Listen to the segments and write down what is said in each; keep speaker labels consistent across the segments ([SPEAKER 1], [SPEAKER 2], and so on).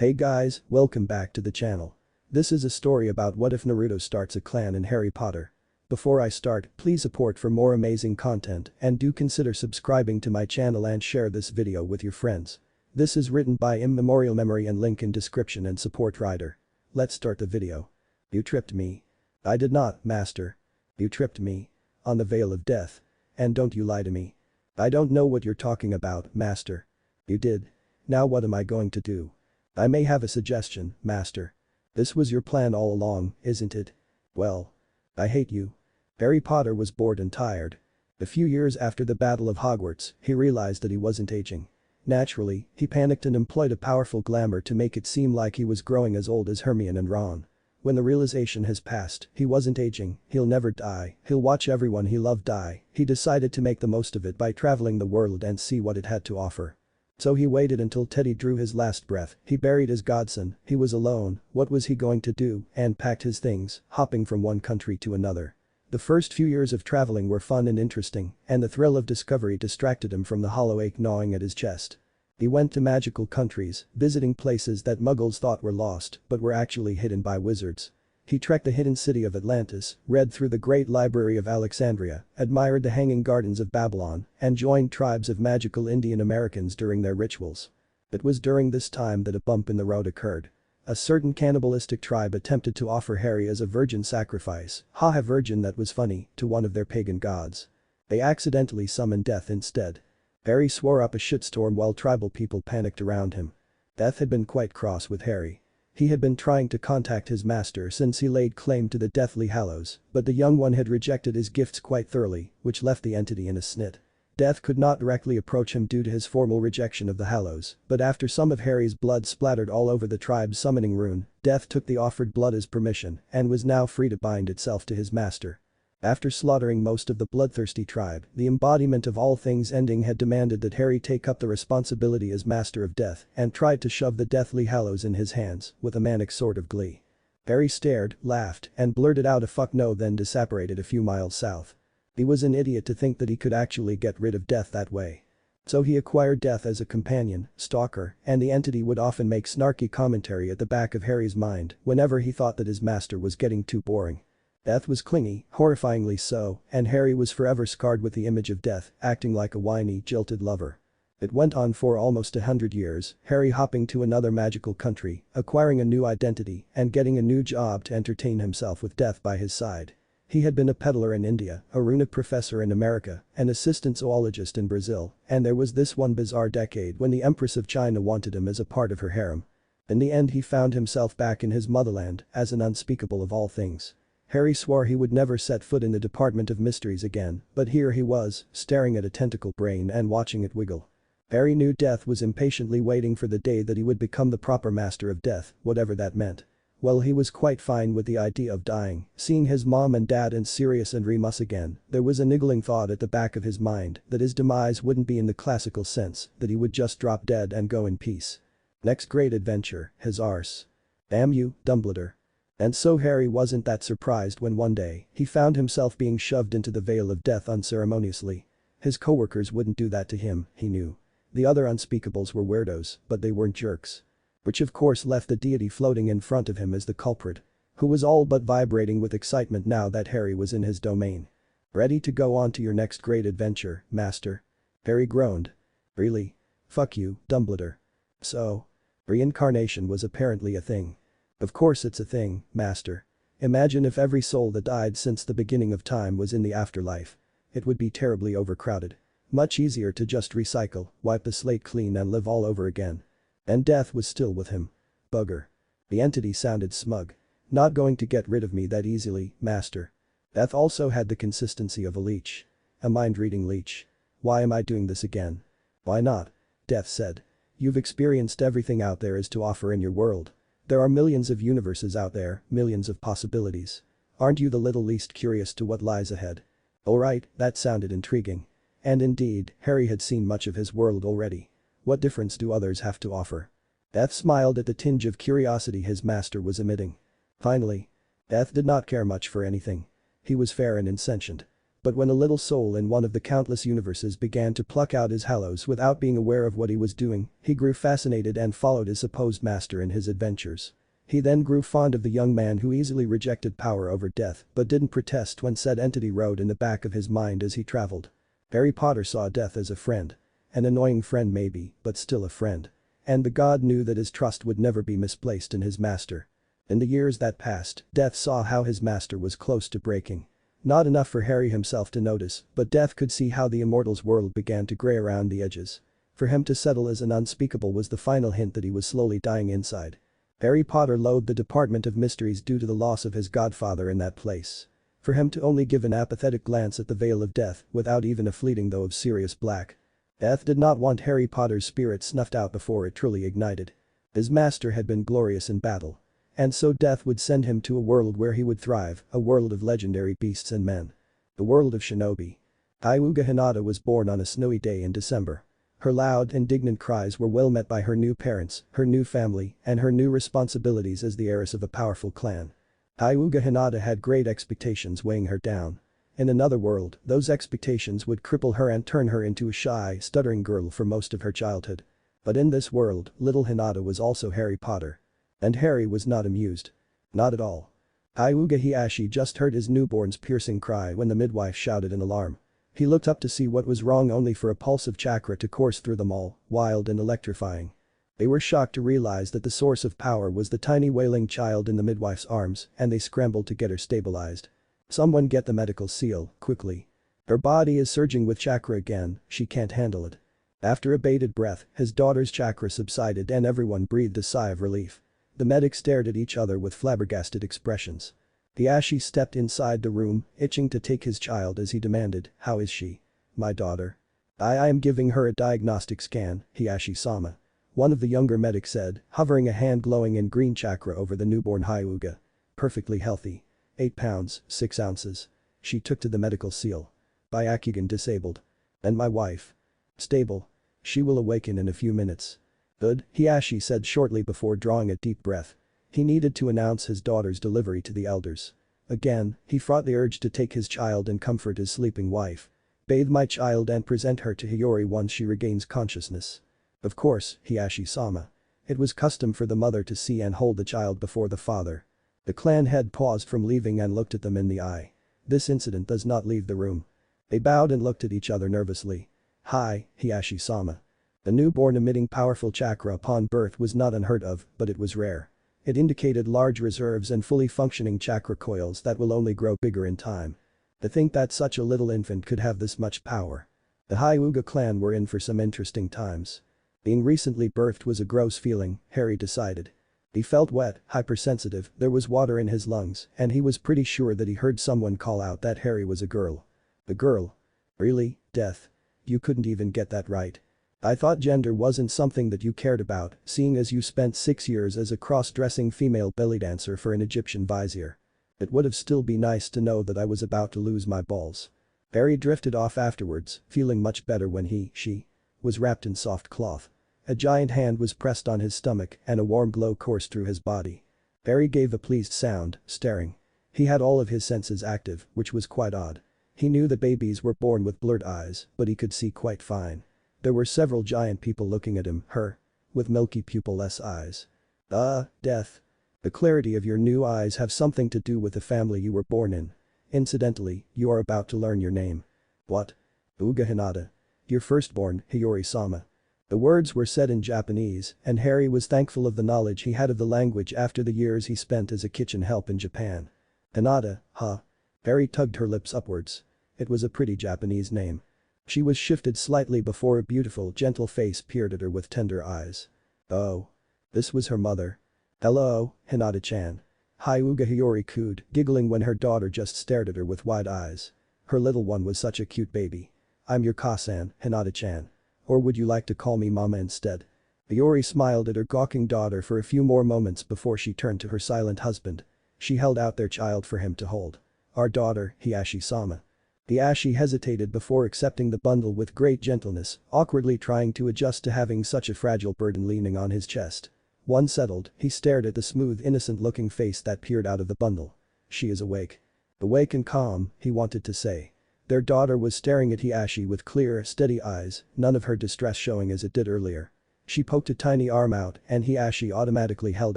[SPEAKER 1] Hey guys, welcome back to the channel. This is a story about what if Naruto starts a clan in Harry Potter. Before I start, please support for more amazing content and do consider subscribing to my channel and share this video with your friends. This is written by ImmemorialMemory and link in description and support writer. Let's start the video. You tripped me. I did not, master. You tripped me. On the veil of death. And don't you lie to me. I don't know what you're talking about, master. You did. Now what am I going to do? I may have a suggestion, master. This was your plan all along, isn't it? Well. I hate you. Harry Potter was bored and tired. A few years after the Battle of Hogwarts, he realized that he wasn't aging. Naturally, he panicked and employed a powerful glamour to make it seem like he was growing as old as Hermione and Ron. When the realization has passed, he wasn't aging, he'll never die, he'll watch everyone he loved die, he decided to make the most of it by traveling the world and see what it had to offer. So he waited until Teddy drew his last breath, he buried his godson, he was alone, what was he going to do, and packed his things, hopping from one country to another. The first few years of traveling were fun and interesting, and the thrill of discovery distracted him from the hollow ache gnawing at his chest. He went to magical countries, visiting places that muggles thought were lost but were actually hidden by wizards. He trekked the hidden city of Atlantis, read through the great library of Alexandria, admired the hanging gardens of Babylon, and joined tribes of magical Indian Americans during their rituals. It was during this time that a bump in the road occurred. A certain cannibalistic tribe attempted to offer Harry as a virgin sacrifice, haha virgin that was funny, to one of their pagan gods. They accidentally summoned death instead. Harry swore up a shitstorm while tribal people panicked around him. Death had been quite cross with Harry. He had been trying to contact his master since he laid claim to the Deathly Hallows, but the young one had rejected his gifts quite thoroughly, which left the entity in a snit. Death could not directly approach him due to his formal rejection of the Hallows, but after some of Harry's blood splattered all over the tribe's summoning rune, Death took the offered blood as permission and was now free to bind itself to his master. After slaughtering most of the bloodthirsty tribe, the embodiment of all things ending had demanded that Harry take up the responsibility as Master of Death and tried to shove the Deathly Hallows in his hands with a manic sort of glee. Harry stared, laughed, and blurted out a fuck no, then disapparated a few miles south. He was an idiot to think that he could actually get rid of Death that way. So he acquired Death as a companion, stalker, and the entity would often make snarky commentary at the back of Harry's mind whenever he thought that his master was getting too boring. Death was clingy, horrifyingly so, and Harry was forever scarred with the image of Death, acting like a whiny, jilted lover. It went on for almost 100 years, Harry hopping to another magical country, acquiring a new identity, and getting a new job to entertain himself with Death by his side. He had been a peddler in India, a runic professor in America, an assistant zoologist in Brazil, and there was this one bizarre decade when the Empress of China wanted him as a part of her harem. In the end he found himself back in his motherland as an unspeakable of all things. Harry swore he would never set foot in the Department of Mysteries again, but here he was, staring at a tentacle brain and watching it wiggle. Harry knew Death was impatiently waiting for the day that he would become the proper Master of Death, whatever that meant. Well, he was quite fine with the idea of dying, seeing his mom and dad in Sirius and Remus again. There was a niggling thought at the back of his mind that his demise wouldn't be in the classical sense, that he would just drop dead and go in peace. Next great adventure, his arse. Damn you, Dumbledore. And so Harry wasn't that surprised when one day he found himself being shoved into the veil of death unceremoniously. His coworkers wouldn't do that to him, he knew. The other unspeakables were weirdos, but they weren't jerks. Which of course left the deity floating in front of him as the culprit. Who was all but vibrating with excitement now that Harry was in his domain. Ready to go on to your next great adventure, master? Harry groaned. Really? Fuck you, Dumbledore. So? Reincarnation was apparently a thing. Of course it's a thing, master. Imagine if every soul that died since the beginning of time was in the afterlife. It would be terribly overcrowded. Much easier to just recycle, wipe the slate clean and live all over again. And Death was still with him. Bugger. The entity sounded smug. Not going to get rid of me that easily, master. Death also had the consistency of a leech. A mind-reading leech. Why am I doing this again? Why not? Death said. You've experienced everything out there is to offer in your world. There are millions of universes out there, millions of possibilities. Aren't you the little least curious to what lies ahead? Alright, that sounded intriguing. And indeed, Harry had seen much of his world already. What difference do others have to offer? Death smiled at the tinge of curiosity his master was emitting. Finally. Death did not care much for anything. He was fair and insentient. But when a little soul in one of the countless universes began to pluck out his hallows without being aware of what he was doing, he grew fascinated and followed his supposed master in his adventures. He then grew fond of the young man who easily rejected power over death but didn't protest when said entity rode in the back of his mind as he traveled. Harry Potter saw death as a friend. An annoying friend maybe, but still a friend. And the god knew that his trust would never be misplaced in his master. In the years that passed, Death saw how his master was close to breaking. Not enough for Harry himself to notice, but Death could see how the immortal's world began to gray around the edges. For him to settle as an unspeakable was the final hint that he was slowly dying inside. Harry Potter loathed the Department of Mysteries due to the loss of his godfather in that place. For him to only give an apathetic glance at the veil of death without even a fleeting though of Sirius Black. Death did not want Harry Potter's spirit snuffed out before it truly ignited. His master had been glorious in battle. And so Death would send him to a world where he would thrive, a world of legendary beasts and men. The world of shinobi. Hyuga Hinata was born on a snowy day in December. Her loud, indignant cries were well met by her new parents, her new family, and her new responsibilities as the heiress of a powerful clan. Hyuga Hinata had great expectations weighing her down. In another world, those expectations would cripple her and turn her into a shy, stuttering girl for most of her childhood. But in this world, little Hinata was also Harry Potter. And Harry was not amused. Not at all. Hyuga Hiashi just heard his newborn's piercing cry when the midwife shouted in alarm. He looked up to see what was wrong only for a pulse of chakra to course through them all, wild and electrifying. They were shocked to realize that the source of power was the tiny wailing child in the midwife's arms and they scrambled to get her stabilized. Someone get the medical seal, quickly. Her body is surging with chakra again, she can't handle it. After a bated breath, his daughter's chakra subsided and everyone breathed a sigh of relief. The medics stared at each other with flabbergasted expressions. Hiashi stepped inside the room, itching to take his child as he demanded, "How is she? My daughter?" I am giving her a diagnostic scan, Hiashi-sama. One of the younger medics said, hovering a hand glowing in green chakra over the newborn Hyuga. Perfectly healthy. 8 pounds, 6 ounces. She took to the medical seal. Byakugan disabled. And my wife? Stable. She will awaken in a few minutes. Good, Hiashi said shortly before drawing a deep breath. He needed to announce his daughter's delivery to the elders. Again, he fought the urge to take his child and comfort his sleeping wife. Bathe my child and present her to Hiyori once she regains consciousness. Of course, Hiashi-sama. It was custom for the mother to see and hold the child before the father. The clan head paused from leaving and looked at them in the eye. This incident does not leave the room. They bowed and looked at each other nervously. Hi, Hiashi-sama. The newborn emitting powerful chakra upon birth was not unheard of, but it was rare. It indicated large reserves and fully functioning chakra coils that will only grow bigger in time. To think that such a little infant could have this much power. The Hyuga clan were in for some interesting times. Being recently birthed was a gross feeling, Harry decided. He felt wet, hypersensitive, there was water in his lungs, and he was pretty sure that he heard someone call out that Harry was a girl. A girl? Really, Death? You couldn't even get that right. I thought gender wasn't something that you cared about, seeing as you spent 6 years as a cross-dressing female belly dancer for an Egyptian vizier. It would have still been nice to know that I was about to lose my balls. Harry drifted off afterwards, feeling much better when she was wrapped in soft cloth. A giant hand was pressed on his stomach and a warm glow coursed through his body. Harry gave a pleased sound, staring. He had all of his senses active, which was quite odd. He knew that babies were born with blurred eyes, but he could see quite fine. There were several giant people looking at him, her, with milky pupil-less eyes. Death. The clarity of your new eyes have something to do with the family you were born in. Incidentally, you are about to learn your name. What? Uga Hinata. Your firstborn, Hiyori-sama. The words were said in Japanese, and Harry was thankful of the knowledge he had of the language after the years he spent as a kitchen help in Japan. Hinata, huh? Harry tugged her lips upwards. It was a pretty Japanese name. She was shifted slightly before a beautiful, gentle face peered at her with tender eyes. Oh. This was her mother. Hello, Hinata-chan. Hyuga Hiyori cooed, giggling when her daughter just stared at her with wide eyes. Her little one was such a cute baby. I'm your Kasan, Hinata-chan. Or would you like to call me Mama instead? Hiyori smiled at her gawking daughter for a few more moments before she turned to her silent husband. She held out their child for him to hold. Our daughter, Hiashi-sama. Hiashi hesitated before accepting the bundle with great gentleness, awkwardly trying to adjust to having such a fragile burden leaning on his chest. Once settled, he stared at the smooth innocent-looking face that peered out of the bundle. She is awake. Awake and calm, he wanted to say. Their daughter was staring at Hiashi with clear, steady eyes, none of her distress showing as it did earlier. She poked a tiny arm out and Hiashi automatically held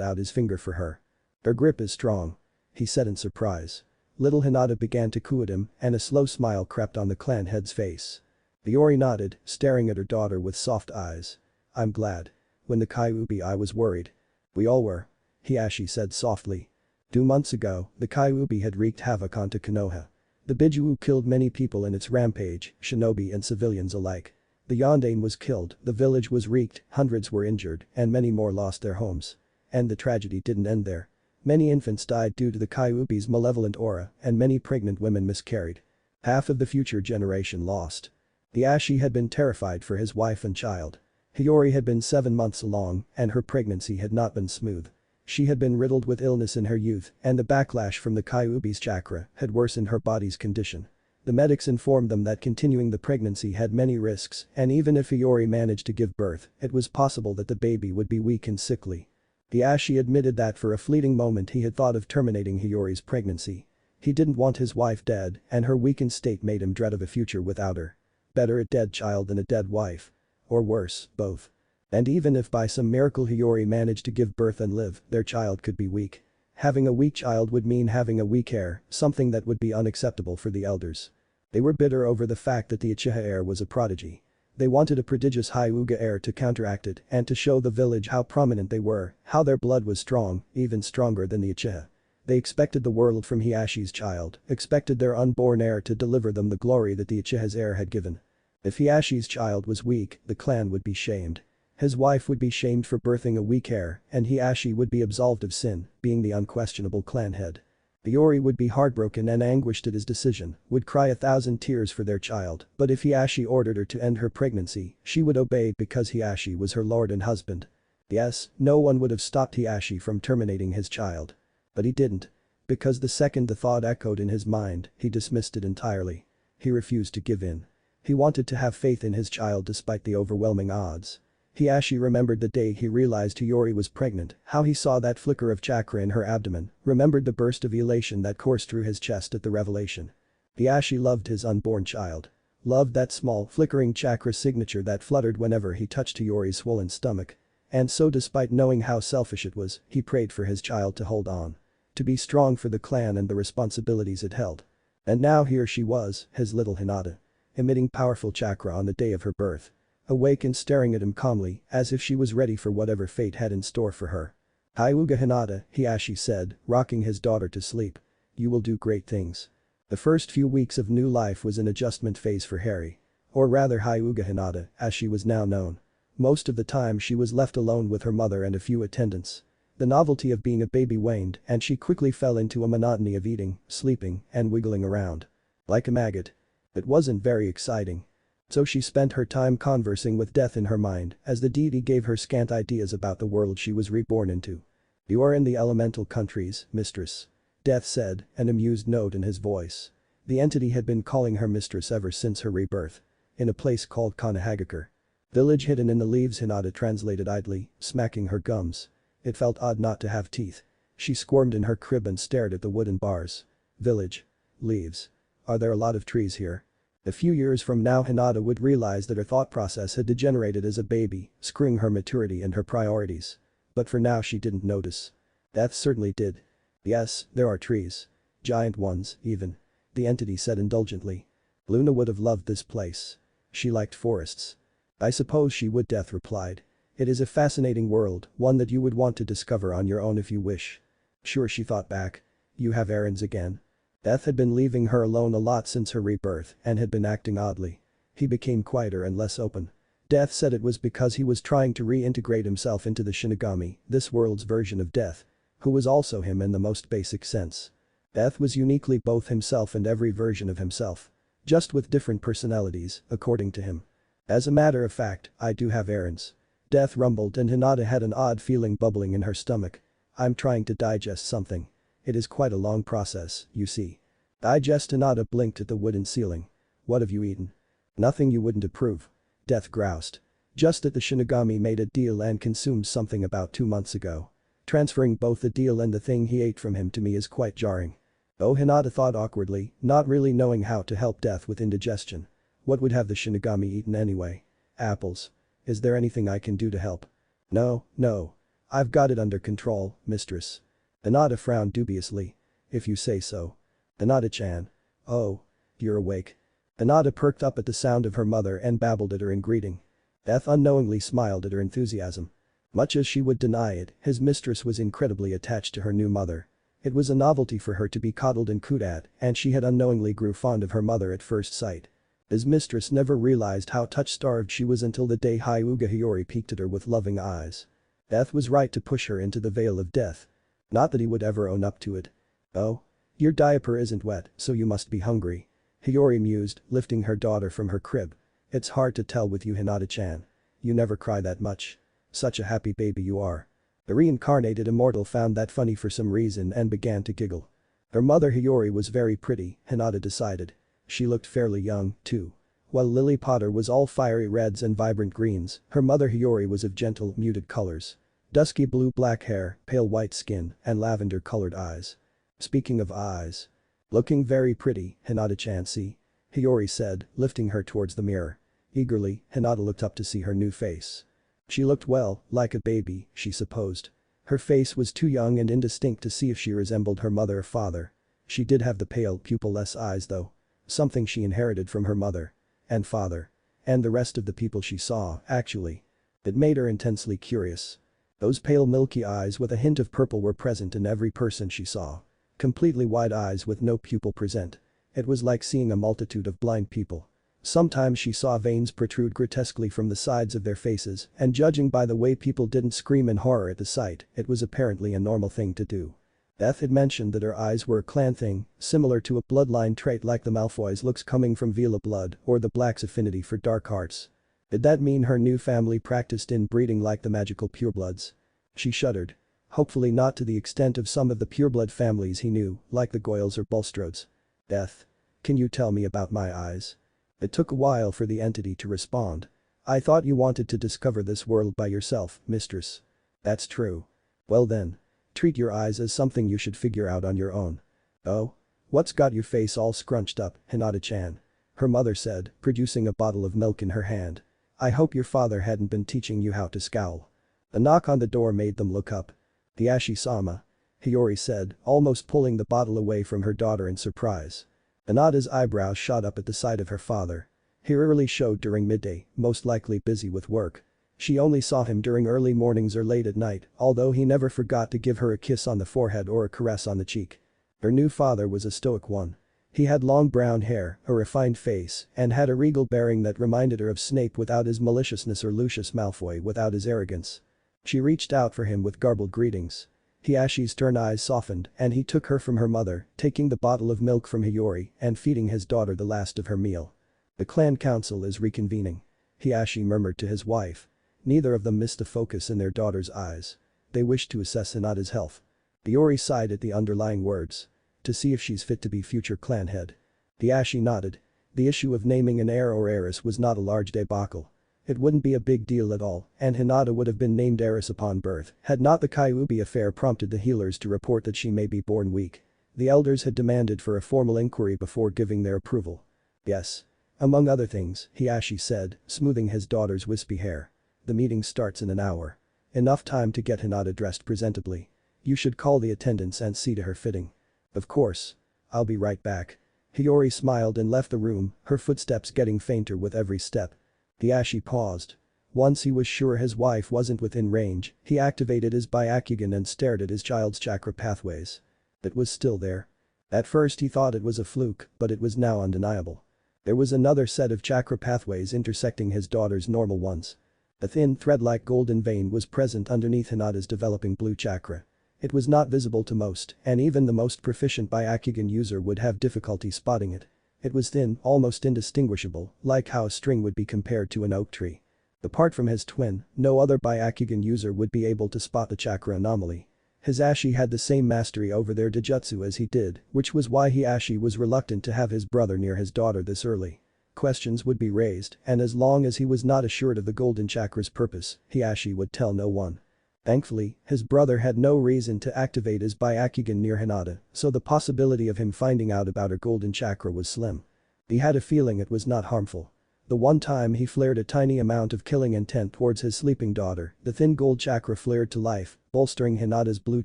[SPEAKER 1] out his finger for her. "Her grip is strong," he said in surprise. Little Hinata began to coo at him and a slow smile crept on the clan head's face. Iori nodded, staring at her daughter with soft eyes. "I'm glad. When the Kyuubi I was worried." "We all were," Hiashi said softly. 2 months ago, the Kyuubi had wreaked havoc onto Konoha. The Bijuu killed many people in its rampage, shinobi and civilians alike. The Yondaime was killed, the village was wrecked, hundreds were injured, and many more lost their homes. And the tragedy didn't end there. Many infants died due to the Kyuubi's malevolent aura and many pregnant women miscarried. Half of the future generation lost. Hiashi had been terrified for his wife and child. Hiyori had been 7 months along and her pregnancy had not been smooth. She had been riddled with illness in her youth and the backlash from the Kyuubi's chakra had worsened her body's condition. The medics informed them that continuing the pregnancy had many risks and even if Hiyori managed to give birth, it was possible that the baby would be weak and sickly. Hiashi admitted that for a fleeting moment he had thought of terminating Hiyori's pregnancy. He didn't want his wife dead and her weakened state made him dread of a future without her. Better a dead child than a dead wife. Or worse, both. And even if by some miracle Hiyori managed to give birth and live, their child could be weak. Having a weak child would mean having a weak heir, something that would be unacceptable for the elders. They were bitter over the fact that the Uchiha heir was a prodigy. They wanted a prodigious Hyuga heir to counteract it and to show the village how prominent they were, how their blood was strong, even stronger than the Uchiha. They expected the world from Hiyashi's child, expected their unborn heir to deliver them the glory that the Uchiha's heir had given. If Hiyashi's child was weak, the clan would be shamed. His wife would be shamed for birthing a weak heir and Hiashi would be absolved of sin, being the unquestionable clan head. Hiyori would be heartbroken and anguished at his decision, would cry 1,000 tears for their child, but if Hiashi ordered her to end her pregnancy, she would obey because Hiashi was her lord and husband. Yes, no one would have stopped Hiashi from terminating his child. But he didn't. Because the second the thought echoed in his mind, he dismissed it entirely. He refused to give in. He wanted to have faith in his child despite the overwhelming odds. Hiashi remembered the day he realized Hiyori was pregnant, how he saw that flicker of chakra in her abdomen, remembered the burst of elation that coursed through his chest at the revelation. Hiashi loved his unborn child. Loved that small, flickering chakra signature that fluttered whenever he touched Hiyori's swollen stomach. And so despite knowing how selfish it was, he prayed for his child to hold on. To be strong for the clan and the responsibilities it held. And now here she was, his little Hinata. Emitting powerful chakra on the day of her birth. Awake and staring at him calmly, as if she was ready for whatever fate had in store for her. "Hyuga Hinata," Hiashi said, rocking his daughter to sleep. "You will do great things." The first few weeks of new life was an adjustment phase for Harry. Or rather Hyuga Hinata, as she was now known. Most of the time she was left alone with her mother and a few attendants. The novelty of being a baby waned and she quickly fell into a monotony of eating, sleeping, and wiggling around. Like a maggot. It wasn't very exciting. So she spent her time conversing with death in her mind as the deity gave her scant ideas about the world she was reborn into. "You are in the elemental countries, mistress," Death said, an amused note in his voice. The entity had been calling her mistress ever since her rebirth. In a place called Konohagakure. "Village hidden in the leaves," Hinata translated idly, smacking her gums. It felt odd not to have teeth. She squirmed in her crib and stared at the wooden bars. "Village. Leaves. Are there a lot of trees here?" A few years from now Hinata would realize that her thought process had degenerated as a baby, screwing her maturity and her priorities. But for now she didn't notice. Death certainly did. "Yes, there are trees. Giant ones, even," the entity said indulgently. Luna would have loved this place. She liked forests. "I suppose she would," Death replied. "It is a fascinating world, one that you would want to discover on your own if you wish." "Sure," she thought back. "You have errands again?" Death had been leaving her alone a lot since her rebirth and had been acting oddly. He became quieter and less open. Death said it was because he was trying to reintegrate himself into the Shinigami, this world's version of Death. Who was also him in the most basic sense. Death was uniquely both himself and every version of himself. Just with different personalities, according to him. "As a matter of fact, I do have errands." Death rumbled and Hinata had an odd feeling bubbling in her stomach. "I'm trying to digest something. It is quite a long process, you see." "Digest?" Hinata blinked at the wooden ceiling. "What have you eaten?" "Nothing you wouldn't approve." Death groused. "Just that the Shinigami made a deal and consumed something about 2 months ago. Transferring both the deal and the thing he ate from him to me is quite jarring." Oh, Hinata thought awkwardly, not really knowing how to help Death with indigestion. What would have the Shinigami eaten anyway? Apples. Is there anything I can do to help? No, no. I've got it under control, mistress. Hinata frowned dubiously. If you say so. Hinata-chan. Oh. You're awake. Hinata perked up at the sound of her mother and babbled at her in greeting. Death unknowingly smiled at her enthusiasm. Much as she would deny it, his mistress was incredibly attached to her new mother. It was a novelty for her to be coddled and cooed at, and she had unknowingly grew fond of her mother at first sight. His mistress never realized how touch-starved she was until the day Hyuga Hiyori peeked at her with loving eyes. Death was right to push her into the veil of death. Not that he would ever own up to it. Oh? Your diaper isn't wet, so you must be hungry. Hiyori mused, lifting her daughter from her crib. It's hard to tell with you, Hinata-chan. You never cry that much. Such a happy baby you are. The reincarnated immortal found that funny for some reason and began to giggle. Her mother Hiyori was very pretty, Hinata decided. She looked fairly young, too. While Lily Potter was all fiery reds and vibrant greens, her mother Hiyori was of gentle, muted colors. Dusky blue-black hair, pale white skin, and lavender-colored eyes. Speaking of eyes. Looking very pretty, Hinata-chan, see? Hiyori said, lifting her towards the mirror. Eagerly, Hinata looked up to see her new face. She looked well, like a baby, she supposed. Her face was too young and indistinct to see if she resembled her mother or father. She did have the pale, pupil-less eyes though. Something she inherited from her mother. And father. And the rest of the people she saw, actually. It made her intensely curious. Those pale milky eyes with a hint of purple were present in every person she saw. Completely wide eyes with no pupil present. It was like seeing a multitude of blind people. Sometimes she saw veins protrude grotesquely from the sides of their faces, and judging by the way people didn't scream in horror at the sight, it was apparently a normal thing to do. Beth had mentioned that her eyes were a clan thing, similar to a bloodline trait like the Malfoys' looks coming from Vela blood or the Black's affinity for dark arts. Did that mean her new family practiced inbreeding like the magical purebloods? She shuddered. Hopefully not to the extent of some of the pureblood families he knew, like the Goyles or Bulstrodes. Beth. Can you tell me about my eyes? It took a while for the entity to respond. I thought you wanted to discover this world by yourself, mistress. That's true. Well then. Treat your eyes as something you should figure out on your own. Oh? What's got your face all scrunched up, Hinata-chan? Her mother said, producing a bottle of milk in her hand. I hope your father hadn't been teaching you how to scowl. A knock on the door made them look up. The Ashi-sama. Hiyori said, almost pulling the bottle away from her daughter in surprise. Hinata's eyebrows shot up at the sight of her father. He rarely showed during midday, most likely busy with work. She only saw him during early mornings or late at night, although he never forgot to give her a kiss on the forehead or a caress on the cheek. Her new father was a stoic one. He had long brown hair, a refined face, and had a regal bearing that reminded her of Snape without his maliciousness or Lucius Malfoy without his arrogance. She reached out for him with garbled greetings. Hiyashi's stern eyes softened and he took her from her mother, taking the bottle of milk from Hiyori and feeding his daughter the last of her meal. The clan council is reconvening. Hiyashi murmured to his wife. Neither of them missed the focus in their daughter's eyes. They wished to assess Hinata's health. Hiyori sighed at the underlying words. To see if she's fit to be future clan head. Hiyashi nodded. The issue of naming an heir or heiress was not a large debacle. It wouldn't be a big deal at all, and Hinata would have been named heiress upon birth had not the Kyuubi affair prompted the healers to report that she may be born weak. The elders had demanded for a formal inquiry before giving their approval. Yes. Among other things, Hiyashi said, smoothing his daughter's wispy hair. The meeting starts in an hour. Enough time to get Hinata dressed presentably. You should call the attendants and see to her fitting. Of course. I'll be right back. Hiyori smiled and left the room, her footsteps getting fainter with every step. Hiyashi paused. Once he was sure his wife wasn't within range, he activated his Byakugan and stared at his child's chakra pathways. It was still there. At first he thought it was a fluke, but it was now undeniable. There was another set of chakra pathways intersecting his daughter's normal ones. A thin thread-like golden vein was present underneath Hinata's developing blue chakra. It was not visible to most, and even the most proficient Byakugan user would have difficulty spotting it. It was thin, almost indistinguishable, like how a string would be compared to an oak tree. Apart from his twin, no other Byakugan user would be able to spot the chakra anomaly. Hisashi had the same mastery over their Dijutsu as he did, which was why Hiyashi was reluctant to have his brother near his daughter this early. Questions would be raised, and as long as he was not assured of the golden chakra's purpose, Hiyashi would tell no one. Thankfully, his brother had no reason to activate his Byakugan near Hinata, so the possibility of him finding out about her golden chakra was slim. He had a feeling it was not harmful. The one time he flared a tiny amount of killing intent towards his sleeping daughter, the thin gold chakra flared to life, bolstering Hinata's blue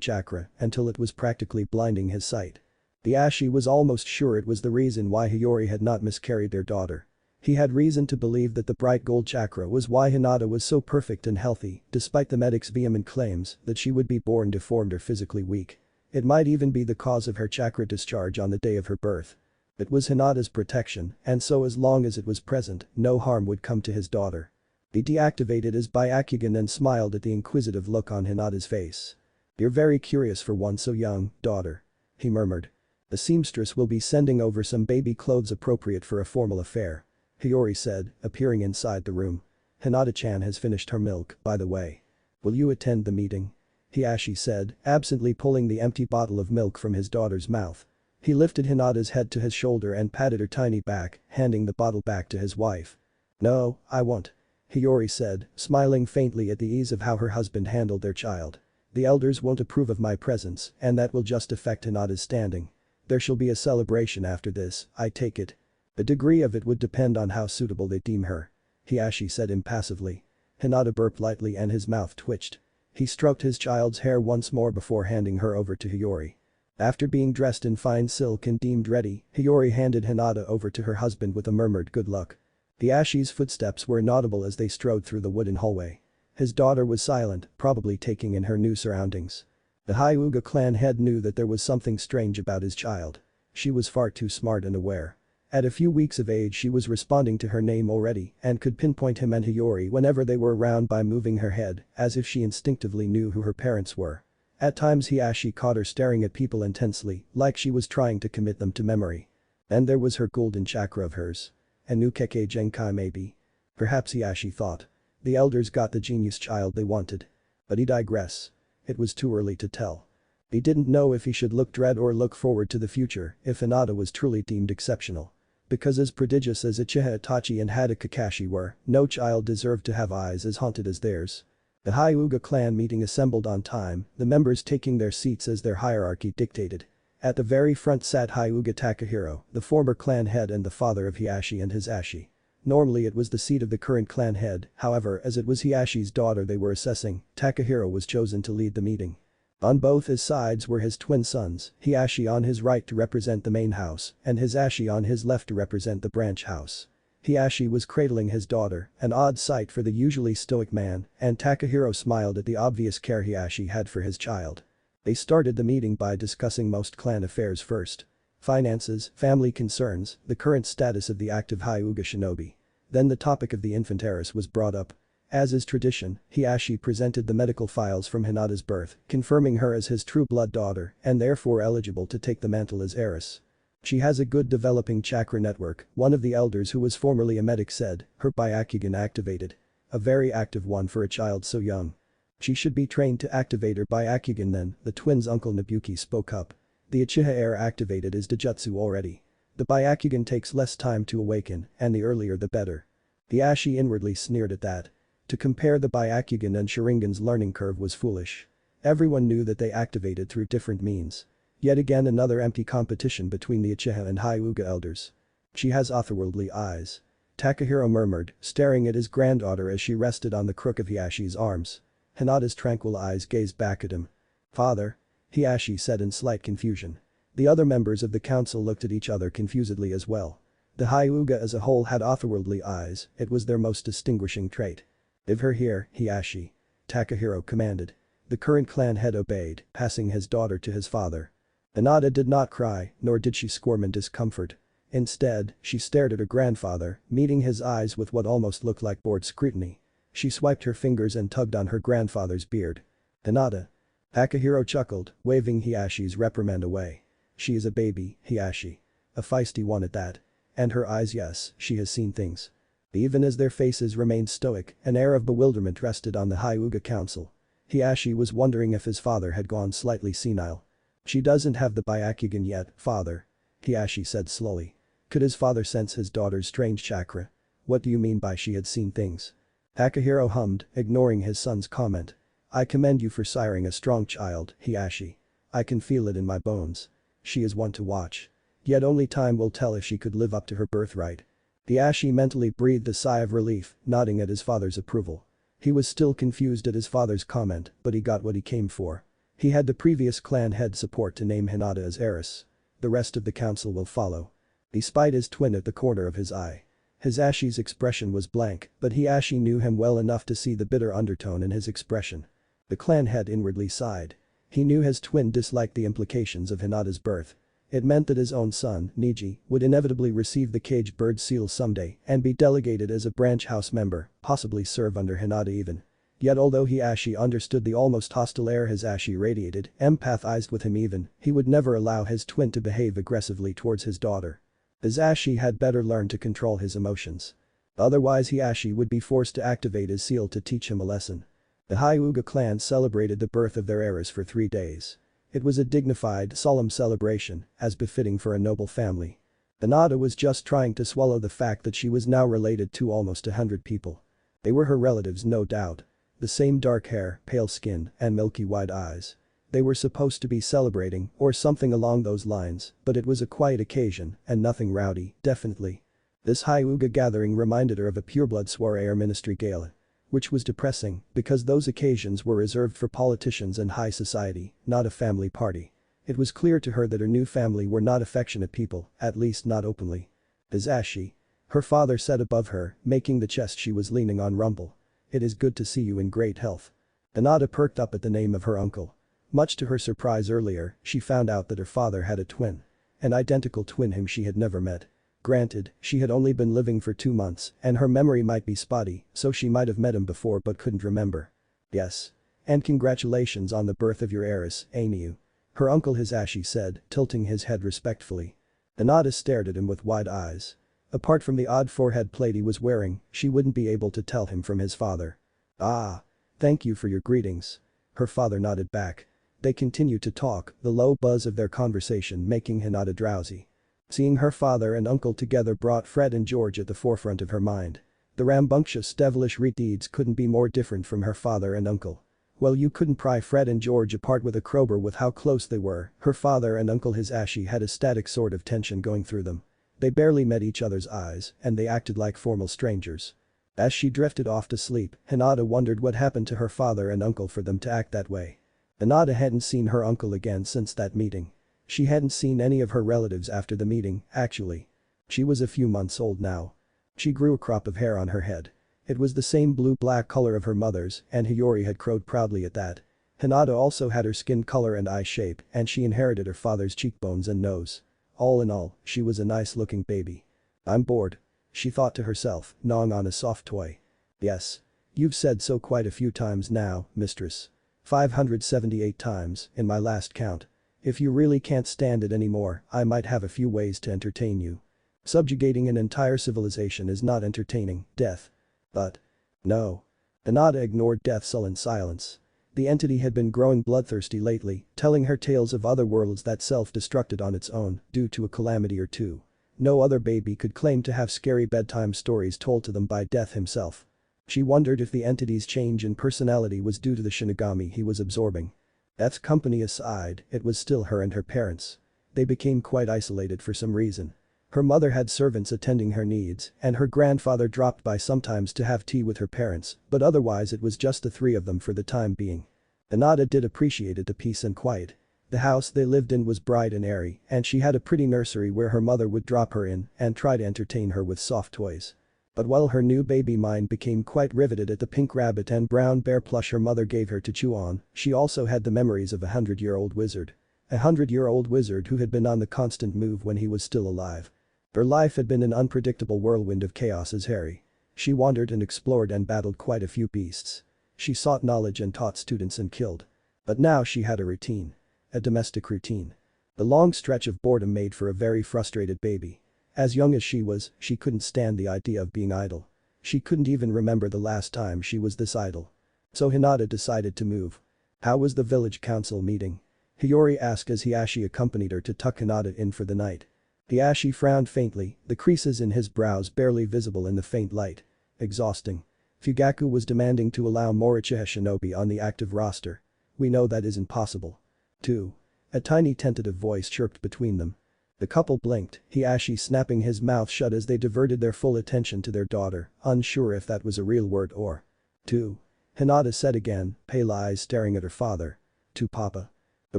[SPEAKER 1] chakra until it was practically blinding his sight. Hiashi was almost sure it was the reason why Hiyori had not miscarried their daughter. He had reason to believe that the bright gold chakra was why Hinata was so perfect and healthy, despite the medic's vehement claims that she would be born deformed or physically weak. It might even be the cause of her chakra discharge on the day of her birth. It was Hinata's protection, and so as long as it was present, no harm would come to his daughter. He deactivated his Byakugan and smiled at the inquisitive look on Hinata's face. "You're very curious for one so young, daughter," he murmured. "The seamstress will be sending over some baby clothes appropriate for a formal affair," Hiyori said, appearing inside the room. "Hinata-chan has finished her milk, by the way. Will you attend the meeting?" Hiashi said, absently pulling the empty bottle of milk from his daughter's mouth. He lifted Hinata's head to his shoulder and patted her tiny back, handing the bottle back to his wife. "No, I won't," Hiyori said, smiling faintly at the ease of how her husband handled their child. "The elders won't approve of my presence, and that will just affect Hinata's standing. There shall be a celebration after this, I take it. The degree of it would depend on how suitable they deem her," Hiashi said impassively. Hinata burped lightly and his mouth twitched. He stroked his child's hair once more before handing her over to Hiyori. After being dressed in fine silk and deemed ready, Hiyori handed Hinata over to her husband with a murmured good luck. Hiashi's footsteps were inaudible as they strode through the wooden hallway. His daughter was silent, probably taking in her new surroundings. The Hyuga clan head knew that there was something strange about his child. She was far too smart and aware. At a few weeks of age she was responding to her name already and could pinpoint him and Hiyori whenever they were around by moving her head, as if she instinctively knew who her parents were. At times Hiashi caught her staring at people intensely, like she was trying to commit them to memory. And there was her golden chakra of hers. A Nukeke Genkai maybe. Perhaps Hiashi thought. The elders got the genius child they wanted. But he digress. It was too early to tell. He didn't know if he should look dread or look forward to the future if Hinata was truly deemed exceptional. Because as prodigious as Uchiha Itachi and Hada Kakashi were, no child deserved to have eyes as haunted as theirs. The Hyuga clan meeting assembled on time, the members taking their seats as their hierarchy dictated. At the very front sat Hyuga Takahiro, the former clan head and the father of Hiashi and his Ashi. Normally it was the seat of the current clan head, however as it was Hiashi's daughter they were assessing, Takahiro was chosen to lead the meeting. On both his sides were his twin sons, Hiashi on his right to represent the main house, and his Ashi on his left to represent the branch house. Hiashi was cradling his daughter, an odd sight for the usually stoic man, and Takahiro smiled at the obvious care Hiashi had for his child. They started the meeting by discussing most clan affairs first. Finances, family concerns, the current status of the active Hyuga shinobi. Then the topic of the infant heiress was brought up. As is tradition, Hiashi presented the medical files from Hinata's birth, confirming her as his true blood daughter and therefore eligible to take the mantle as heiress. "She has a good developing chakra network," one of the elders who was formerly a medic said, her Byakugan activated. "A very active one for a child so young. She should be trained to activate her Byakugan then," the twins' uncle Nabuki spoke up. "The Uchiha heir activated his Dojutsu already. The Byakugan takes less time to awaken, and the earlier the better." Hiashi inwardly sneered at that. To compare the Byakugan and Sharingan's learning curve was foolish. Everyone knew that they activated through different means. Yet again another empty competition between the Uchiha and Hyuga elders. "She has otherworldly eyes," Takahiro murmured, staring at his granddaughter as she rested on the crook of Hiashi's arms. Hinata's tranquil eyes gazed back at him. "Father?" Hiashi said in slight confusion. The other members of the council looked at each other confusedly as well. The Hyuga as a whole had otherworldly eyes, it was their most distinguishing trait. "Leave her here, Hiashi," Takahiro commanded. The current clan head obeyed, passing his daughter to his father. Hinata did not cry, nor did she squirm in discomfort. Instead, she stared at her grandfather, meeting his eyes with what almost looked like bored scrutiny. She swiped her fingers and tugged on her grandfather's beard. "Hinata." Takahiro chuckled, waving Hiashi's reprimand away. "She is a baby, Hiashi. A feisty one at that. And her eyes, yes, she has seen things." Even as their faces remained stoic, an air of bewilderment rested on the Hyuga council. Hiashi was wondering if his father had gone slightly senile. "She doesn't have the Byakugan yet, father," Hiashi said slowly. Could his father sense his daughter's strange chakra? "What do you mean by she had seen things?" Takahiro hummed, ignoring his son's comment. I commend you for siring a strong child, Hiashi. I can feel it in my bones. She is one to watch. Yet only time will tell if she could live up to her birthright. Hiashi mentally breathed a sigh of relief, nodding at his father's approval. He was still confused at his father's comment, but he got what he came for. He had the previous clan head support to name Hinata as heiress. The rest of the council will follow. He spied his twin at the corner of his eye. Hiashi's expression was blank, but Hiashi knew him well enough to see the bitter undertone in his expression. The clan head inwardly sighed. He knew his twin disliked the implications of Hinata's birth. It meant that his own son, Niji, would inevitably receive the caged bird seal someday and be delegated as a branch house member, possibly serve under Hinata even. Yet although Hiashi understood the almost hostile air Hisashi radiated, empathized with him even, he would never allow his twin to behave aggressively towards his daughter. Hisashi had better learn to control his emotions. Otherwise Hiashi would be forced to activate his seal to teach him a lesson. The Hyuga clan celebrated the birth of their heiress for 3 days. It was a dignified, solemn celebration, as befitting for a noble family. Hinata was just trying to swallow the fact that she was now related to almost 100 people. They were her relatives, no doubt. The same dark hair, pale skin, and milky white eyes. They were supposed to be celebrating, or something along those lines, but it was a quiet occasion, and nothing rowdy, definitely. This Hyuga gathering reminded her of a pureblood soirée ministry gala. Which was depressing, because those occasions were reserved for politicians and high society, not a family party. It was clear to her that her new family were not affectionate people, at least not openly. Hisashi. Her father said above her, making the chest she was leaning on rumble. It is good to see you in great health. Hinata perked up at the name of her uncle. Much to her surprise earlier, she found out that her father had a twin. An identical twin whom she had never met. Granted, she had only been living for 2 months, and her memory might be spotty, so she might have met him before but couldn't remember. Yes. And congratulations on the birth of your heiress, Ainyu. Her uncle Hisashi said, tilting his head respectfully. Hinata stared at him with wide eyes. Apart from the odd forehead plate he was wearing, she wouldn't be able to tell him from his father. Ah. Thank you for your greetings. Her father nodded back. They continued to talk, the low buzz of their conversation making Hinata drowsy. Seeing her father and uncle together brought Fred and George at the forefront of her mind. The rambunctious devilish deeds couldn't be more different from her father and uncle. Well, you couldn't pry Fred and George apart with a crowbar with how close they were. Her father and Uncle Hisashi had a static sort of tension going through them. They barely met each other's eyes, and they acted like formal strangers. As she drifted off to sleep, Hinata wondered what happened to her father and uncle for them to act that way. Hinata hadn't seen her uncle again since that meeting. She hadn't seen any of her relatives after the meeting, actually. She was a few months old now. She grew a crop of hair on her head. It was the same blue-black color of her mother's, and Hiyori had crowed proudly at that. Hinata also had her skin color and eye shape, and she inherited her father's cheekbones and nose. All in all, she was a nice-looking baby. I'm bored. She thought to herself, gnawing on a soft toy. Yes. You've said so quite a few times now, mistress. 578 times, in my last count. If you really can't stand it anymore, I might have a few ways to entertain you. Subjugating an entire civilization is not entertaining, death. But. No. Hinata ignored death's sullen silence. The entity had been growing bloodthirsty lately, telling her tales of other worlds that self-destructed on its own, due to a calamity or two. No other baby could claim to have scary bedtime stories told to them by Death himself. She wondered if the entity's change in personality was due to the Shinigami he was absorbing. Death's company aside, it was still her and her parents. They became quite isolated for some reason. Her mother had servants attending her needs, and her grandfather dropped by sometimes to have tea with her parents, but otherwise it was just the 3 of them for the time being. Hinata did appreciate the peace and quiet. The house they lived in was bright and airy, and she had a pretty nursery where her mother would drop her in and try to entertain her with soft toys. But while her new baby mind became quite riveted at the pink rabbit and brown bear plush her mother gave her to chew on, she also had the memories of a 100-year-old wizard. A 100-year-old wizard who had been on the constant move when he was still alive. Her life had been an unpredictable whirlwind of chaos as Harry. She wandered and explored and battled quite a few beasts. She sought knowledge and taught students and killed. But now she had a routine. A domestic routine. The long stretch of boredom made for a very frustrated baby. As young as she was, she couldn't stand the idea of being idle. She couldn't even remember the last time she was this idle. So Hinata decided to move. How was the village council meeting? Hiyori asked as Hiashi accompanied her to tuck Hinata in for the night. Hiashi frowned faintly, the creases in his brows barely visible in the faint light. Exhausting. Fugaku was demanding to allow more Uchiha shinobi on the active roster. We know that isn't possible. 2. A tiny tentative voice chirped between them. The couple blinked, Hiashi snapping his mouth shut as they diverted their full attention to their daughter, unsure if that was a real word or. 2. Hinata said again, pale eyes staring at her father. To Papa. A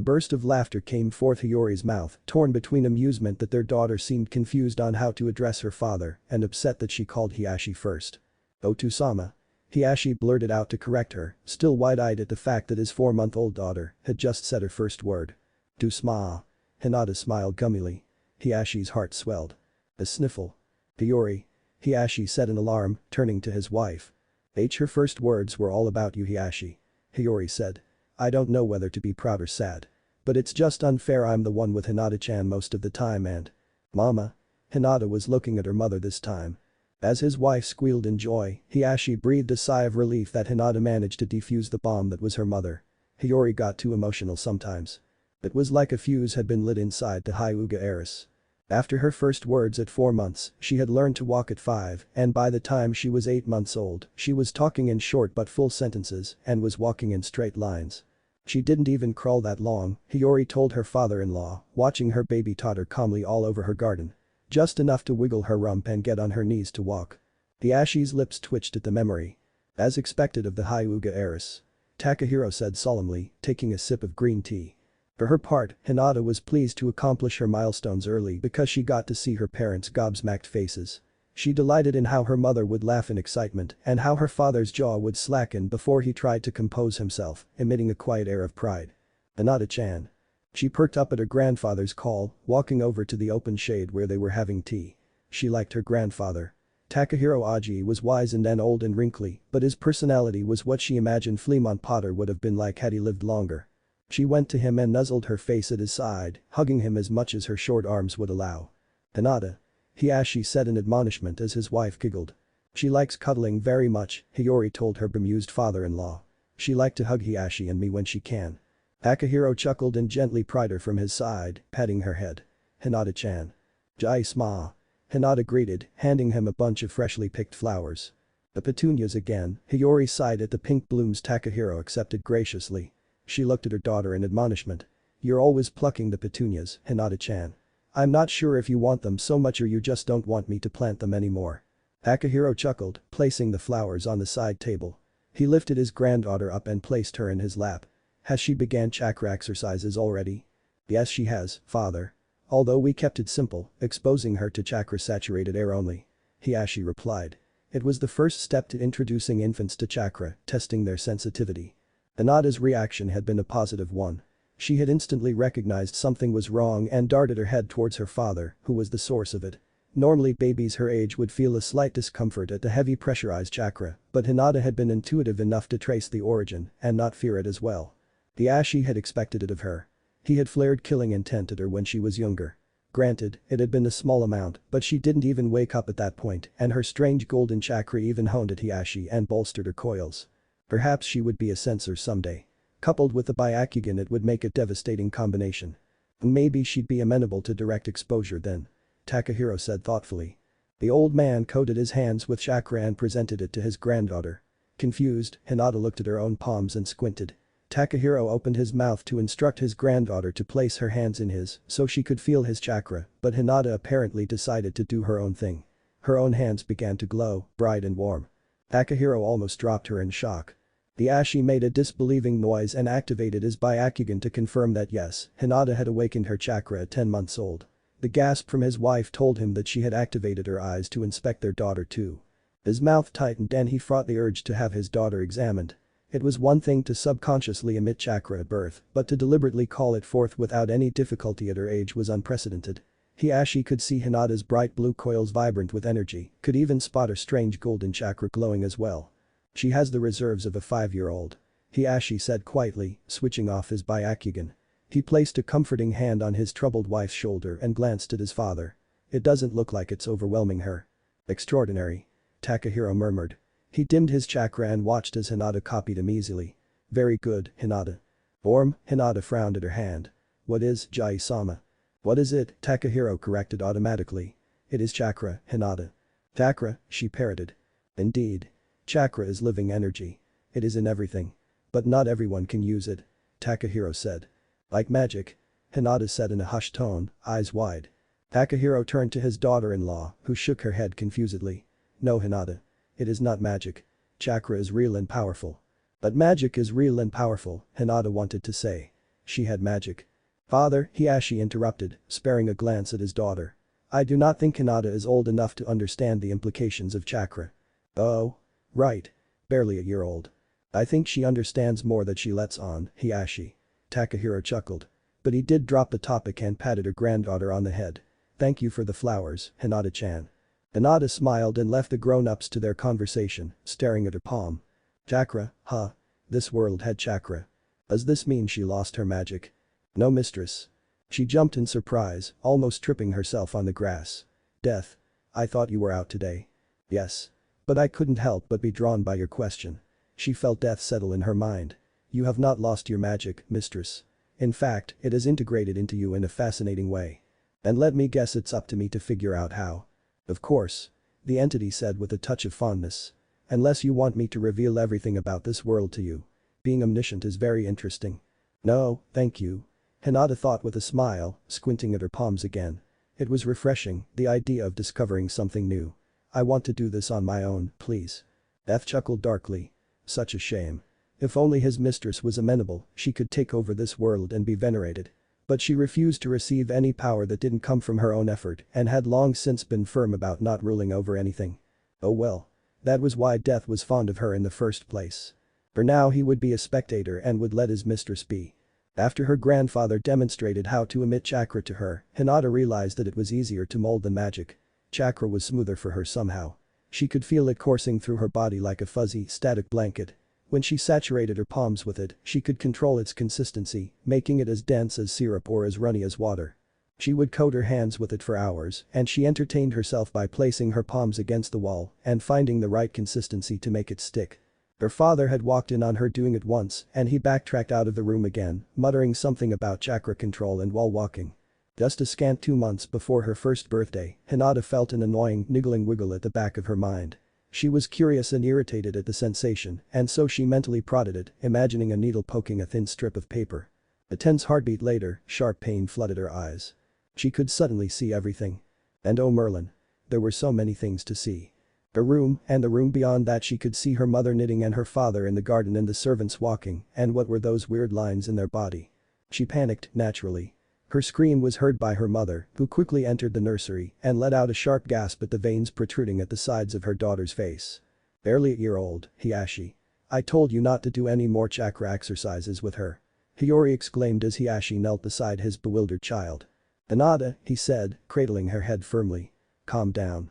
[SPEAKER 1] burst of laughter came forth Hiyori's mouth, torn between amusement that their daughter seemed confused on how to address her father and upset that she called Hiashi first. Otu-sama. Hiashi blurted out to correct her, still wide-eyed at the fact that his 4-month-old daughter had just said her first word. To-sma. Hinata smiled gummily. Hiyashi's heart swelled. A sniffle. Hiyori. Hiashi said in alarm, turning to his wife. Her first words were all about you, Hiashi. Hiyori said. I don't know whether to be proud or sad. But it's just unfair, I'm the one with Hinata-chan most of the time and… Mama. Hinata was looking at her mother this time. As his wife squealed in joy, Hiashi breathed a sigh of relief that Hinata managed to defuse the bomb that was her mother. Hiyori got too emotional sometimes. It was like a fuse had been lit inside the Hyuga heiress. After her first words at 4 months, she had learned to walk at 5, and by the time she was 8 months old, she was talking in short but full sentences and was walking in straight lines. She didn't even crawl that long, Hiyori told her father-in-law, watching her baby toddler calmly all over her garden. Just enough to wiggle her rump and get on her knees to walk. Hiashi's lips twitched at the memory. As expected of the Hyuga heiress. Takahiro said solemnly, taking a sip of green tea. For her part, Hinata was pleased to accomplish her milestones early because she got to see her parents' gobsmacked faces. She delighted in how her mother would laugh in excitement and how her father's jaw would slacken before he tried to compose himself, emitting a quiet air of pride. Hinata-chan. She perked up at her grandfather's call, walking over to the open shade where they were having tea. She liked her grandfather. Takahiro Aji was wizened and old and wrinkly, but his personality was what she imagined Fleamont Potter would have been like had he lived longer. She went to him and nuzzled her face at his side, hugging him as much as her short arms would allow. Hinata. Hiashi said in admonishment as his wife giggled. She likes cuddling very much, Hiyori told her bemused father-in-law. She liked to hug Hiashi and me when she can. Takahiro chuckled and gently pried her from his side, patting her head. Hinata-chan. Jai-sma. Hinata greeted, handing him a bunch of freshly picked flowers. The petunias again, Hiyori sighed at the pink blooms Takahiro accepted graciously. She looked at her daughter in admonishment. You're always plucking the petunias, Hinata-chan. I'm not sure if you want them so much or you just don't want me to plant them anymore. Takahiro chuckled, placing the flowers on the side table. He lifted his granddaughter up and placed her in his lap. Has she began chakra exercises already? Yes, she has, father. Although we kept it simple, exposing her to chakra-saturated air only. Hiashi replied. It was the first step to introducing infants to chakra, testing their sensitivity. Hinata's reaction had been a positive one. She had instantly recognized something was wrong and darted her head towards her father, who was the source of it. Normally babies her age would feel a slight discomfort at the heavy pressurized chakra, but Hinata had been intuitive enough to trace the origin and not fear it as well. Hiashi had expected it of her. He had flared killing intent at her when she was younger. Granted, it had been a small amount, but she didn't even wake up at that point and her strange golden chakra even honed at Hiashi and bolstered her coils. Perhaps she would be a sensor someday. Coupled with the Byakugan, it would make a devastating combination. Maybe she'd be amenable to direct exposure then. Takahiro said thoughtfully. The old man coated his hands with chakra and presented it to his granddaughter. Confused, Hinata looked at her own palms and squinted. Takahiro opened his mouth to instruct his granddaughter to place her hands in his so she could feel his chakra, but Hinata apparently decided to do her own thing. Her own hands began to glow, bright and warm. Takahiro almost dropped her in shock. Hiashi made a disbelieving noise and activated his Byakugan to confirm that yes, Hinata had awakened her chakra at 10 months old. The gasp from his wife told him that she had activated her eyes to inspect their daughter too. His mouth tightened and he fought the urge to have his daughter examined. It was one thing to subconsciously emit chakra at birth, but to deliberately call it forth without any difficulty at her age was unprecedented. Hiashi could see Hinata's bright blue coils vibrant with energy, could even spot her strange golden chakra glowing as well. She has the reserves of a 5-year-old. Hiashi said quietly, switching off his Byakugan. He placed a comforting hand on his troubled wife's shoulder and glanced at his father. It doesn't look like it's overwhelming her. Extraordinary. Takahiro murmured. He dimmed his chakra and watched as Hinata copied him easily. Very good, Hinata. Hinata frowned at her hand. What is, Jai-sama? What is it? Takahiro corrected automatically. It is chakra, Hinata. Chakra, she parroted. Indeed. Chakra is living energy. It is in everything. But not everyone can use it. Takahiro said. Like magic? Hinata said in a hushed tone, eyes wide. Takahiro turned to his daughter-in-law, who shook her head confusedly. No, Hinata. It is not magic. Chakra is real and powerful. But magic is real and powerful, Hinata wanted to say. She had magic. Father, Hiashi interrupted, sparing a glance at his daughter. I do not think Hinata is old enough to understand the implications of chakra. Oh? Right. Barely a year old. I think she understands more than she lets on, Hiashi. Takahiro chuckled. But he did drop the topic and patted her granddaughter on the head. Thank you for the flowers, Hinata-chan. Hinata smiled and left the grown-ups to their conversation, staring at her palm. Chakra, huh? This world had chakra. Does this mean she lost her magic? No, mistress. She jumped in surprise, almost tripping herself on the grass. Death. I thought you were out today. Yes. But I couldn't help but be drawn by your question. She felt death settle in her mind. You have not lost your magic, mistress. In fact, it has integrated into you in a fascinating way. And let me guess, it's up to me to figure out how. Of course. The entity said with a touch of fondness. Unless you want me to reveal everything about this world to you. Being omniscient is very interesting. No, thank you. Hinata thought with a smile, squinting at her palms again. It was refreshing, the idea of discovering something new. I want to do this on my own, please. F chuckled darkly. Such a shame. If only his mistress was amenable, she could take over this world and be venerated. But she refused to receive any power that didn't come from her own effort and had long since been firm about not ruling over anything. Oh well. That was why Death was fond of her in the first place. For now he would be a spectator and would let his mistress be. After her grandfather demonstrated how to emit chakra to her, Hinata realized that it was easier to mold than magic. Chakra was smoother for her somehow. She could feel it coursing through her body like a fuzzy, static blanket. When she saturated her palms with it, she could control its consistency, making it as dense as syrup or as runny as water. She would coat her hands with it for hours, and she entertained herself by placing her palms against the wall and finding the right consistency to make it stick. Her father had walked in on her doing it once and he backtracked out of the room again, muttering something about chakra control and wall walking. Just a scant 2 months before her first birthday, Hinata felt an annoying niggling wiggle at the back of her mind. She was curious and irritated at the sensation, and so she mentally prodded it, imagining a needle poking a thin strip of paper. A tense heartbeat later, sharp pain flooded her eyes. She could suddenly see everything. And oh Merlin. There were so many things to see. The room, and the room beyond that. She could see her mother knitting and her father in the garden and the servants walking, and what were those weird lines in their body? She panicked, naturally. Her scream was heard by her mother, who quickly entered the nursery and let out a sharp gasp at the veins protruding at the sides of her daughter's face. Barely a year old, Hiashi. I told you not to do any more chakra exercises with her. Hiyori exclaimed as Hiashi knelt beside his bewildered child. Hinata, he said, cradling her head firmly. Calm down.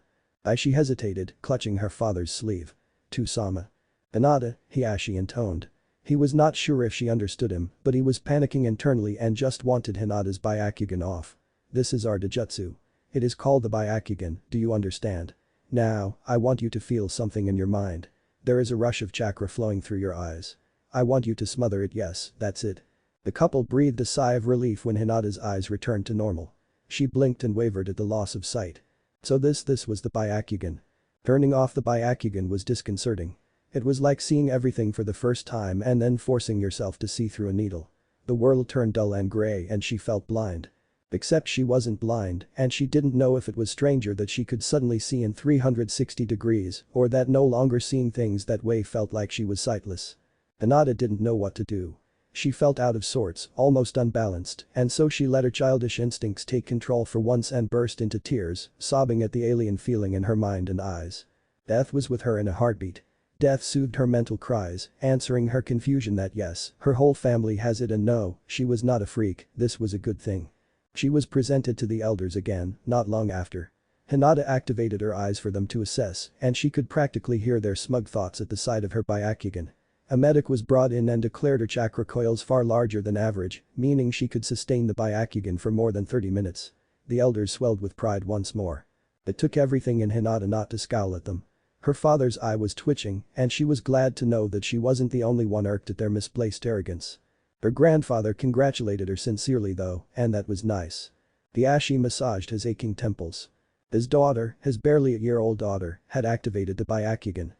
[SPEAKER 1] She hesitated, clutching her father's sleeve. To-sama. Hinata, Hiashi intoned. He was not sure if she understood him, but he was panicking internally and just wanted Hinata's Byakugan off. This is our Dojutsu. It is called the Byakugan, do you understand? Now, I want you to feel something in your mind. There is a rush of chakra flowing through your eyes. I want you to smother it. Yes, that's it. The couple breathed a sigh of relief when Hinata's eyes returned to normal. She blinked and wavered at the loss of sight. So this was the Byakugan. Turning off the Byakugan was disconcerting. It was like seeing everything for the first time and then forcing yourself to see through a needle. The world turned dull and gray and she felt blind. Except she wasn't blind and she didn't know if it was stranger that she could suddenly see in 360 degrees or that no longer seeing things that way felt like she was sightless. Hinata didn't know what to do. She felt out of sorts, almost unbalanced, and so she let her childish instincts take control for once and burst into tears, sobbing at the alien feeling in her mind and eyes. Death was with her in a heartbeat. Death soothed her mental cries, answering her confusion that yes, her whole family has it and no, she was not a freak, this was a good thing. She was presented to the elders again, not long after. Hinata activated her eyes for them to assess and she could practically hear their smug thoughts at the sight of her Byakugan. A medic was brought in and declared her chakra coils far larger than average, meaning she could sustain the Byakugan for more than 30 minutes. The elders swelled with pride once more. It took everything in Hinata not to scowl at them. Her father's eye was twitching and she was glad to know that she wasn't the only one irked at their misplaced arrogance. Her grandfather congratulated her sincerely though, and that was nice. Hiashi massaged his aching temples. His daughter, his barely a year-old daughter, had activated the Byakugan.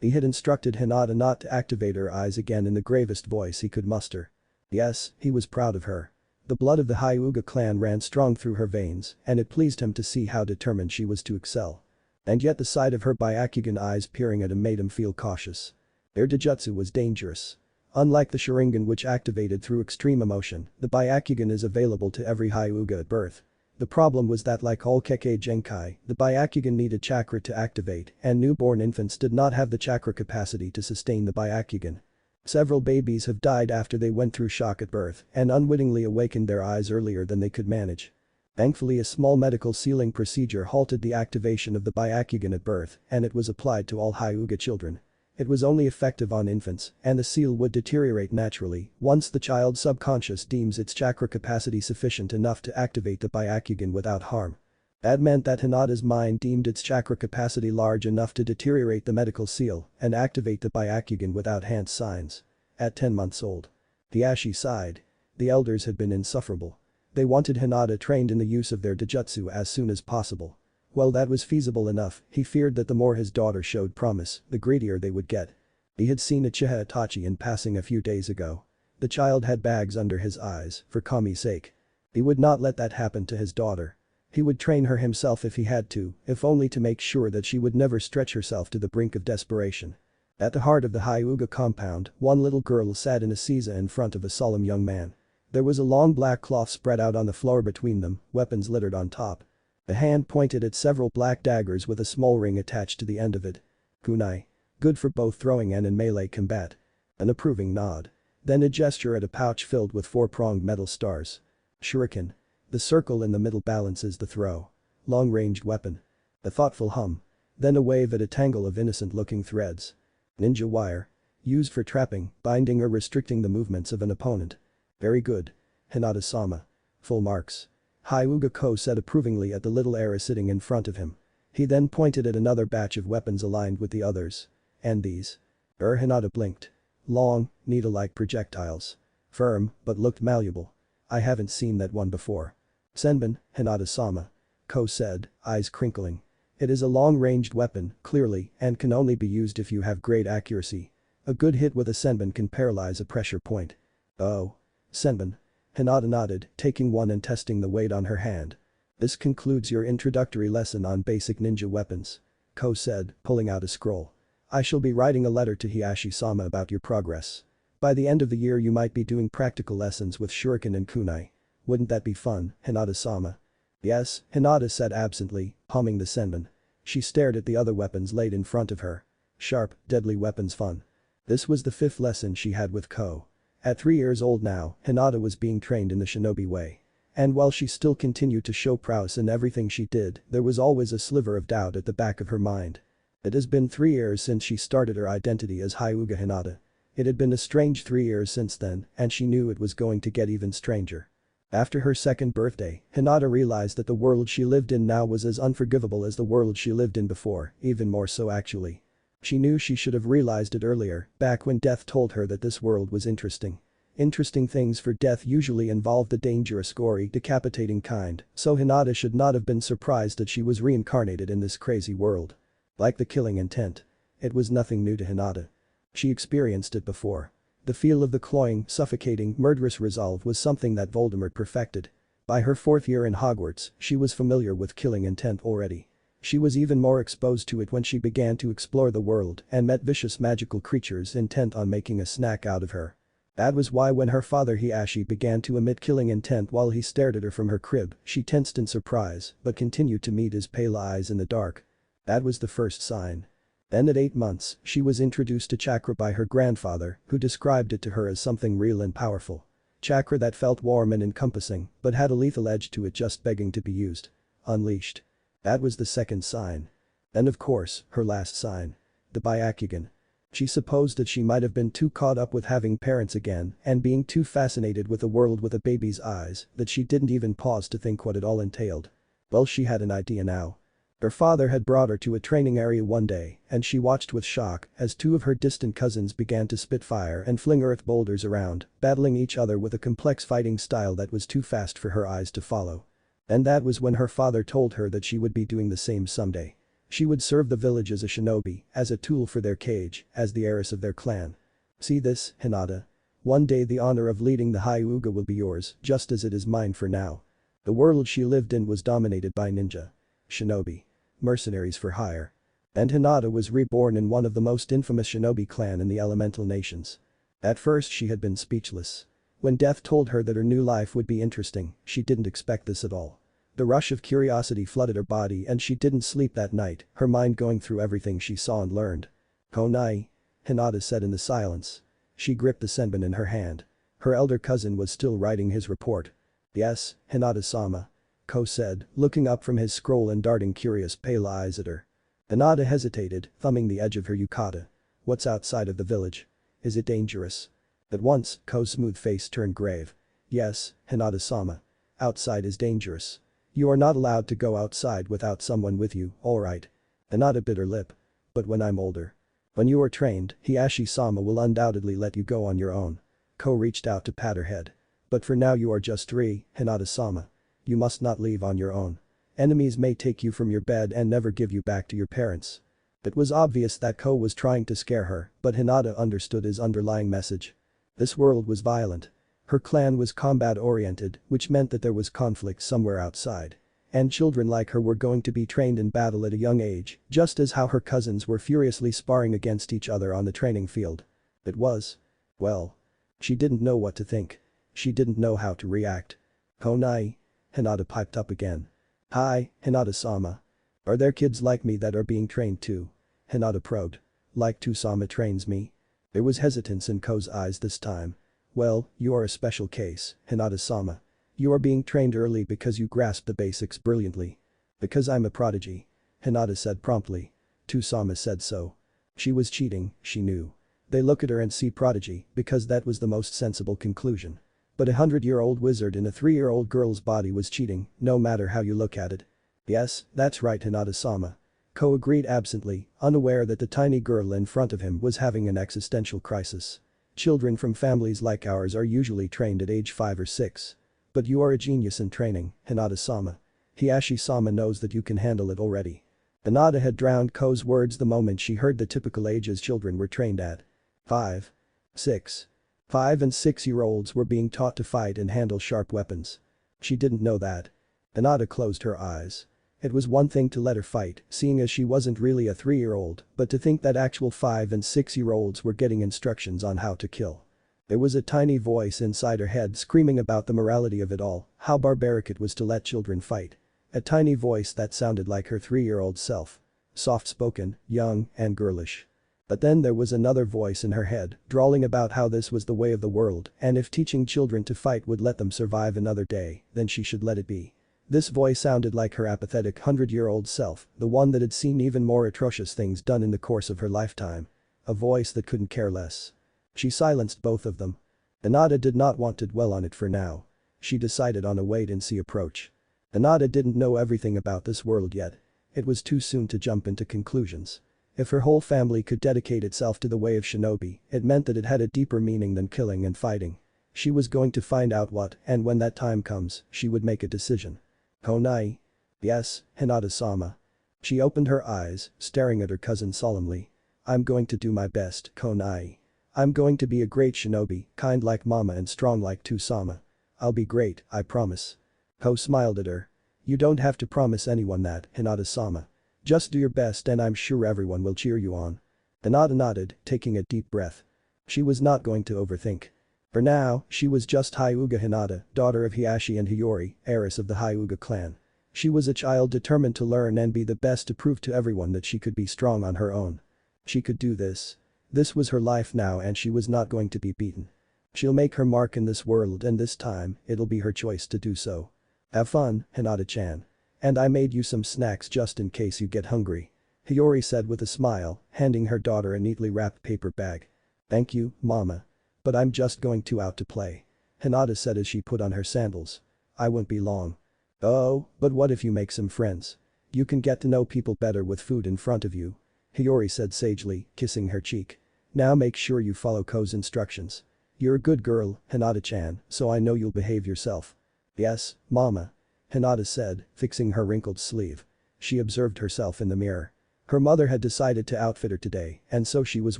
[SPEAKER 1] He had instructed Hinata not to activate her eyes again in the gravest voice he could muster. Yes, he was proud of her. The blood of the Hyuga clan ran strong through her veins, and it pleased him to see how determined she was to excel. And yet the sight of her Byakugan eyes peering at him made him feel cautious. Their Dijutsu was dangerous. Unlike the Sharingan which activated through extreme emotion, the Byakugan is available to every Hyuga at birth. The problem was that like all Kekkei Genkai, the Byakugan needed chakra to activate and newborn infants did not have the chakra capacity to sustain the Byakugan. Several babies have died after they went through shock at birth and unwittingly awakened their eyes earlier than they could manage. Thankfully a small medical sealing procedure halted the activation of the Byakugan at birth and it was applied to all Hyuga children. It was only effective on infants, and the seal would deteriorate naturally once the child's subconscious deems its chakra capacity sufficient enough to activate the Byakugan without harm. That meant that Hinata's mind deemed its chakra capacity large enough to deteriorate the medical seal and activate the Byakugan without hand signs. At 10 months old. Hiashi sighed. The elders had been insufferable. They wanted Hinata trained in the use of their Dijutsu as soon as possible. Well, that was feasible enough, he feared that the more his daughter showed promise, the greedier they would get. He had seen Uchiha Itachi in passing a few days ago. The child had bags under his eyes, for Kami's sake. He would not let that happen to his daughter. He would train her himself if he had to, if only to make sure that she would never stretch herself to the brink of desperation. At the heart of the Hyuga compound, one little girl sat in a seiza in front of a solemn young man. There was a long black cloth spread out on the floor between them, weapons littered on top. A hand pointed at several black daggers with a small ring attached to the end of it. Kunai. Good for both throwing and in melee combat. An approving nod. Then a gesture at a pouch filled with 4-pronged metal stars. Shuriken. The circle in the middle balances the throw. Long-ranged weapon. A thoughtful hum. Then a wave at a tangle of innocent-looking threads. Ninja wire. Used for trapping, binding or restricting the movements of an opponent. Very good. Hinata-sama. Full marks. Hyuga Ko said approvingly at the little era sitting in front of him. He then pointed at another batch of weapons aligned with the others. And these? Hinata blinked. Long, needle-like projectiles. Firm, but looked malleable. I haven't seen that one before. Senbon, Hinata-sama. Ko said, eyes crinkling. It is a long-ranged weapon, clearly, and can only be used if you have great accuracy. A good hit with a senbon can paralyze a pressure point. Oh. Senbon. Hinata nodded, taking one and testing the weight on her hand. This concludes your introductory lesson on basic ninja weapons. Ko said, pulling out a scroll. I shall be writing a letter to Hiashi-sama about your progress. By the end of the year you might be doing practical lessons with shuriken and kunai. Wouldn't that be fun, Hinata-sama? Yes, Hinata said absently, palming the senbon. She stared at the other weapons laid in front of her. Sharp, deadly weapons fun. This was the 5th lesson she had with Ko. At 3 years old now, Hinata was being trained in the shinobi way. And while she still continued to show prowess in everything she did, there was always a sliver of doubt at the back of her mind. It has been 3 years since she started her identity as Hyuga Hinata. It had been a strange 3 years since then, and she knew it was going to get even stranger. After her 2nd birthday, Hinata realized that the world she lived in now was as unforgivable as the world she lived in before, even more so actually. She knew she should have realized it earlier, back when Death told her that this world was interesting. Interesting things for Death usually involved the dangerous, gory, decapitating kind, so Hinata should not have been surprised that she was reincarnated in this crazy world. Like the killing intent. It was nothing new to Hinata. She experienced it before. The feel of the cloying, suffocating, murderous resolve was something that Voldemort perfected. By her 4th year in Hogwarts, she was familiar with killing intent already. She was even more exposed to it when she began to explore the world and met vicious magical creatures intent on making a snack out of her. That was why when her father Hiashi began to emit killing intent while he stared at her from her crib, she tensed in surprise but continued to meet his pale eyes in the dark. That was the first sign. Then at 8 months, she was introduced to chakra by her grandfather, who described it to her as something real and powerful. Chakra that felt warm and encompassing, but had a lethal edge to it just begging to be used. Unleashed. That was the 2nd sign. Then of course, her last sign. The Byakugan. She supposed that she might have been too caught up with having parents again and being too fascinated with the world with a baby's eyes that she didn't even pause to think what it all entailed. Well, she had an idea now. Her father had brought her to a training area one day and she watched with shock as 2 of her distant cousins began to spit fire and fling earth boulders around, battling each other with a complex fighting style that was too fast for her eyes to follow. And that was when her father told her that she would be doing the same someday. She would serve the village as a shinobi, as a tool for their cage, as the heiress of their clan. See this, Hinata? One day the honor of leading the Hyuga will be yours, just as it is mine for now. The world she lived in was dominated by ninja, shinobi, mercenaries for hire. And Hinata was reborn in one of the most infamous shinobi clan in the elemental nations. At first she had been speechless. When Death told her that her new life would be interesting, she didn't expect this at all. The rush of curiosity flooded her body and she didn't sleep that night, her mind going through everything she saw and learned. "Konai," Hinata said in the silence. She gripped the senbon in her hand. Her elder cousin was still writing his report. "Yes, Hinata-sama," Ko said, looking up from his scroll and darting curious pale eyes at her. Hinata hesitated, thumbing the edge of her yukata. "What's outside of the village? Is it dangerous?" At once, Ko's smooth face turned grave. "Yes, Hinata-sama. Outside is dangerous. You are not allowed to go outside without someone with you, alright?" Hinata bit her lip. "But when I'm older. When you are trained, Hiashi-sama will undoubtedly let you go on your own." Ko reached out to pat her head. "But for now you are just 3, Hinata-sama. You must not leave on your own. Enemies may take you from your bed and never give you back to your parents." It was obvious that Ko was trying to scare her, but Hinata understood his underlying message. This world was violent. Her clan was combat-oriented, which meant that there was conflict somewhere outside. And children like her were going to be trained in battle at a young age, just as how her cousins were furiously sparring against each other on the training field. It was. Well. She didn't know what to think. She didn't know how to react. "Konai," Hinata piped up again. "Hi, Hinata-sama. Are there kids like me that are being trained too?" Hinata probed. "Like Tusama trains me?" There was hesitance in Ko's eyes this time. "Well, you are a special case, Hinata-sama. You are being trained early because you grasp the basics brilliantly." "Because I'm a prodigy," Hinata said promptly. "Tusama said so." She was cheating, she knew. They look at her and see prodigy because that was the most sensible conclusion. But a 100-year-old wizard in a 3-year-old girl's body was cheating, no matter how you look at it. "Yes, that's right, Hinata-sama." Ko agreed absently, unaware that the tiny girl in front of him was having an existential crisis. Children from families like ours are usually trained at age 5 or 6. But you are a genius in training, Hinata-sama. Hiashi-sama knows that you can handle it already. Hinata had drowned Ko's words the moment she heard the typical ages children were trained at. 5. 6. 5 and 6-year-olds were being taught to fight and handle sharp weapons. She didn't know that. Hinata closed her eyes. It was one thing to let her fight, seeing as she wasn't really a 3-year-old, but to think that actual 5 and 6-year-olds were getting instructions on how to kill. There was a tiny voice inside her head screaming about the morality of it all, how barbaric it was to let children fight. A tiny voice that sounded like her 3-year-old self. Soft-spoken, young, and girlish. But then there was another voice in her head, drawling about how this was the way of the world, and if teaching children to fight would let them survive another day, then she should let it be. This voice sounded like her apathetic 100-year-old self, the one that had seen even more atrocious things done in the course of her lifetime. A voice that couldn't care less. She silenced both of them. Hinata did not want to dwell on it for now. She decided on a wait-and-see approach. Hinata didn't know everything about this world yet. It was too soon to jump into conclusions. If her whole family could dedicate itself to the way of shinobi, it meant that it had a deeper meaning than killing and fighting. She was going to find out what, and when that time comes, she would make a decision. "Konai?" "Yes, Hinata-sama." She opened her eyes, staring at her cousin solemnly. "I'm going to do my best, Konai. I'm going to be a great shinobi, kind like mama and strong like Tusama. I'll be great, I promise." Ko smiled at her. "You don't have to promise anyone that, Hinata-sama. Just do your best and I'm sure everyone will cheer you on." Hinata nodded, taking a deep breath. She was not going to overthink. For now, she was just Hyuga Hinata, daughter of Hiashi and Hiyori, heiress of the Hyuga clan. She was a child determined to learn and be the best to prove to everyone that she could be strong on her own. She could do this. This was her life now and she was not going to be beaten. She'll make her mark in this world and this time, it'll be her choice to do so. "Have fun, Hinata-chan. And I made you some snacks just in case you get hungry," Hiyori said with a smile, handing her daughter a neatly wrapped paper bag. "Thank you, mama. But I'm just going out to play," Hinata said as she put on her sandals. "I won't be long." "Oh, but what if you make some friends? You can get to know people better with food in front of you," Hiyori said sagely, kissing her cheek. "Now make sure you follow Ko's instructions. You're a good girl, Hinata-chan, so I know you'll behave yourself." "Yes, mama," Hinata said, fixing her wrinkled sleeve. She observed herself in the mirror. Her mother had decided to outfit her today, and so she was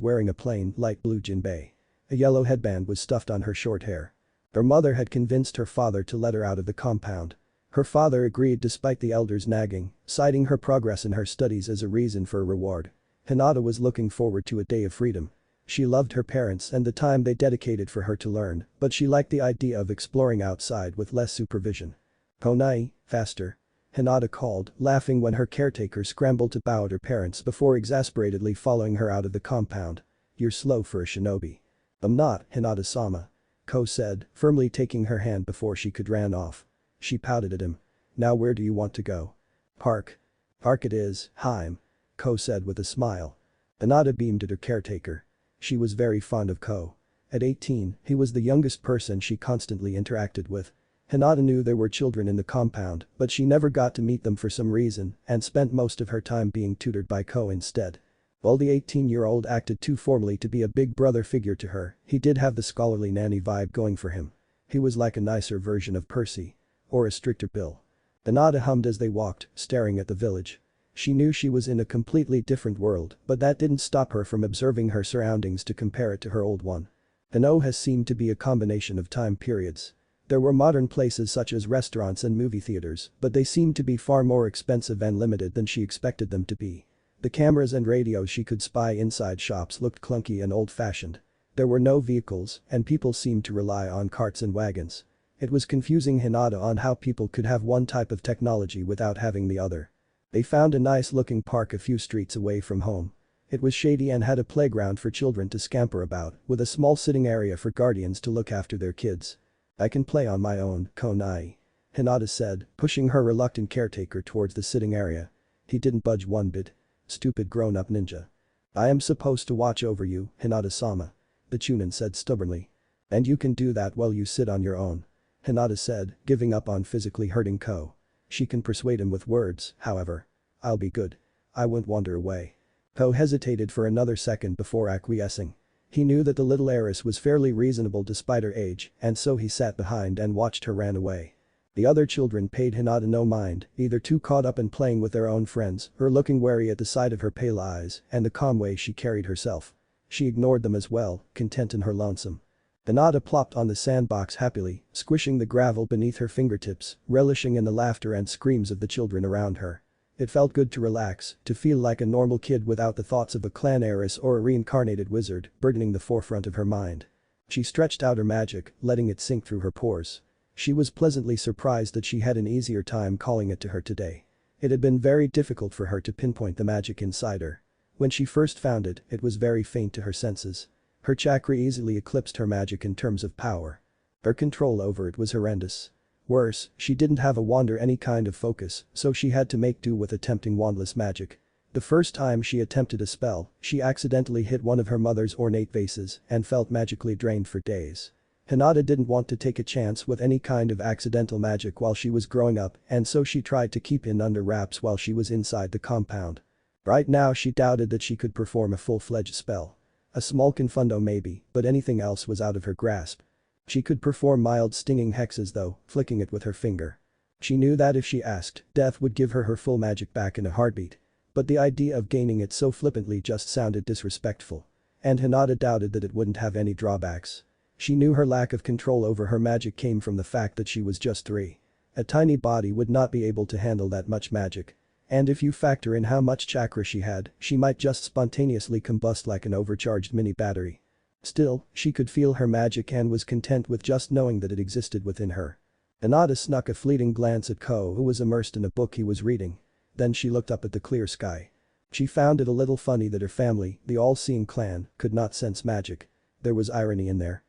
[SPEAKER 1] wearing a plain, light blue jinbei. A yellow headband was stuffed on her short hair. Her mother had convinced her father to let her out of the compound. Her father agreed despite the elders nagging, citing her progress in her studies as a reason for a reward. Hinata was looking forward to a day of freedom. She loved her parents and the time they dedicated for her to learn, but she liked the idea of exploring outside with less supervision. "Konai, faster." Hinata called, laughing when her caretaker scrambled to bow at her parents before exasperatedly following her out of the compound. "You're slow for a shinobi." "I'm not, Hinata-sama," Ko said, firmly taking her hand before she could ran off. She pouted at him. "Now where do you want to go?" "Park." "Park it is, Haim," Ko said with a smile. Hinata beamed at her caretaker. She was very fond of Ko. At 18, he was the youngest person she constantly interacted with. Hinata knew there were children in the compound, but she never got to meet them for some reason and spent most of her time being tutored by Ko instead. While the 18-year-old acted too formally to be a big brother figure to her, he did have the scholarly nanny vibe going for him. He was like a nicer version of Percy. Or a stricter Bill. Hinata hummed as they walked, staring at the village. She knew she was in a completely different world, but that didn't stop her from observing her surroundings to compare it to her old one. Hino has seemed to be a combination of time periods. There were modern places such as restaurants and movie theaters, but they seemed to be far more expensive and limited than she expected them to be. The cameras and radios she could spy inside shops looked clunky and old-fashioned. There were no vehicles, and people seemed to rely on carts and wagons. It was confusing Hinata on how people could have one type of technology without having the other. They found a nice-looking park a few streets away from home. It was shady and had a playground for children to scamper about, with a small sitting area for guardians to look after their kids. "I can play on my own, Konai," Hinata said, pushing her reluctant caretaker towards the sitting area. He didn't budge one bit. "Stupid grown-up ninja. I am supposed to watch over you, Hinata-sama," the Chunin said stubbornly. "And you can do that while you sit on your own," Hinata said, giving up on physically hurting Ko. She can persuade him with words, however. "I'll be good. I won't wander away." Ko hesitated for another second before acquiescing. He knew that the little heiress was fairly reasonable despite her age, and so he sat behind and watched her ran away. The other children paid Hinata no mind, either too caught up in playing with their own friends or looking wary at the sight of her pale eyes and the calm way she carried herself. She ignored them as well, content in her lonesome. Hinata plopped on the sandbox happily, squishing the gravel beneath her fingertips, relishing in the laughter and screams of the children around her. It felt good to relax, to feel like a normal kid without the thoughts of a clan heiress or a reincarnated wizard burdening the forefront of her mind. She stretched out her magic, letting it sink through her pores. She was pleasantly surprised that she had an easier time calling it to her today. It had been very difficult for her to pinpoint the magic inside her. When she first found it, it was very faint to her senses. Her chakra easily eclipsed her magic in terms of power. Her control over it was horrendous. Worse, she didn't have a wand or any kind of focus, so she had to make do with attempting wandless magic. The first time she attempted a spell, she accidentally hit one of her mother's ornate vases and felt magically drained for days. Hinata didn't want to take a chance with any kind of accidental magic while she was growing up, and so she tried to keep it under wraps while she was inside the compound. Right now she doubted that she could perform a full-fledged spell. A small confundo maybe, but anything else was out of her grasp. She could perform mild stinging hexes though, flicking it with her finger. She knew that if she asked, Death would give her her full magic back in a heartbeat. But the idea of gaining it so flippantly just sounded disrespectful. And Hinata doubted that it wouldn't have any drawbacks. She knew her lack of control over her magic came from the fact that she was just 3. A tiny body would not be able to handle that much magic. And if you factor in how much chakra she had, she might just spontaneously combust like an overcharged mini battery. Still, she could feel her magic and was content with just knowing that it existed within her. Hinata snuck a fleeting glance at Ko, who was immersed in a book he was reading. Then she looked up at the clear sky. She found it a little funny that her family, the all-seeing clan, could not sense magic. There was irony in there.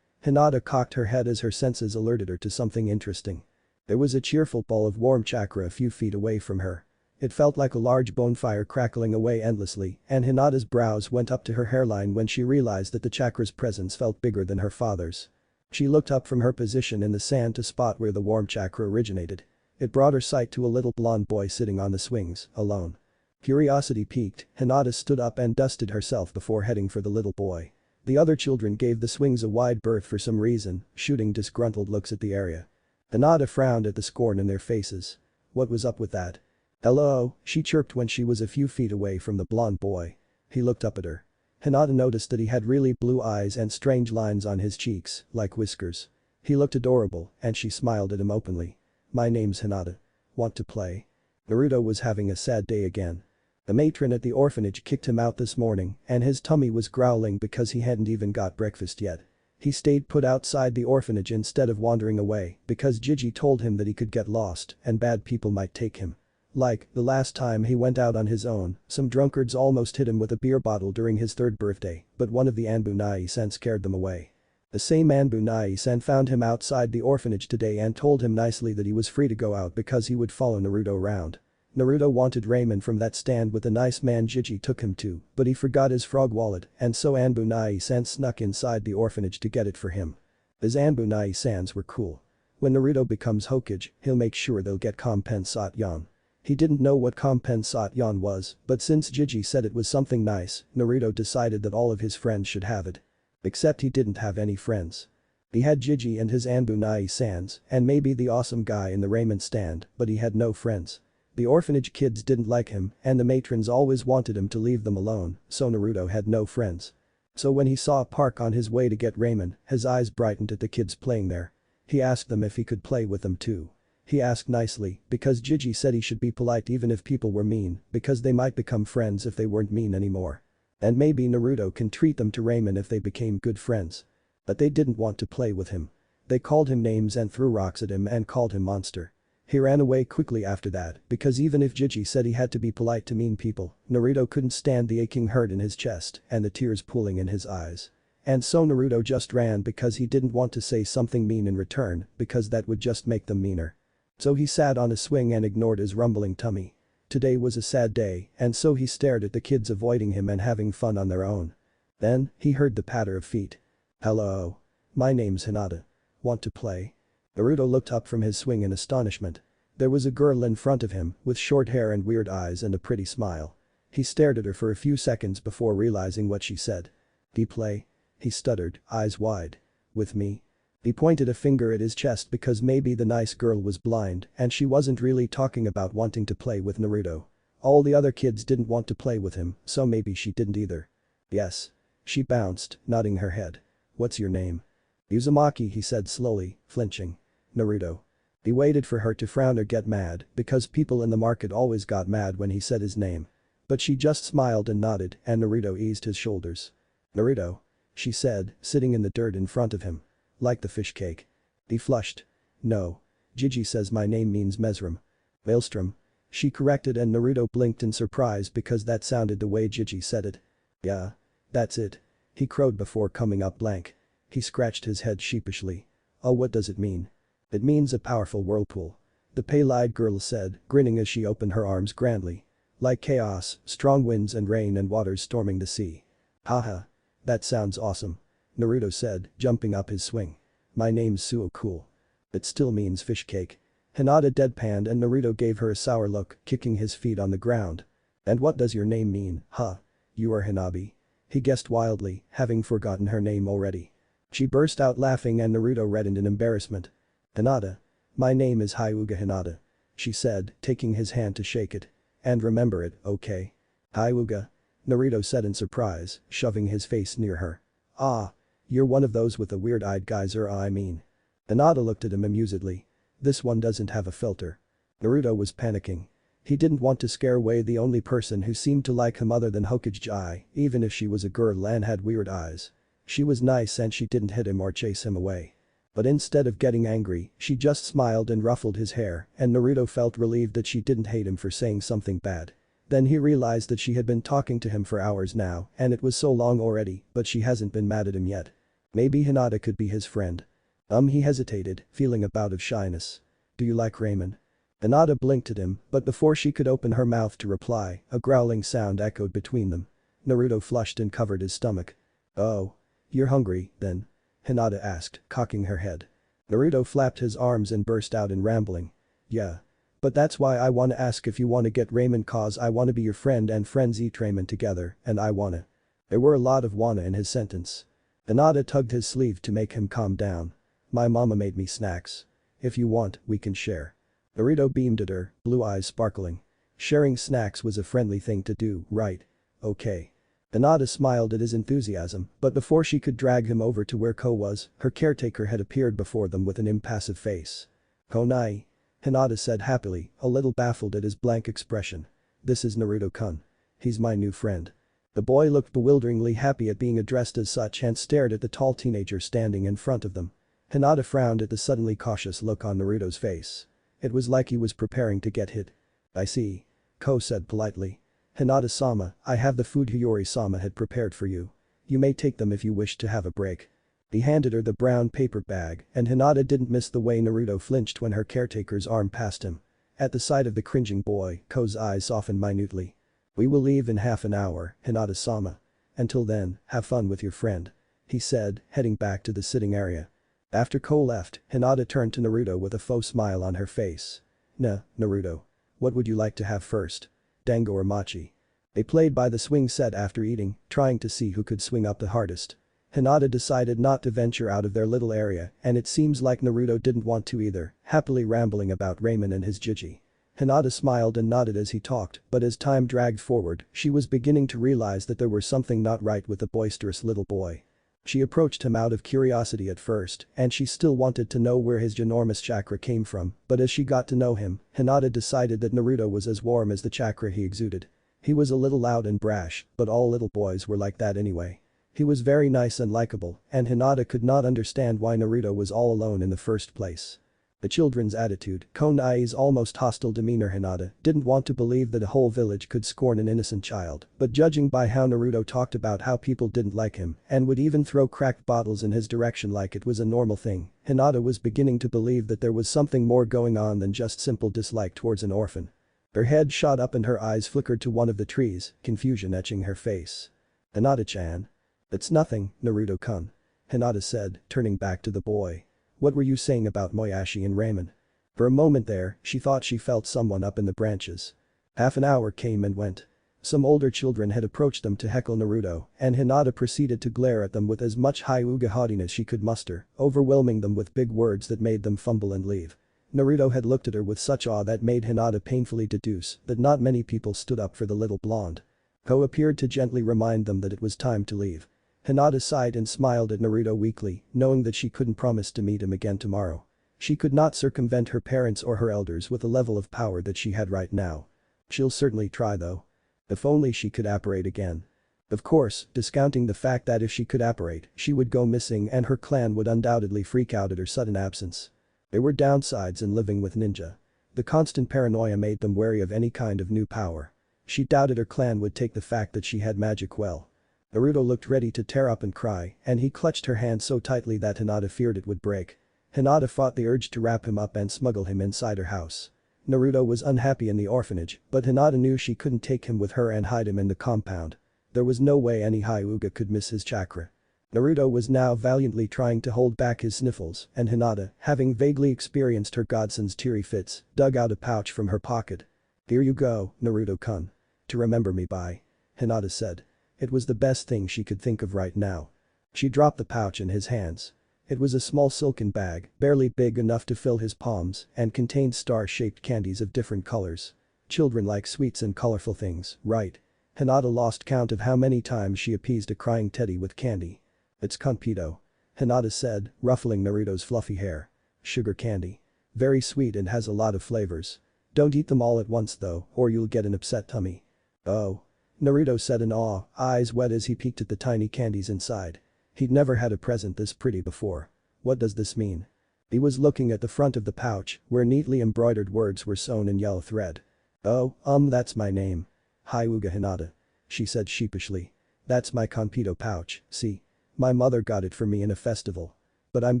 [SPEAKER 1] Hinata cocked her head as her senses alerted her to something interesting. There was a cheerful ball of warm chakra a few feet away from her. It felt like a large bonfire crackling away endlessly, and Hinata's brows went up to her hairline when she realized that the chakra's presence felt bigger than her father's. She looked up from her position in the sand to spot where the warm chakra originated. It brought her sight to a little blond boy sitting on the swings, alone. Curiosity piqued, Hinata stood up and dusted herself before heading for the little boy. The other children gave the swings a wide berth for some reason, shooting disgruntled looks at the area. Hinata frowned at the scorn in their faces. What was up with that? "Hello," she chirped when she was a few feet away from the blonde boy. He looked up at her. Hinata noticed that he had really blue eyes and strange lines on his cheeks, like whiskers. He looked adorable, and she smiled at him openly. "My name's Hinata. Want to play?" Naruto was having a sad day again. The matron at the orphanage kicked him out this morning, and his tummy was growling because he hadn't even got breakfast yet. He stayed put outside the orphanage instead of wandering away because Gigi told him that he could get lost and bad people might take him. Like, the last time he went out on his own, some drunkards almost hit him with a beer bottle during his 3rd birthday, but one of the Anbunai-san scared them away. The same Anbunai-san found him outside the orphanage today and told him nicely that he was free to go out because he would follow Naruto around. Naruto wanted ramen from that stand with the nice man Gigi took him to, but he forgot his frog wallet and so Anbunai-san snuck inside the orphanage to get it for him. His Anbunai-sans were cool. When Naruto becomes Hokage, he'll make sure they'll get compensation. He didn't know what compensation was, but since Gigi said it was something nice, Naruto decided that all of his friends should have it. Except he didn't have any friends. He had Gigi and his Anbunai-sans, and maybe the awesome guy in the ramen stand, but he had no friends. The orphanage kids didn't like him and the matrons always wanted him to leave them alone, so Naruto had no friends. So when he saw a park on his way to get ramen, his eyes brightened at the kids playing there. He asked them if he could play with them too. He asked nicely, because Gigi said he should be polite even if people were mean, because they might become friends if they weren't mean anymore. And maybe Naruto can treat them to ramen if they became good friends. But they didn't want to play with him. They called him names and threw rocks at him and called him monster. He ran away quickly after that because even if Gigi said he had to be polite to mean people, Naruto couldn't stand the aching hurt in his chest and the tears pooling in his eyes. And so Naruto just ran because he didn't want to say something mean in return because that would just make them meaner. So he sat on a swing and ignored his rumbling tummy. Today was a sad day and so he stared at the kids avoiding him and having fun on their own. Then, he heard the patter of feet. "Hello. My name's Hinata. Want to play?" Naruto looked up from his swing in astonishment. There was a girl in front of him with short hair and weird eyes and a pretty smile. He stared at her for a few seconds before realizing what she said. "Do you play?" He stuttered, eyes wide. "With me?" He pointed a finger at his chest because maybe the nice girl was blind and she wasn't really talking about wanting to play with Naruto. All the other kids didn't want to play with him, so maybe she didn't either. "Yes." She bounced, nodding her head. "What's your name?" "Uzumaki," he said slowly, flinching. "Naruto." He waited for her to frown or get mad because people in the market always got mad when he said his name. But she just smiled and nodded and Naruto eased his shoulders. "Naruto," she said, sitting in the dirt in front of him. "Like the fish cake?" He flushed. "No. Gigi says my name means Mesrim." "Maelstrom," she corrected and Naruto blinked in surprise because that sounded the way Gigi said it. "Yeah. That's it." He crowed before coming up blank. He scratched his head sheepishly. "Oh, what does it mean?" "It means a powerful whirlpool," the pale-eyed girl said, grinning as she opened her arms grandly. "Like chaos, strong winds and rain and waters storming the sea." "Haha. That sounds awesome," Naruto said, jumping up his swing. "My name's Suo cool." "It still means fish cake." Hinata deadpanned and Naruto gave her a sour look, kicking his feet on the ground. "And what does your name mean, huh? You are Hinabi?" He guessed wildly, having forgotten her name already. She burst out laughing and Naruto reddened in embarrassment. "Hinata. My name is Hyuga Hinata," she said, taking his hand to shake it. "And remember it, okay?" "Hyuga?" Naruto said in surprise, shoving his face near her. "Ah. You're one of those with the weird-eyed guys I mean." Hinata looked at him amusedly. "This one doesn't have a filter." Naruto was panicking. He didn't want to scare away the only person who seemed to like him other than Hokage, even if she was a girl and had weird eyes. She was nice and she didn't hit him or chase him away. But instead of getting angry, she just smiled and ruffled his hair and Naruto felt relieved that she didn't hate him for saying something bad. Then he realized that she had been talking to him for hours now and it was so long already, but she hasn't been mad at him yet. Maybe Hinata could be his friend. He hesitated, feeling a bout of shyness. "Do you like ramen?" Hinata blinked at him, but before she could open her mouth to reply, a growling sound echoed between them. Naruto flushed and covered his stomach. "Oh. You're hungry, then?" Hinata asked, cocking her head. Naruto flapped his arms and burst out in rambling. "Yeah. But that's why I wanna ask if you wanna get ramen cause I wanna be your friend and friends eat ramen together and I wanna." There were a lot of wanna in his sentence. Hinata tugged his sleeve to make him calm down. "My mama made me snacks. If you want, we can share." Naruto beamed at her, blue eyes sparkling. Sharing snacks was a friendly thing to do, right? Okay. Hinata smiled at his enthusiasm, but before she could drag him over to where Ko was, her caretaker had appeared before them with an impassive face. "Konai," Hinata said happily, a little baffled at his blank expression. "This is Naruto-kun. He's my new friend." The boy looked bewilderingly happy at being addressed as such and stared at the tall teenager standing in front of them. Hinata frowned at the suddenly cautious look on Naruto's face. It was like he was preparing to get hit. "I see." Ko said politely. "Hinata-sama, I have the food Hiyori-sama had prepared for you. You may take them if you wish to have a break." He handed her the brown paper bag and Hinata didn't miss the way Naruto flinched when her caretaker's arm passed him. At the sight of the cringing boy, Ko's eyes softened minutely. "We will leave in half an hour, Hinata-sama. Until then, have fun with your friend," he said, heading back to the sitting area. After Ko left, Hinata turned to Naruto with a faux smile on her face. Naruto. What would you like to have first? Dango or mochi?" They played by the swing set after eating, trying to see who could swing up the hardest. Hinata decided not to venture out of their little area and it seems like Naruto didn't want to either, happily rambling about Ramen and his Jiji. Hinata smiled and nodded as he talked, but as time dragged forward, she was beginning to realize that there was something not right with the boisterous little boy. She approached him out of curiosity at first, and she still wanted to know where his ginormous chakra came from, but as she got to know him, Hinata decided that Naruto was as warm as the chakra he exuded. He was a little loud and brash, but all little boys were like that anyway. He was very nice and likable, and Hinata could not understand why Naruto was all alone in the first place. The children's attitude, Konai's almost hostile demeanor. Hinata didn't want to believe that a whole village could scorn an innocent child, but judging by how Naruto talked about how people didn't like him and would even throw cracked bottles in his direction like it was a normal thing, Hinata was beginning to believe that there was something more going on than just simple dislike towards an orphan. Her head shot up and her eyes flickered to one of the trees, confusion etching her face. "Hinata-chan." "It's nothing, Naruto-kun," Hinata said, turning back to the boy. "What were you saying about Moyashi and Ramen?" For a moment there, she thought she felt someone up in the branches. Half an hour came and went. Some older children had approached them to heckle Naruto, and Hinata proceeded to glare at them with as much Hyuga haughtiness she could muster, overwhelming them with big words that made them fumble and leave. Naruto had looked at her with such awe that made Hinata painfully deduce that not many people stood up for the little blonde. Ko appeared to gently remind them that it was time to leave. Hinata sighed and smiled at Naruto weakly, knowing that she couldn't promise to meet him again tomorrow. She could not circumvent her parents or her elders with the level of power that she had right now. She'll certainly try though. If only she could apparate again. Of course, discounting the fact that if she could apparate, she would go missing and her clan would undoubtedly freak out at her sudden absence. There were downsides in living with ninja. The constant paranoia made them wary of any kind of new power. She doubted her clan would take the fact that she had magic well. Naruto looked ready to tear up and cry, and he clutched her hand so tightly that Hinata feared it would break. Hinata fought the urge to wrap him up and smuggle him inside her house. Naruto was unhappy in the orphanage, but Hinata knew she couldn't take him with her and hide him in the compound. There was no way any Hyuga could miss his chakra. Naruto was now valiantly trying to hold back his sniffles, and Hinata, having vaguely experienced her godson's teary fits, dug out a pouch from her pocket. "Here you go, Naruto-kun. To remember me by," Hinata said. It was the best thing she could think of right now. She dropped the pouch in his hands. It was a small silken bag, barely big enough to fill his palms, and contained star-shaped candies of different colors. Children like sweets and colorful things, right? Hinata lost count of how many times she appeased a crying teddy with candy. "It's Konpito," Hinata said, ruffling Naruto's fluffy hair. "Sugar candy. Very sweet and has a lot of flavors. Don't eat them all at once though, or you'll get an upset tummy." "Oh." Naruto said in awe, eyes wet as he peeked at the tiny candies inside. He'd never had a present this pretty before. What does this mean? He was looking at the front of the pouch, where neatly embroidered words were sewn in yellow thread. "Oh, that's my name. Hyuga Hinata," she said sheepishly. "That's my Konpito pouch, see? My mother got it for me in a festival. But I'm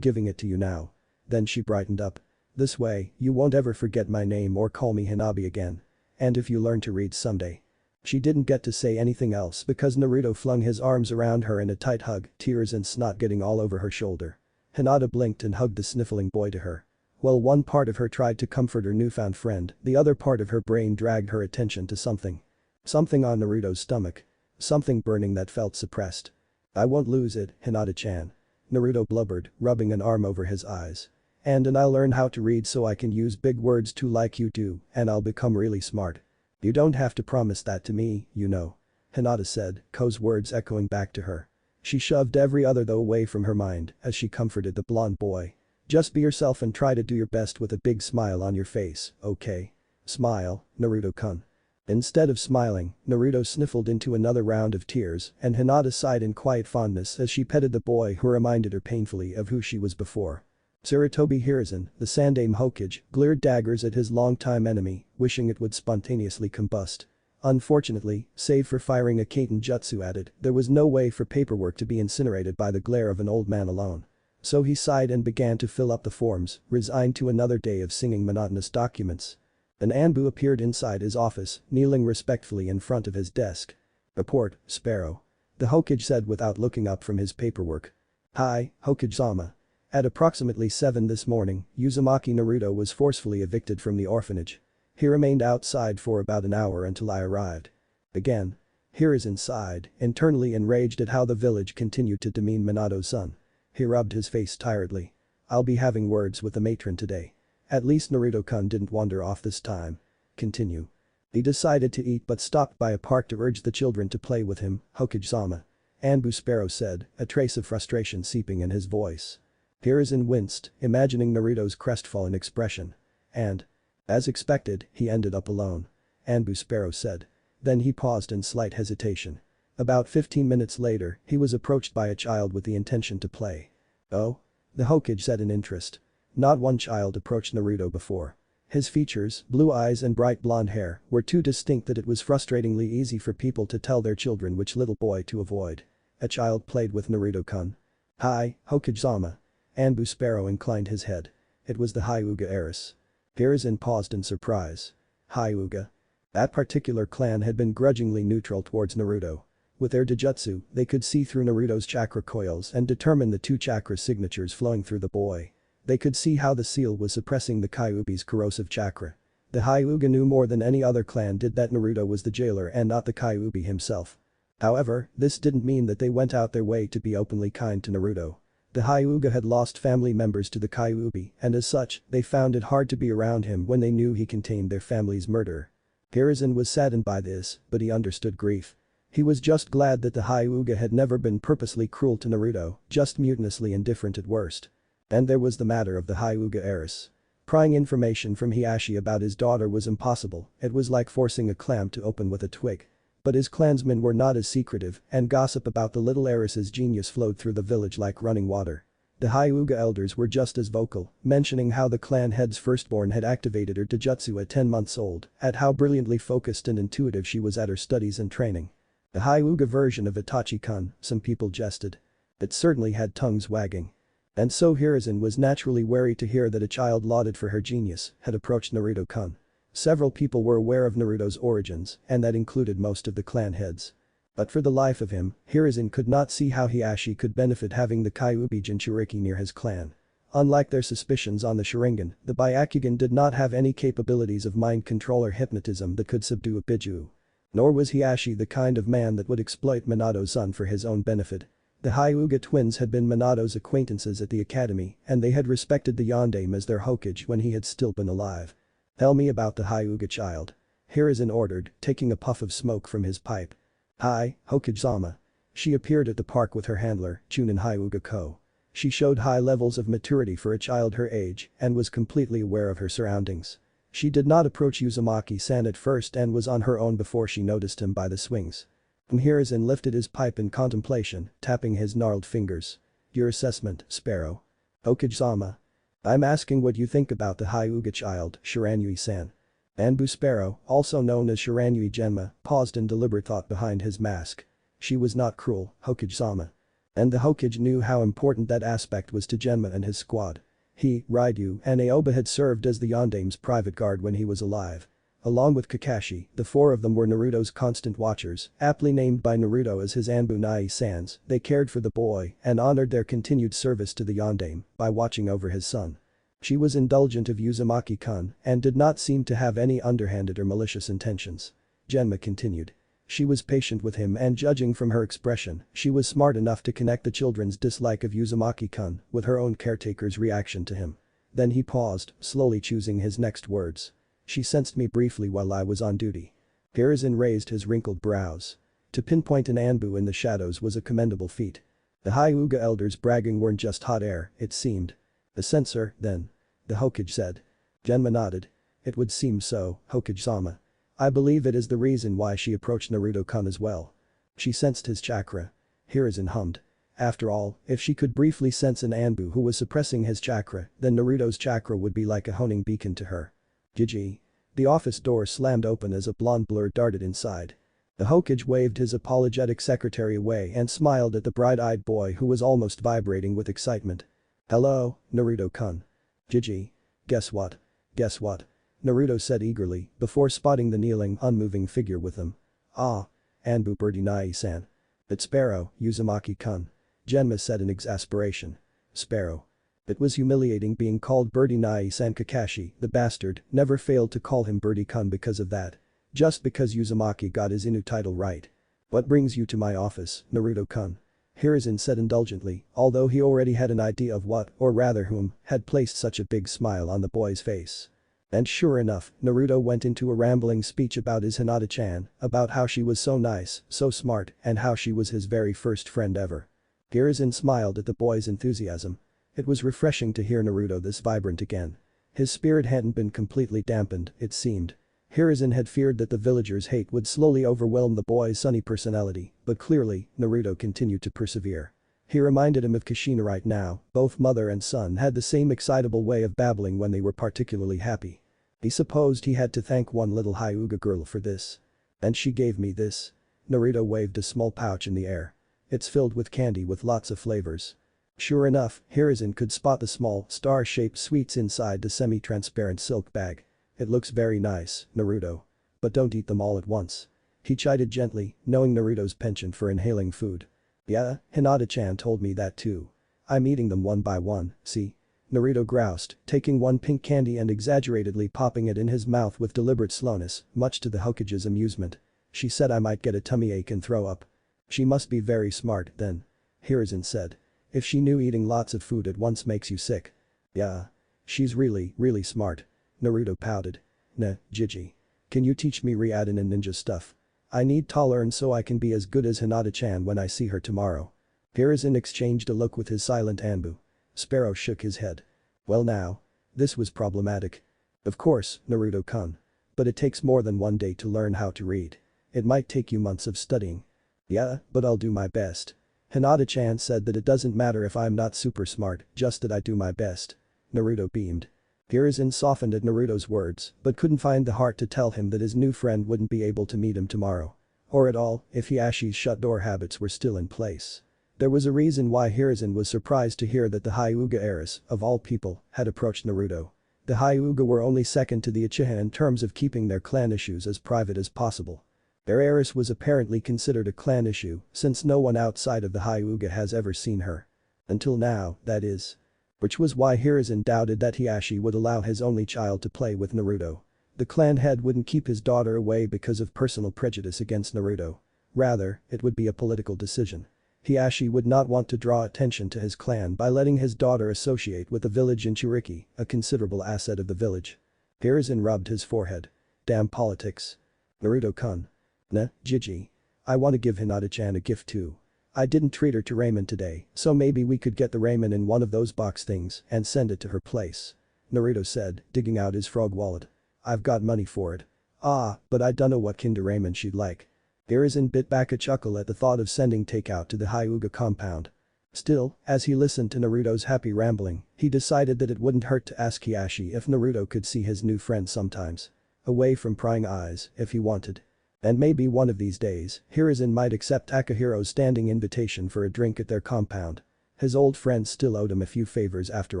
[SPEAKER 1] giving it to you now." Then she brightened up. "This way, you won't ever forget my name or call me Hinabi again. And if you learn to read someday." She didn't get to say anything else because Naruto flung his arms around her in a tight hug, tears and snot getting all over her shoulder. Hinata blinked and hugged the sniffling boy to her. While one part of her tried to comfort her newfound friend, the other part of her brain dragged her attention to something. Something on Naruto's stomach. Something burning that felt suppressed. "I won't lose it, Hinata-chan." Naruto blubbered, rubbing an arm over his eyes. And I'll learn how to read so I can use big words too like you do, and I'll become really smart." You don't have to promise that to me, you know. Hinata said, Ko's words echoing back to her. She shoved every other though away from her mind as she comforted the blonde boy. Just be yourself and try to do your best with a big smile on your face, okay? Smile, Naruto-kun. Instead of smiling, Naruto sniffled into another round of tears and Hinata sighed in quiet fondness as she petted the boy who reminded her painfully of who she was before. Sarutobi Hiruzen, the Sandaime Hokage, glared daggers at his longtime enemy, wishing it would spontaneously combust. Unfortunately, save for firing a Kaiten jutsu at it, there was no way for paperwork to be incinerated by the glare of an old man alone. So he sighed and began to fill up the forms, resigned to another day of singing monotonous documents. An Anbu appeared inside his office, kneeling respectfully in front of his desk. Report, Sparrow. The Hokage said without looking up from his paperwork. Hi, Hokage-sama. At approximately 7 this morning, Uzumaki Naruto was forcefully evicted from the orphanage. He remained outside for about an hour until I arrived. Again. Hiruzen sighed, internally enraged at how the village continued to demean Minato's son. He rubbed his face tiredly. I'll be having words with the matron today. At least Naruto-kun didn't wander off this time. Continue. He decided to eat but stopped by a park to urge the children to play with him, Hokage-sama. Anbu Sparrow said, a trace of frustration seeping in his voice. Hiruzen winced, imagining Naruto's crestfallen expression. And. As expected, he ended up alone. Anbu Sparrow said. Then he paused in slight hesitation. About 15 minutes later, he was approached by a child with the intention to play. Oh? The Hokage said in interest. Not one child approached Naruto before. His features, blue eyes and bright blonde hair, were too distinct that it was frustratingly easy for people to tell their children which little boy to avoid. A child played with Naruto-kun. Hi, Hokage-sama. Anbu Sparrow inclined his head. It was the Hyuga heiress. Hiruzen paused in surprise. Hyuga. That particular clan had been grudgingly neutral towards Naruto. With their Dojutsu, they could see through Naruto's chakra coils and determine the 2 chakra signatures flowing through the boy. They could see how the seal was suppressing the Kyuubi's corrosive chakra. The Hyuga knew more than any other clan did that Naruto was the jailer and not the Kyuubi himself. However, this didn't mean that they went out their way to be openly kind to Naruto. The Hyuga had lost family members to the Kyuubi and as such, they found it hard to be around him when they knew he contained their family's murder. Hiruzen was saddened by this, but he understood grief. He was just glad that the Hyuga had never been purposely cruel to Naruto, just mutinously indifferent at worst. And there was the matter of the Hyuga heiress. Prying information from Hiashi about his daughter was impossible, it was like forcing a clam to open with a twig. But his clansmen were not as secretive, and gossip about the little heiress's genius flowed through the village like running water. The Hyuga elders were just as vocal, mentioning how the clan head's firstborn had activated her Dojutsu at 10 months old, at how brilliantly focused and intuitive she was at her studies and training. The Hyuga version of Itachi-kun, some people jested. It certainly had tongues wagging. And so Hiruzen was naturally wary to hear that a child lauded for her genius had approached Naruto-kun. Several people were aware of Naruto's origins, and that included most of the clan heads. But for the life of him, Hiruzen could not see how Hiashi could benefit having the Kyuubi Jinchuriki near his clan. Unlike their suspicions on the Sharingan, the Byakugan did not have any capabilities of mind control or hypnotism that could subdue a Biju. Nor was Hiashi the kind of man that would exploit Minato's son for his own benefit. The Hyuga twins had been Minato's acquaintances at the academy, and they had respected the Yondaime as their Hokage when he had still been alive. Tell me about the Hyuga child. Hiruzen ordered, taking a puff of smoke from his pipe. Hi, Hokage-sama. She appeared at the park with her handler, Chunin Hyuga Ko. She showed high levels of maturity for a child her age and was completely aware of her surroundings. She did not approach Uzumaki-san at first and was on her own before she noticed him by the swings. Hiruzen lifted his pipe in contemplation, tapping his gnarled fingers. Your assessment, Sparrow. Hokage-sama. I'm asking what you think about the Hyuga child, Shiranui-san. Anbu Sparrow, also known as Shiranui Genma, paused in deliberate thought behind his mask. She was not cruel, Hokage-sama. And the Hokage knew how important that aspect was to Genma and his squad. He, Raidu, and Aoba had served as the Yondaime's private guard when he was alive. Along with Kakashi, the 4 of them were Naruto's constant watchers, aptly named by Naruto as his Anbu Nai-sans. They cared for the boy and honored their continued service to the Yondaime by watching over his son. She was indulgent of Uzumaki-kun and did not seem to have any underhanded or malicious intentions. Genma continued. She was patient with him and judging from her expression, she was smart enough to connect the children's dislike of Uzumaki-kun with her own caretaker's reaction to him. Then he paused, slowly choosing his next words. She sensed me briefly while I was on duty. Hiruzen raised his wrinkled brows. To pinpoint an Anbu in the shadows was a commendable feat. The Hyuga elders bragging weren't just hot air, it seemed. The censor, then. The Hokage said. Genma nodded. It would seem so, Hokage-sama. I believe it is the reason why she approached Naruto-kun as well. She sensed his chakra. Hiruzen hummed. After all, if she could briefly sense an Anbu who was suppressing his chakra, then Naruto's chakra would be like a honing beacon to her. Gigi. The office door slammed open as a blonde blur darted inside. The Hokage waved his apologetic secretary away and smiled at the bright-eyed boy who was almost vibrating with excitement. Hello, Naruto-kun. Gigi. Guess what? Guess what? Naruto said eagerly before spotting the kneeling, unmoving figure with him. Ah. Anbu Birdie Nai-san. It's Sparrow, Uzumaki-kun. Genma said in exasperation. Sparrow. It was humiliating being called Birdie Nai-san. Kakashi, the bastard, never failed to call him Birdie-kun because of that. Just because Uzumaki got his Inu title right. What brings you to my office, Naruto-kun? Hiruzen said indulgently, although he already had an idea of what, or rather whom, had placed such a big smile on the boy's face. And sure enough, Naruto went into a rambling speech about his Hinata-chan, about how she was so nice, so smart, and how she was his very first friend ever. Hiruzen smiled at the boy's enthusiasm. It was refreshing to hear Naruto this vibrant again. His spirit hadn't been completely dampened, it seemed. Hiruzen had feared that the villagers' hate would slowly overwhelm the boy's sunny personality, but clearly, Naruto continued to persevere. He reminded him of Kushina right now, both mother and son had the same excitable way of babbling when they were particularly happy. He supposed he had to thank one little Hyuga girl for this. And she gave me this. Naruto waved a small pouch in the air. It's filled with candy with lots of flavors. Sure enough, Hiruzen could spot the small, star-shaped sweets inside the semi-transparent silk bag. It looks very nice, Naruto. But don't eat them all at once. He chided gently, knowing Naruto's penchant for inhaling food. Yeah, Hinata-chan told me that too. I'm eating them one by one, see? Naruto groused, taking one pink candy and exaggeratedly popping it in his mouth with deliberate slowness, much to the Hokage's amusement. She said I might get a tummy ache and throw up. She must be very smart, then. Hiruzen said. If she knew eating lots of food at once makes you sick. Yeah. She's really, really smart. Naruto pouted. Nah, Gigi. Can you teach me Ryaden and ninja stuff? I need to learn so I can be as good as Hinata-chan when I see her tomorrow. Hiruzen exchanged a look with his silent Anbu. Sparrow shook his head. Well now. This was problematic. Of course, Naruto-kun. But it takes more than one day to learn how to read. It might take you months of studying. Yeah, but I'll do my best. Hinata-chan said that it doesn't matter if I'm not super smart, just that I do my best. Naruto beamed. Hiruzen softened at Naruto's words, but couldn't find the heart to tell him that his new friend wouldn't be able to meet him tomorrow. Or at all, if Hiashi's shut-door habits were still in place. There was a reason why Hiruzen was surprised to hear that the Hyuga heiress, of all people, had approached Naruto. The Hyuga were only second to the Uchiha in terms of keeping their clan issues as private as possible. Their heiress was apparently considered a clan issue, since no one outside of the Hyuga has ever seen her. Until now, that is. Which was why Hiruzen doubted that Hiashi would allow his only child to play with Naruto. The clan head wouldn't keep his daughter away because of personal prejudice against Naruto. Rather, it would be a political decision. Hiashi would not want to draw attention to his clan by letting his daughter associate with the village in Chiriki, a considerable asset of the village. Hiruzen rubbed his forehead. Damn politics. Naruto-kun. Nah, Gigi. I want to give Hinata-chan a gift too. I didn't treat her to ramen today, so maybe we could get the ramen in one of those box things and send it to her place. Naruto said, digging out his frog wallet. I've got money for it. Ah, but I dunno what Kinder ramen she'd like. Hiruzen bit back a chuckle at the thought of sending takeout to the Hyuga compound. Still, as he listened to Naruto's happy rambling, he decided that it wouldn't hurt to ask Hiashi if Naruto could see his new friend sometimes. Away from prying eyes, if he wanted. And maybe one of these days, Hiruzen might accept Akahiro's standing invitation for a drink at their compound. His old friend still owed him a few favors after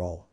[SPEAKER 1] all.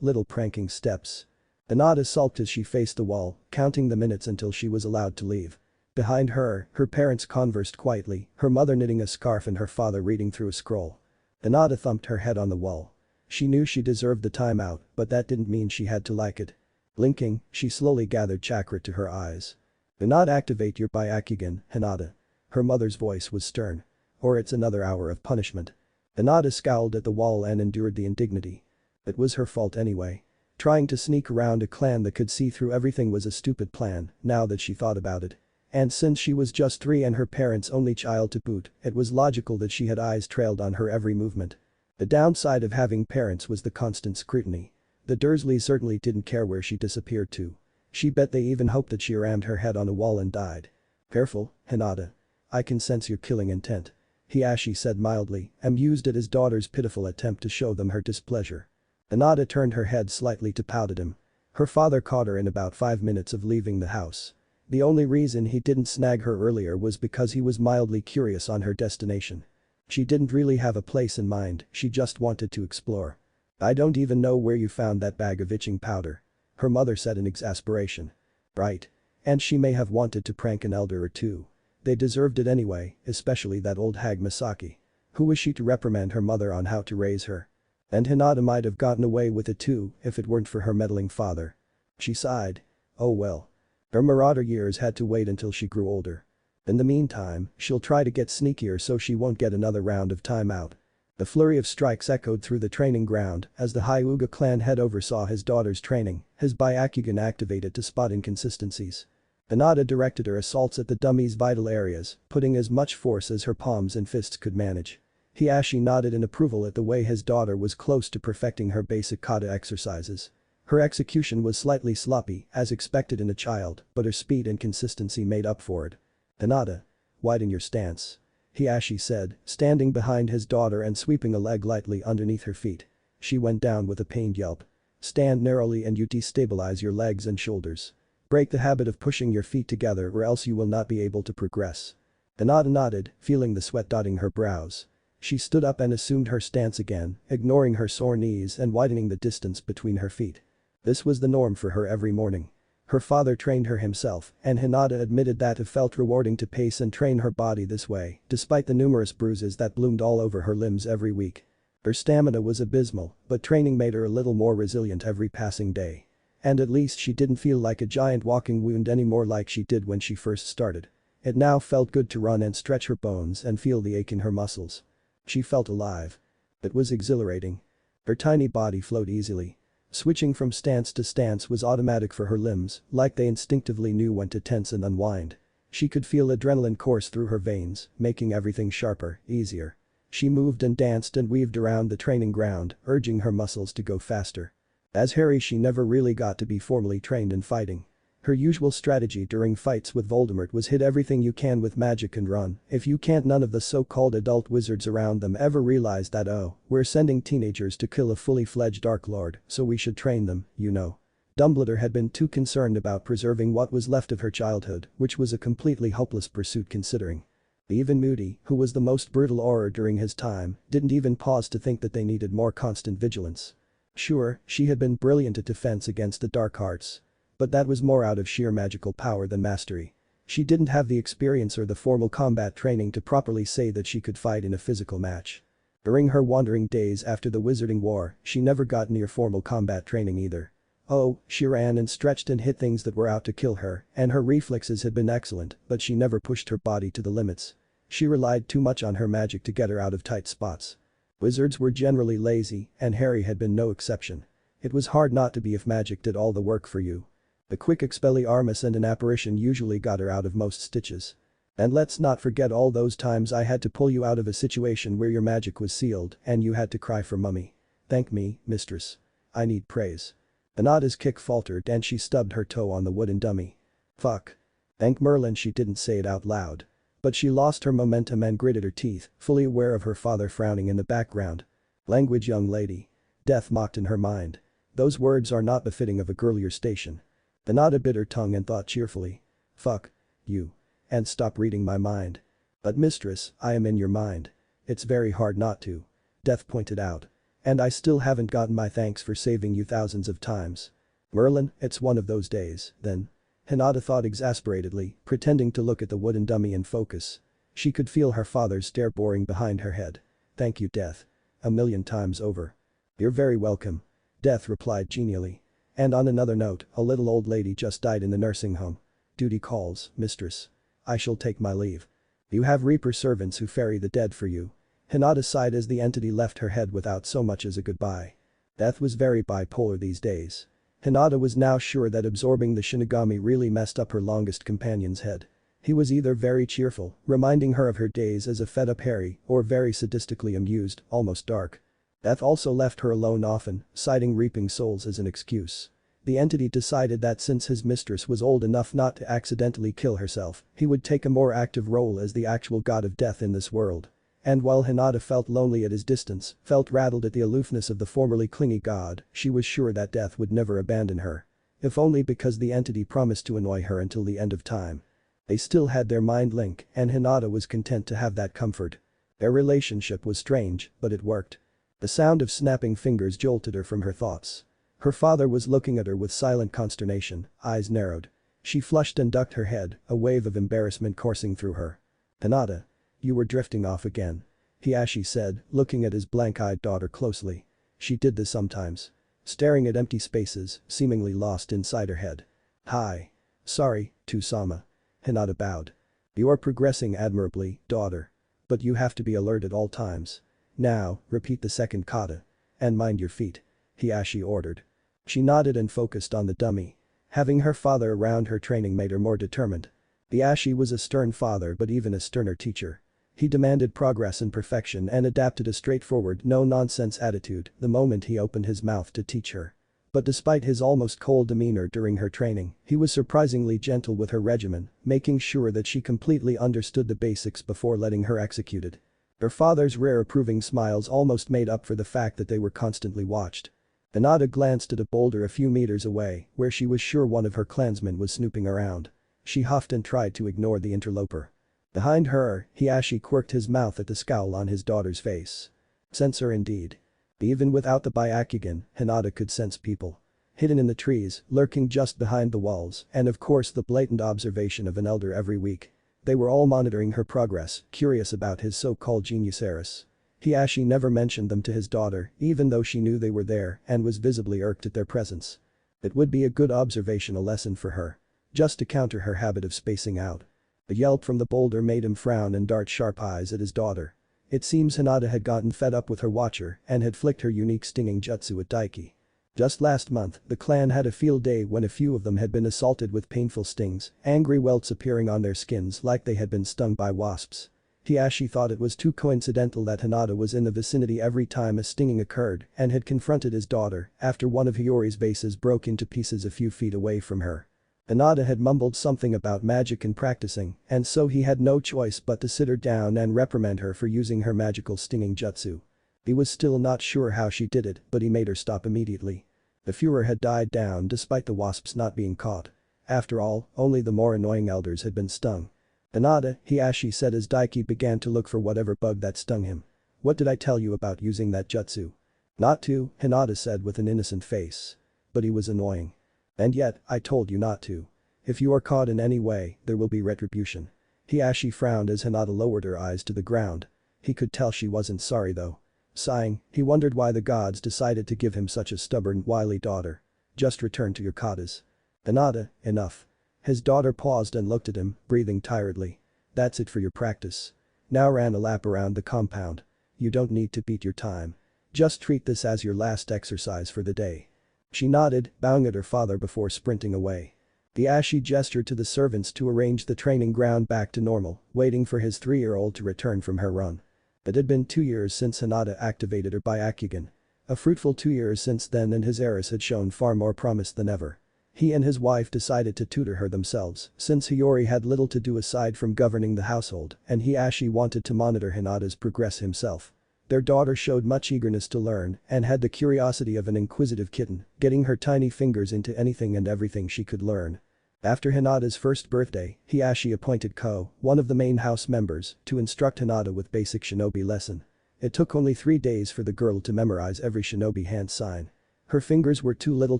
[SPEAKER 1] Little pranking steps. Hinata sulked as she faced the wall, counting the minutes until she was allowed to leave. Behind her, her parents conversed quietly, her mother knitting a scarf and her father reading through a scroll. Hinata thumped her head on the wall. She knew she deserved the time out, but that didn't mean she had to like it. Blinking, she slowly gathered chakra to her eyes. Do not activate your Byakugan, Hinata. Her mother's voice was stern. Or it's another hour of punishment. Hinata scowled at the wall and endured the indignity. It was her fault anyway. Trying to sneak around a clan that could see through everything was a stupid plan, now that she thought about it. And since she was just 3 and her parents' only child to boot, it was logical that she had eyes trailed on her every movement. The downside of having parents was the constant scrutiny. The Dursleys certainly didn't care where she disappeared to. She bet they even hoped that she rammed her head on a wall and died. "Careful, Hinata. I can sense your killing intent," Hiashi said mildly, amused at his daughter's pitiful attempt to show them her displeasure. Hinata turned her head slightly to pout at him. Her father caught her in about 5 minutes of leaving the house. The only reason he didn't snag her earlier was because he was mildly curious on her destination. She didn't really have a place in mind, she just wanted to explore. "I don't even know where you found that bag of itching powder," her mother said in exasperation. "Right. And she may have wanted to prank an elder or two. They deserved it anyway, especially that old hag Misaki. Who was she to reprimand her mother on how to raise her? And Hinata might have gotten away with it too if it weren't for her meddling father." She sighed. "Oh well. Her marauder years had to wait until she grew older. In the meantime, she'll try to get sneakier so she won't get another round of timeout." The flurry of strikes echoed through the training ground as the Hyuga clan head oversaw his daughter's training, his Byakugan activated to spot inconsistencies. Hinata directed her assaults at the dummy's vital areas, putting as much force as her palms and fists could manage. Hiashi nodded in approval at the way his daughter was close to perfecting her basic kata exercises. Her execution was slightly sloppy, as expected in a child, but her speed and consistency made up for it. "Hinata. Widen your stance," Hiashi said, standing behind his daughter and sweeping a leg lightly underneath her feet. She went down with a pained yelp. "Stand narrowly and you destabilize your legs and shoulders. Break the habit of pushing your feet together or else you will not be able to progress." Hinata nodded, feeling the sweat dotting her brows. She stood up and assumed her stance again, ignoring her sore knees and widening the distance between her feet. This was the norm for her every morning. Her father trained her himself, and Hinata admitted that it felt rewarding to pace and train her body this way, despite the numerous bruises that bloomed all over her limbs every week. Her stamina was abysmal, but training made her a little more resilient every passing day. And at least she didn't feel like a giant walking wound anymore like she did when she first started. It now felt good to run and stretch her bones and feel the ache in her muscles. She felt alive. It was exhilarating. Her tiny body flowed easily. Switching from stance to stance was automatic for her limbs, like they instinctively knew when to tense and unwind. She could feel adrenaline course through her veins, making everything sharper, easier. She moved and danced and weaved around the training ground, urging her muscles to go faster. As Harry, she never really got to be formally trained in fighting. Her usual strategy during fights with Voldemort was hit everything you can with magic and run. If you can't, none of the so-called adult wizards around them ever realized that, oh, we're sending teenagers to kill a fully fledged Dark Lord, so we should train them, you know. Dumbledore had been too concerned about preserving what was left of her childhood, which was a completely hopeless pursuit considering. Even Moody, who was the most brutal Auror during his time, didn't even pause to think that they needed more constant vigilance. Sure, she had been brilliant at defense against the dark arts. But that was more out of sheer magical power than mastery. She didn't have the experience or the formal combat training to properly say that she could fight in a physical match. During her wandering days after the Wizarding War, she never got near formal combat training either. Oh, she ran and stretched and hit things that were out to kill her, and her reflexes had been excellent, but she never pushed her body to the limits. She relied too much on her magic to get her out of tight spots. Wizards were generally lazy, and Harry had been no exception. It was hard not to be if magic did all the work for you. The quick Expelliarmus and an apparition usually got her out of most stitches. And let's not forget all those times I had to pull you out of a situation where your magic was sealed and you had to cry for mummy. Thank me, mistress. I need praise. Anada's kick faltered and she stubbed her toe on the wooden dummy. Fuck. Thank Merlin she didn't say it out loud. But she lost her momentum and gritted her teeth, fully aware of her father frowning in the background. Language, young lady. Death mocked in her mind. Those words are not befitting of a girl your station. Anada bit her tongue and thought cheerfully. Fuck. You. And stop reading my mind. But mistress, I am in your mind. It's very hard not to. Death pointed out. And I still haven't gotten my thanks for saving you thousands of times. Merlin, it's one of those days, then. Hinata thought exasperatedly, pretending to look at the wooden dummy in focus. She could feel her father's stare boring behind her head. Thank you, Death. 1,000,000 times over. You're very welcome. Death replied genially. And on another note, a little old lady just died in the nursing home. Duty calls, mistress. I shall take my leave. You have Reaper servants who ferry the dead for you. Hinata sighed as the entity left her head without so much as a goodbye. Death was very bipolar these days. Hinata was now sure that absorbing the Shinigami really messed up her longest companion's head. He was either very cheerful, reminding her of her days as a fed-up Harry, or very sadistically amused, almost dark. Death also left her alone often, citing reaping souls as an excuse. The entity decided that since his mistress was old enough not to accidentally kill herself, he would take a more active role as the actual god of death in this world. And while Hinata felt lonely at his distance, felt rattled at the aloofness of the formerly clingy god, she was sure that death would never abandon her. If only because the entity promised to annoy her until the end of time. They still had their mind link, and Hinata was content to have that comfort. Their relationship was strange, but it worked. The sound of snapping fingers jolted her from her thoughts. Her father was looking at her with silent consternation, eyes narrowed. She flushed and ducked her head, a wave of embarrassment coursing through her. "Hinata. You were drifting off again." Hiashi said, looking at his blank-eyed daughter closely. She did this sometimes. Staring at empty spaces, seemingly lost inside her head. "Hi. Sorry, Tusama." Hinata bowed. "You are progressing admirably, daughter. But you have to be alert at all times. Now, repeat the second kata. And mind your feet," Hiashi ordered. She nodded and focused on the dummy. Having her father around her training made her more determined. Hiashi was a stern father but even a sterner teacher. He demanded progress and perfection and adapted a straightforward, no-nonsense attitude the moment he opened his mouth to teach her. But despite his almost cold demeanor during her training, he was surprisingly gentle with her regimen, making sure that she completely understood the basics before letting her execute it. Her father's rare approving smiles almost made up for the fact that they were constantly watched. Hinata glanced at a boulder a few meters away, where she was sure one of her clansmen was snooping around. She huffed and tried to ignore the interloper. Behind her, Hiashi quirked his mouth at the scowl on his daughter's face. Censor indeed. Even without the Byakugan, Hinata could sense people. Hidden in the trees, lurking just behind the walls, and of course the blatant observation of an elder every week. They were all monitoring her progress, curious about his so-called genius heiress. Hiashi never mentioned them to his daughter, even though she knew they were there and was visibly irked at their presence. It would be a good observational lesson for her. Just to counter her habit of spacing out. A yelp from the boulder made him frown and dart sharp eyes at his daughter. It seems Hinata had gotten fed up with her watcher and had flicked her unique stinging jutsu at Daiki. Just last month, the clan had a field day when a few of them had been assaulted with painful stings, angry welts appearing on their skins like they had been stung by wasps. Hiashi thought it was too coincidental that Hinata was in the vicinity every time a stinging occurred and had confronted his daughter after one of Hiyori's vases broke into pieces a few feet away from her. Hinata had mumbled something about magic and practicing, and so he had no choice but to sit her down and reprimand her for using her magical stinging jutsu. He was still not sure how she did it, but he made her stop immediately. The furor had died down despite the wasps not being caught. After all, only the more annoying elders had been stung. "Hinata," Hiashi said as Daiki began to look for whatever bug that stung him. "What did I tell you about using that jutsu?" "Not to," Hinata said with an innocent face. But he was annoying. "And yet, I told you not to. If you are caught in any way, there will be retribution." Hiashi frowned as Hinata lowered her eyes to the ground. He could tell she wasn't sorry though. Sighing, he wondered why the gods decided to give him such a stubborn, wily daughter. "Just return to your katas." "Hinata, enough." His daughter paused and looked at him, breathing tiredly. "That's it for your practice. Now ran a lap around the compound. You don't need to beat your time. Just treat this as your last exercise for the day." She nodded, bowing at her father before sprinting away. Hiashi gestured to the servants to arrange the training ground back to normal, waiting for his 3-year-old to return from her run. It had been 2 years since Hinata activated her Byakugan. A fruitful 2 years since then, and his heiress had shown far more promise than ever. He and his wife decided to tutor her themselves, since Hiyori had little to do aside from governing the household, and Hiashi wanted to monitor Hinata's progress himself. Their daughter showed much eagerness to learn and had the curiosity of an inquisitive kitten, getting her tiny fingers into anything and everything she could learn. After Hinata's first birthday, Hiashi appointed Ko, one of the main house members, to instruct Hinata with basic shinobi lesson. It took only 3 days for the girl to memorize every shinobi hand sign. Her fingers were too little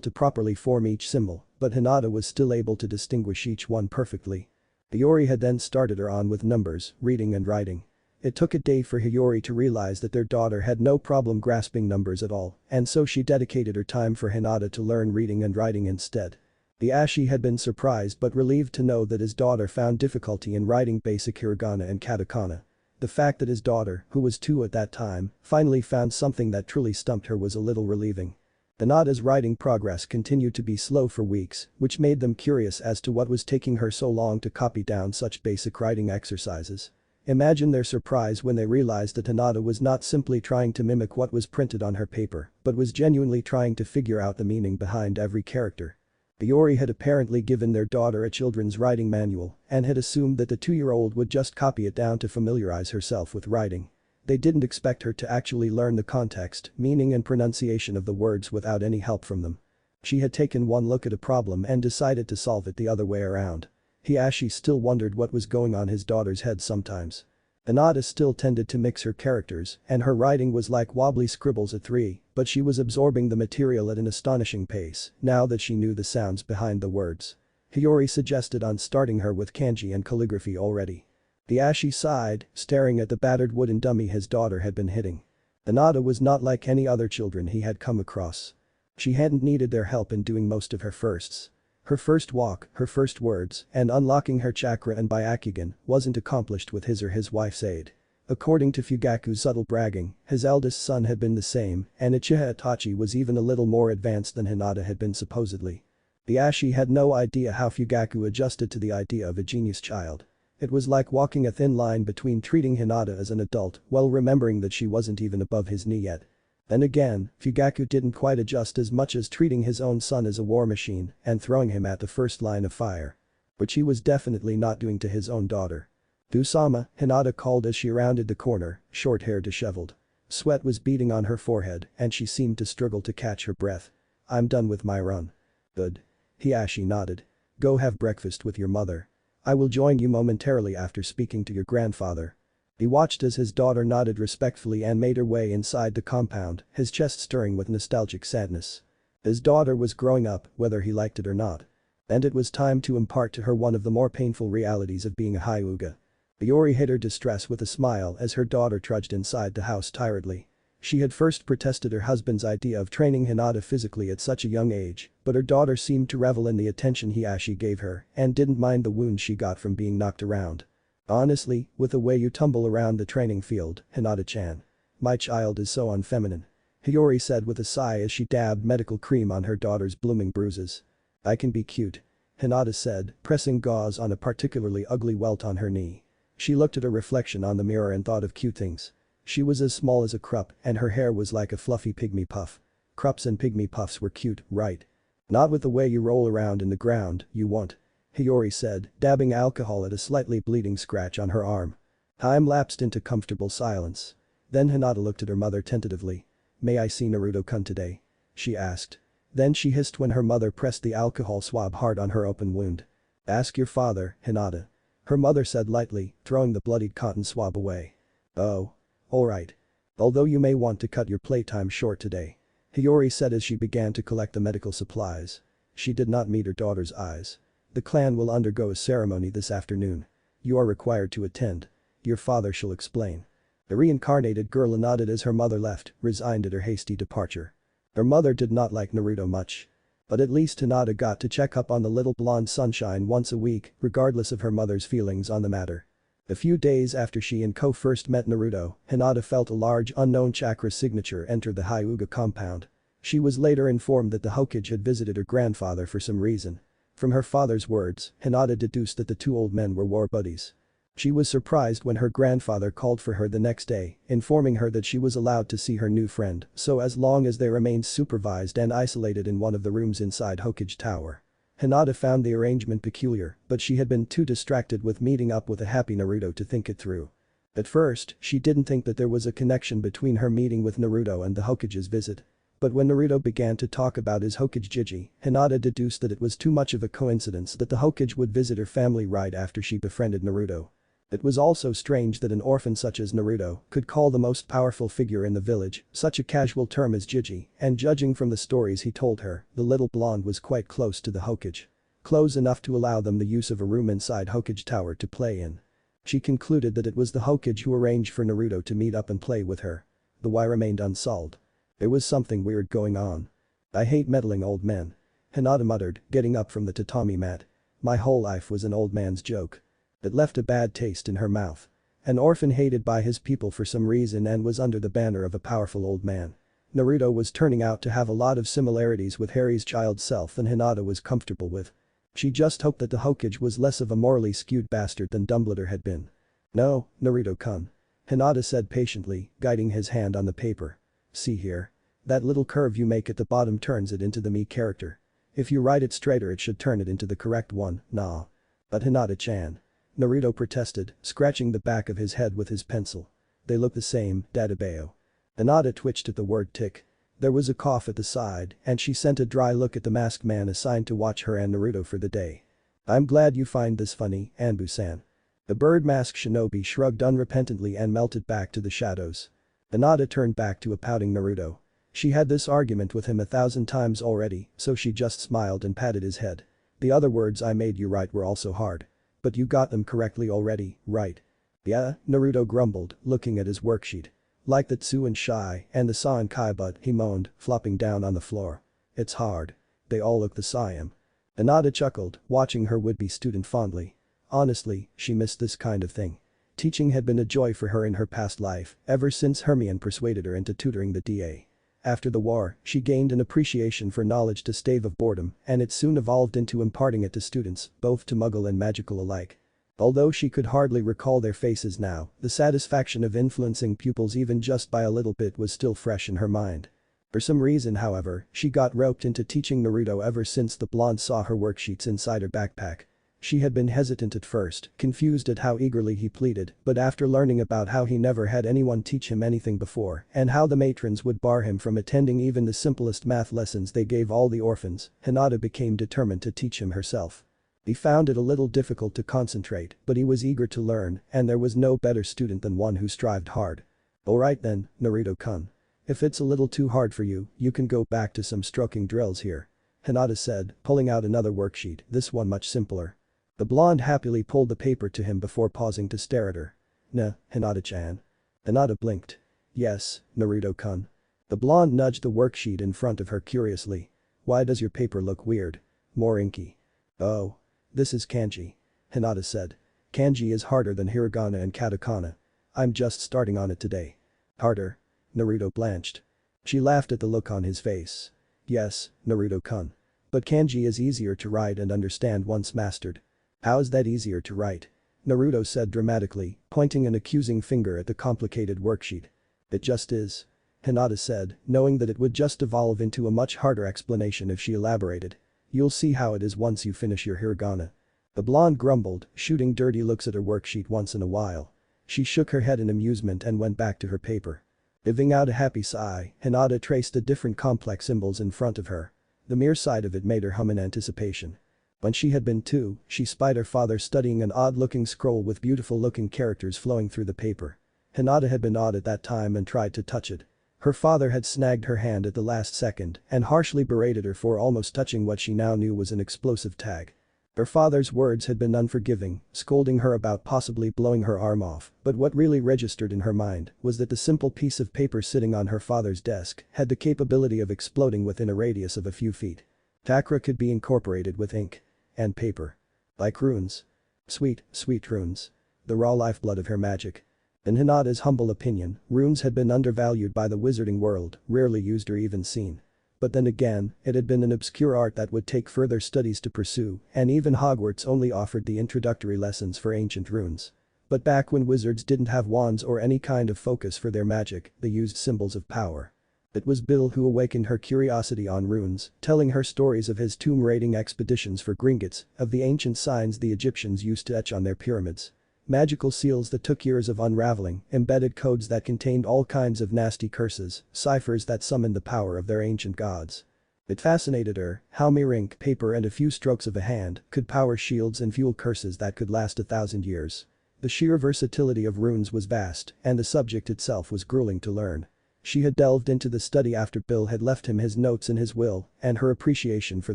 [SPEAKER 1] to properly form each symbol, but Hinata was still able to distinguish each one perfectly. Hiyori had then started her on with numbers, reading and writing. It took a day for Hiyori to realize that their daughter had no problem grasping numbers at all, and so she dedicated her time for Hinata to learn reading and writing instead. Hiashi had been surprised but relieved to know that his daughter found difficulty in writing basic hiragana and katakana. The fact that his daughter, who was 2 at that time, finally found something that truly stumped her was a little relieving. Hinata's writing progress continued to be slow for weeks, which made them curious as to what was taking her so long to copy down such basic writing exercises. Imagine their surprise when they realized that Hinata was not simply trying to mimic what was printed on her paper, but was genuinely trying to figure out the meaning behind every character. Iori had apparently given their daughter a children's writing manual and had assumed that the 2-year-old would just copy it down to familiarize herself with writing. They didn't expect her to actually learn the context, meaning and pronunciation of the words without any help from them. She had taken one look at a problem and decided to solve it the other way around. Hiashi still wondered what was going on his daughter's head sometimes. Hinata still tended to mix her characters, and her writing was like wobbly scribbles at 3, but she was absorbing the material at an astonishing pace now that she knew the sounds behind the words. Hiyori suggested on starting her with kanji and calligraphy already. Hiashi sighed, staring at the battered wooden dummy his daughter had been hitting. Hinata was not like any other children he had come across. She hadn't needed their help in doing most of her firsts. Her first walk, her first words, and unlocking her chakra and Byakugan wasn't accomplished with his or his wife's aid. According to Fugaku's subtle bragging, his eldest son had been the same, and Uchiha Itachi was even a little more advanced than Hinata had been supposedly. Hiashi had no idea how Fugaku adjusted to the idea of a genius child. It was like walking a thin line between treating Hinata as an adult while remembering that she wasn't even above his knee yet. Then again, Fugaku didn't quite adjust as much as treating his own son as a war machine and throwing him at the first line of fire. Which he was definitely not doing to his own daughter. "Usama," Hinata called as she rounded the corner, short hair disheveled. Sweat was beading on her forehead and she seemed to struggle to catch her breath. "I'm done with my run." "Good." Hiashi nodded. "Go have breakfast with your mother. I will join you momentarily after speaking to your grandfather." He watched as his daughter nodded respectfully and made her way inside the compound, his chest stirring with nostalgic sadness. His daughter was growing up, whether he liked it or not. And it was time to impart to her one of the more painful realities of being a Hyuga. Iori hid her distress with a smile as her daughter trudged inside the house tiredly. She had first protested her husband's idea of training Hinata physically at such a young age, but her daughter seemed to revel in the attention Hiashi gave her and didn't mind the wounds she got from being knocked around. "Honestly, with the way you tumble around the training field, Hinata-chan. My child is so unfeminine." Hiyori said with a sigh as she dabbed medical cream on her daughter's blooming bruises. "I can be cute," Hinata said, pressing gauze on a particularly ugly welt on her knee. She looked at her reflection on the mirror and thought of cute things. She was as small as a krupp and her hair was like a fluffy pygmy puff. Krupps and pygmy puffs were cute, right? "Not with the way you roll around in the ground, you won't," Hiyori said, dabbing alcohol at a slightly bleeding scratch on her arm. Time lapsed into comfortable silence. Then Hinata looked at her mother tentatively. "May I see Naruto-kun today?" she asked. Then she hissed when her mother pressed the alcohol swab hard on her open wound. "Ask your father, Hinata," her mother said lightly, throwing the bloodied cotton swab away. "Oh. Alright. Although you may want to cut your playtime short today," Hiyori said as she began to collect the medical supplies. She did not meet her daughter's eyes. "The clan will undergo a ceremony this afternoon. You are required to attend. Your father shall explain." The reincarnated girl nodded as her mother left, resigned at her hasty departure. Her mother did not like Naruto much. But at least Hinata got to check up on the little blonde sunshine once a week, regardless of her mother's feelings on the matter. A few days after she and Ko first met Naruto, Hinata felt a large unknown chakra signature enter the Hyuga compound. She was later informed that the Hokage had visited her grandfather for some reason. From her father's words, Hinata deduced that the two old men were war buddies. She was surprised when her grandfather called for her the next day, informing her that she was allowed to see her new friend, so as long as they remained supervised and isolated in one of the rooms inside Hokage Tower. Hinata found the arrangement peculiar, but she had been too distracted with meeting up with a happy Naruto to think it through. At first, she didn't think that there was a connection between her meeting with Naruto and the Hokage's visit. But when Naruto began to talk about his Hokage Jiji, Hinata deduced that it was too much of a coincidence that the Hokage would visit her family right after she befriended Naruto. It was also strange that an orphan such as Naruto could call the most powerful figure in the village such a casual term as Jiji, and judging from the stories he told her, the little blonde was quite close to the Hokage. Close enough to allow them the use of a room inside Hokage Tower to play in. She concluded that it was the Hokage who arranged for Naruto to meet up and play with her. The why remained unsolved. There was something weird going on. "I hate meddling old men," Hinata muttered, getting up from the tatami mat. "My whole life was an old man's joke." It left a bad taste in her mouth. An orphan hated by his people for some reason and was under the banner of a powerful old man. Naruto was turning out to have a lot of similarities with Harry's child self than Hinata was comfortable with. She just hoped that the Hokage was less of a morally skewed bastard than Dumbledore had been. "No, Naruto-kun," Hinata said patiently, guiding his hand on the paper. "See here. That little curve you make at the bottom turns it into the me character. If you write it straighter it should turn it into the correct one, nah." "But Hinata-chan," Naruto protested, scratching the back of his head with his pencil. "They look the same, Databeo." Hinata twitched at the word tick. There was a cough at the side and she sent a dry look at the masked man assigned to watch her and Naruto for the day. "I'm glad you find this funny, Anbu-san." The bird mask shinobi shrugged unrepentantly and melted back to the shadows. Hinata turned back to a pouting Naruto. She had this argument with him 1,000 times already, so she just smiled and patted his head. "The other words I made you write were also hard. But you got them correctly already, right?" "Yeah," Naruto grumbled, looking at his worksheet. "Like the Tsu and Shai and the Sa and Kai but," he moaned, flopping down on the floor. "It's hard. They all look the same." Hinata chuckled, watching her would-be student fondly. Honestly, she missed this kind of thing. Teaching had been a joy for her in her past life, ever since Hermione persuaded her into tutoring the DA. After the war, she gained an appreciation for knowledge to stave off boredom, and it soon evolved into imparting it to students, both to Muggle and magical alike. Although she could hardly recall their faces now, the satisfaction of influencing pupils even just by a little bit was still fresh in her mind. For some reason, however, she got roped into teaching Naruto ever since the blonde saw her worksheets inside her backpack. She had been hesitant at first, confused at how eagerly he pleaded, but after learning about how he never had anyone teach him anything before and how the matrons would bar him from attending even the simplest math lessons they gave all the orphans, Hinata became determined to teach him herself. He found it a little difficult to concentrate, but he was eager to learn, and there was no better student than one who strived hard. "Alright then, Naruto-kun. If it's a little too hard for you, you can go back to some stroking drills here," Hinata said, pulling out another worksheet, this one much simpler. The blonde happily pulled the paper to him before pausing to stare at her. "Nah, Hinata-chan." Hinata blinked. "Yes, Naruto-kun." The blonde nudged the worksheet in front of her curiously. "Why does your paper look weird? More inky." "Oh. This is kanji," Hinata said. "Kanji is harder than hiragana and katakana. I'm just starting on it today." "Harder?" Naruto blanched. She laughed at the look on his face. "Yes, Naruto-kun. But kanji is easier to write and understand once mastered." "How is that easier to write?" Naruto said dramatically, pointing an accusing finger at the complicated worksheet. "It just is," Hinata said, knowing that it would just evolve into a much harder explanation if she elaborated. "You'll see how it is once you finish your hiragana." The blonde grumbled, shooting dirty looks at her worksheet once in a while. She shook her head in amusement and went back to her paper. Giving out a happy sigh, Hinata traced the different complex symbols in front of her. The mere sight of it made her hum in anticipation. When she had been 2, she spied her father studying an odd-looking scroll with beautiful-looking characters flowing through the paper. Hinata had been odd at that time and tried to touch it. Her father had snagged her hand at the last second and harshly berated her for almost touching what she now knew was an explosive tag. Her father's words had been unforgiving, scolding her about possibly blowing her arm off, but what really registered in her mind was that the simple piece of paper sitting on her father's desk had the capability of exploding within a radius of a few feet. Chakra could be incorporated with ink. And paper. Like runes. Sweet, sweet runes. The raw lifeblood of her magic. In Hinata's humble opinion, runes had been undervalued by the wizarding world, rarely used or even seen. But then again, it had been an obscure art that would take further studies to pursue, and even Hogwarts only offered the introductory lessons for ancient runes. But back when wizards didn't have wands or any kind of focus for their magic, they used symbols of power. It was Bill who awakened her curiosity on runes, telling her stories of his tomb raiding expeditions for Gringotts, of the ancient signs the Egyptians used to etch on their pyramids. Magical seals that took years of unraveling, embedded codes that contained all kinds of nasty curses, ciphers that summoned the power of their ancient gods. It fascinated her how mere ink, paper and a few strokes of a hand could power shields and fuel curses that could last 1,000 years. The sheer versatility of runes was vast, and the subject itself was grueling to learn. She had delved into the study after Bill had left him his notes and his will, and her appreciation for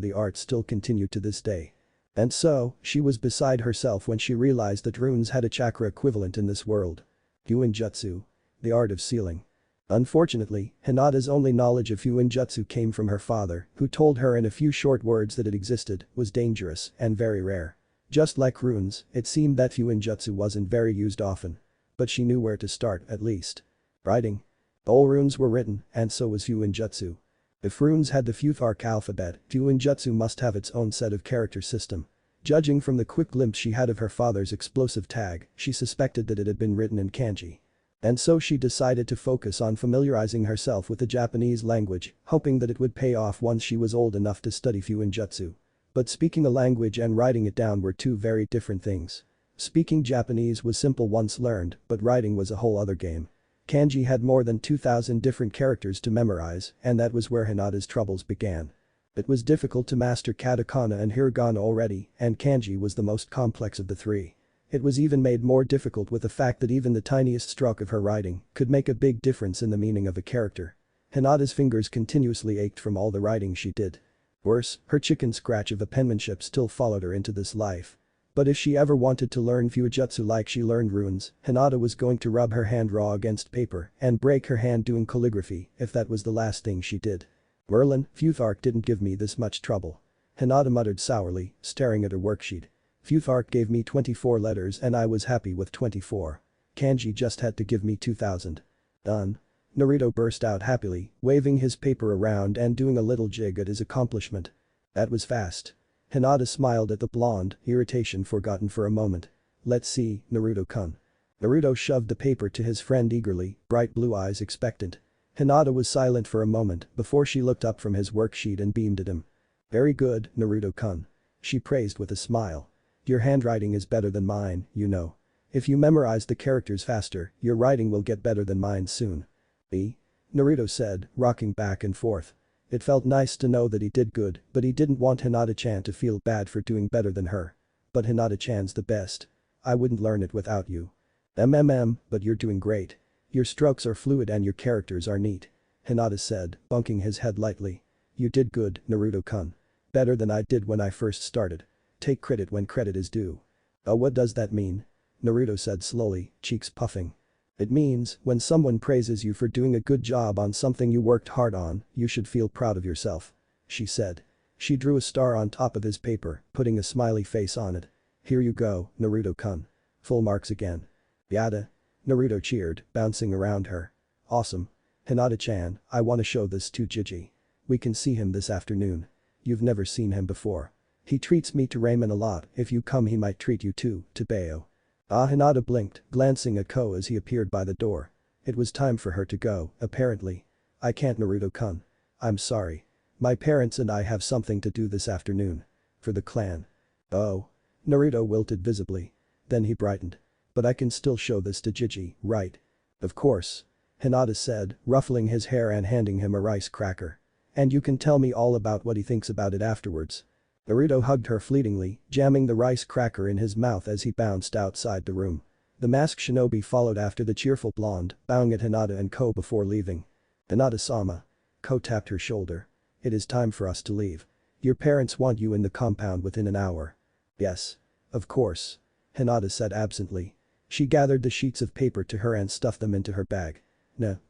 [SPEAKER 1] the art still continued to this day. And so, she was beside herself when she realized that runes had a chakra equivalent in this world. Fuinjutsu. The art of sealing. Unfortunately, Hinata's only knowledge of Fuinjutsu came from her father, who told her in a few short words that it existed, was dangerous, and very rare. Just like runes, it seemed that Fuinjutsu wasn't very used often. But she knew where to start, at least. Writing. All runes were written, and so was Fuinjutsu. If runes had the Futhark alphabet, Fuinjutsu must have its own set of character system. Judging from the quick glimpse she had of her father's explosive tag, she suspected that it had been written in kanji. And so she decided to focus on familiarizing herself with the Japanese language, hoping that it would pay off once she was old enough to study Fuinjutsu. But speaking a language and writing it down were two very different things. Speaking Japanese was simple once learned, but writing was a whole other game. Kanji had more than 2,000 different characters to memorize, and that was where Hinata's troubles began. It was difficult to master katakana and hiragana already, and kanji was the most complex of the three. It was even made more difficult with the fact that even the tiniest stroke of her writing could make a big difference in the meaning of a character. Hinata's fingers continuously ached from all the writing she did. Worse, her chicken scratch of a penmanship still followed her into this life. But if she ever wanted to learn Fuijutsu like she learned runes, Hinata was going to rub her hand raw against paper and break her hand doing calligraphy if that was the last thing she did. Merlin, Futhark didn't give me this much trouble. Hinata muttered sourly, staring at her worksheet. Futhark gave me 24 letters and I was happy with 24. Kanji just had to give me 2,000. Done. Naruto burst out happily, waving his paper around and doing a little jig at his accomplishment. That was fast. Hinata smiled at the blonde, irritation forgotten for a moment. Let's see, Naruto-kun. Naruto shoved the paper to his friend eagerly, bright blue eyes expectant. Hinata was silent for a moment before she looked up from his worksheet and beamed at him. Very good, Naruto-kun. She praised with a smile. Your handwriting is better than mine, you know. If you memorize the characters faster, your writing will get better than mine soon. Naruto said, rocking back and forth. It felt nice to know that he did good, but he didn't want Hinata-chan to feel bad for doing better than her. But Hinata-chan's the best. I wouldn't learn it without you. But you're doing great. Your strokes are fluid and your characters are neat. Hinata said, bunking his head lightly. You did good, Naruto-kun. Better than I did when I first started. Take credit when credit is due. Oh, what does that mean? Naruto said slowly, cheeks puffing. It means, when someone praises you for doing a good job on something you worked hard on, you should feel proud of yourself. She said. She drew a star on top of his paper, putting a smiley face on it. Here you go, Naruto-kun. Full marks again. Yada. Naruto cheered, bouncing around her. Awesome. Hinata-chan, I want to show this to Jiji. We can see him this afternoon. You've never seen him before. He treats me to ramen a lot, if you come he might treat you too, to Bayo. Hinata blinked, glancing at Ko as he appeared by the door. It was time for her to go, apparently. I can't, Naruto-kun. I'm sorry. My parents and I have something to do this afternoon. For the clan. Oh. Naruto wilted visibly. Then he brightened. But I can still show this to Jiji, right? Of course. Hinata said, ruffling his hair and handing him a rice cracker. And you can tell me all about what he thinks about it afterwards. Naruto hugged her fleetingly, jamming the rice cracker in his mouth as he bounced outside the room. The masked shinobi followed after the cheerful blonde, bowing at Hinata and Ko before leaving. Hinata-sama. Ko tapped her shoulder. It is time for us to leave. Your parents want you in the compound within an hour. Yes. Of course. Hinata said absently. She gathered the sheets of paper to her and stuffed them into her bag.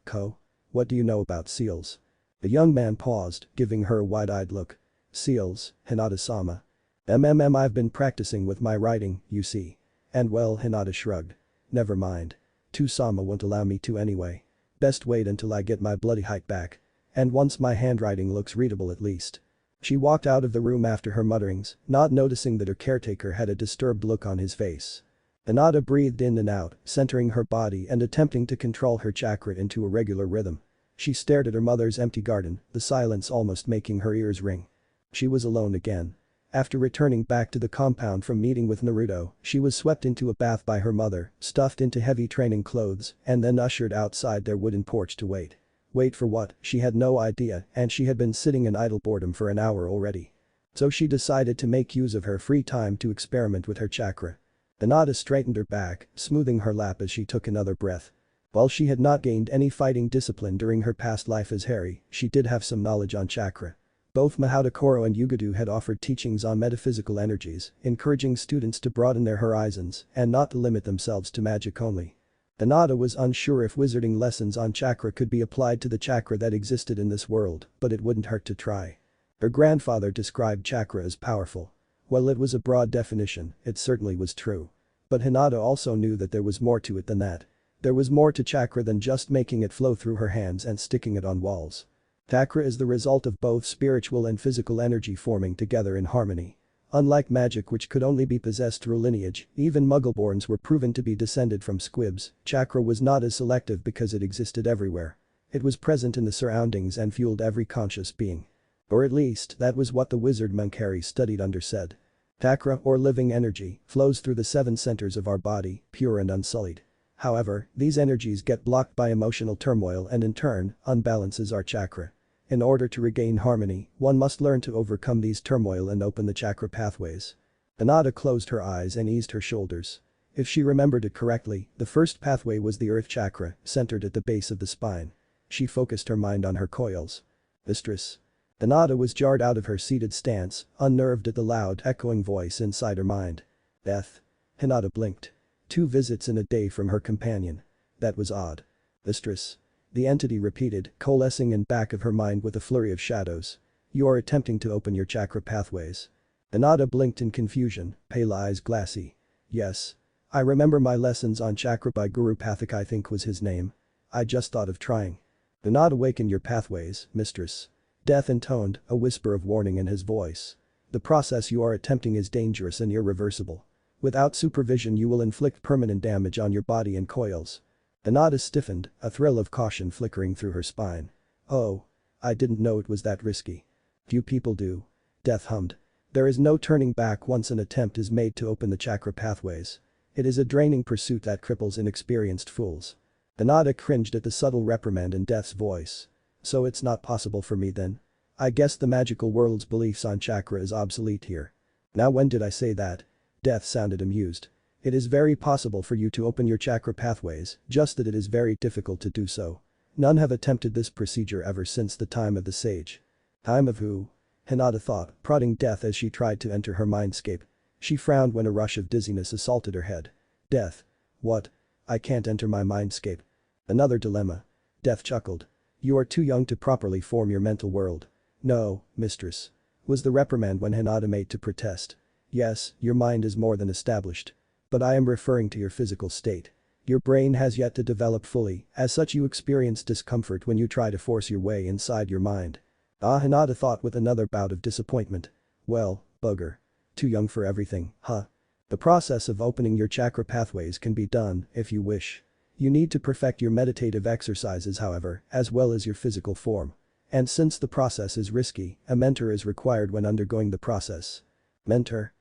[SPEAKER 1] Ko? What do you know about seals? The young man paused, giving her a wide-eyed look. Seals, Hinata-sama. I've been practicing with my writing, you see. And well, Hinata shrugged. Never mind. Sama won't allow me to anyway. Best wait until I get my bloody height back. And once my handwriting looks readable at least. She walked out of the room after her mutterings, not noticing that her caretaker had a disturbed look on his face. Hinata breathed in and out, centering her body and attempting to control her chakra into a regular rhythm. She stared at her mother's empty garden, the silence almost making her ears ring. She was alone again. After returning back to the compound from meeting with Naruto, she was swept into a bath by her mother, stuffed into heavy training clothes, and then ushered outside their wooden porch to wait. Wait for what, she had no idea, and she had been sitting in idle boredom for an hour already. So she decided to make use of her free time to experiment with her chakra. Hinata straightened her back, smoothing her lap as she took another breath. While she had not gained any fighting discipline during her past life as Harry, she did have some knowledge on chakra. Both Mahadakoro and Yugadu had offered teachings on metaphysical energies, encouraging students to broaden their horizons and not to limit themselves to magic only. Hinata was unsure if wizarding lessons on chakra could be applied to the chakra that existed in this world, but it wouldn't hurt to try. Her grandfather described chakra as powerful. While it was a broad definition, it certainly was true. But Hinata also knew that there was more to it than that. There was more to chakra than just making it flow through her hands and sticking it on walls. Chakra is the result of both spiritual and physical energy forming together in harmony. Unlike magic which could only be possessed through lineage, even Muggleborns were proven to be descended from squibs. Chakra was not as selective because it existed everywhere. It was present in the surroundings and fueled every conscious being. Or at least, that was what the wizard monk Harry studied under said. Chakra, or living energy, flows through the 7 centers of our body, pure and unsullied. However, these energies get blocked by emotional turmoil and in turn, unbalances our chakra. In order to regain harmony, one must learn to overcome these turmoil and open the chakra pathways. Hinata closed her eyes and eased her shoulders. If she remembered it correctly, the first pathway was the earth chakra, centered at the base of the spine. She focused her mind on her coils. Mistress. Hinata was jarred out of her seated stance, unnerved at the loud, echoing voice inside her mind. Death. Hinata blinked. 2 visits in a day from her companion. That was odd. Mistress. The entity repeated, coalescing in back of her mind with a flurry of shadows. You are attempting to open your chakra pathways. Hinata blinked in confusion, pale eyes glassy. Yes. I remember my lessons on chakra by Guru Pathak, I think was his name. I just thought of trying. Do not awaken your pathways, mistress. Death intoned, a whisper of warning in his voice. The process you are attempting is dangerous and irreversible. Without supervision you will inflict permanent damage on your body and coils. Hinata stiffened, a thrill of caution flickering through her spine. Oh. I didn't know it was that risky. Few people do. Death hummed. There is no turning back once an attempt is made to open the chakra pathways. It is a draining pursuit that cripples inexperienced fools. Hinata cringed at the subtle reprimand in Death's voice. So it's not possible for me then? I guess the magical world's beliefs on chakra is obsolete here. Now when did I say that? Death sounded amused. It is very possible for you to open your chakra pathways, just that it is very difficult to do so. None have attempted this procedure ever since the time of the sage. Time of who? Hinata thought, prodding Death as she tried to enter her mindscape. She frowned when a rush of dizziness assaulted her head. Death. What? I can't enter my mindscape. Another dilemma. Death chuckled. You are too young to properly form your mental world. No, mistress. Was the reprimand when Hinata made to protest. Yes, your mind is more than established. But I am referring to your physical state. Your brain has yet to develop fully, as such you experience discomfort when you try to force your way inside your mind. Ah, Hinata thought with another bout of disappointment. Well, bugger. Too young for everything, huh? The process of opening your chakra pathways can be done, if you wish. You need to perfect your meditative exercises however, as well as your physical form. And since the process is risky, a mentor is required when undergoing the process. Mentor?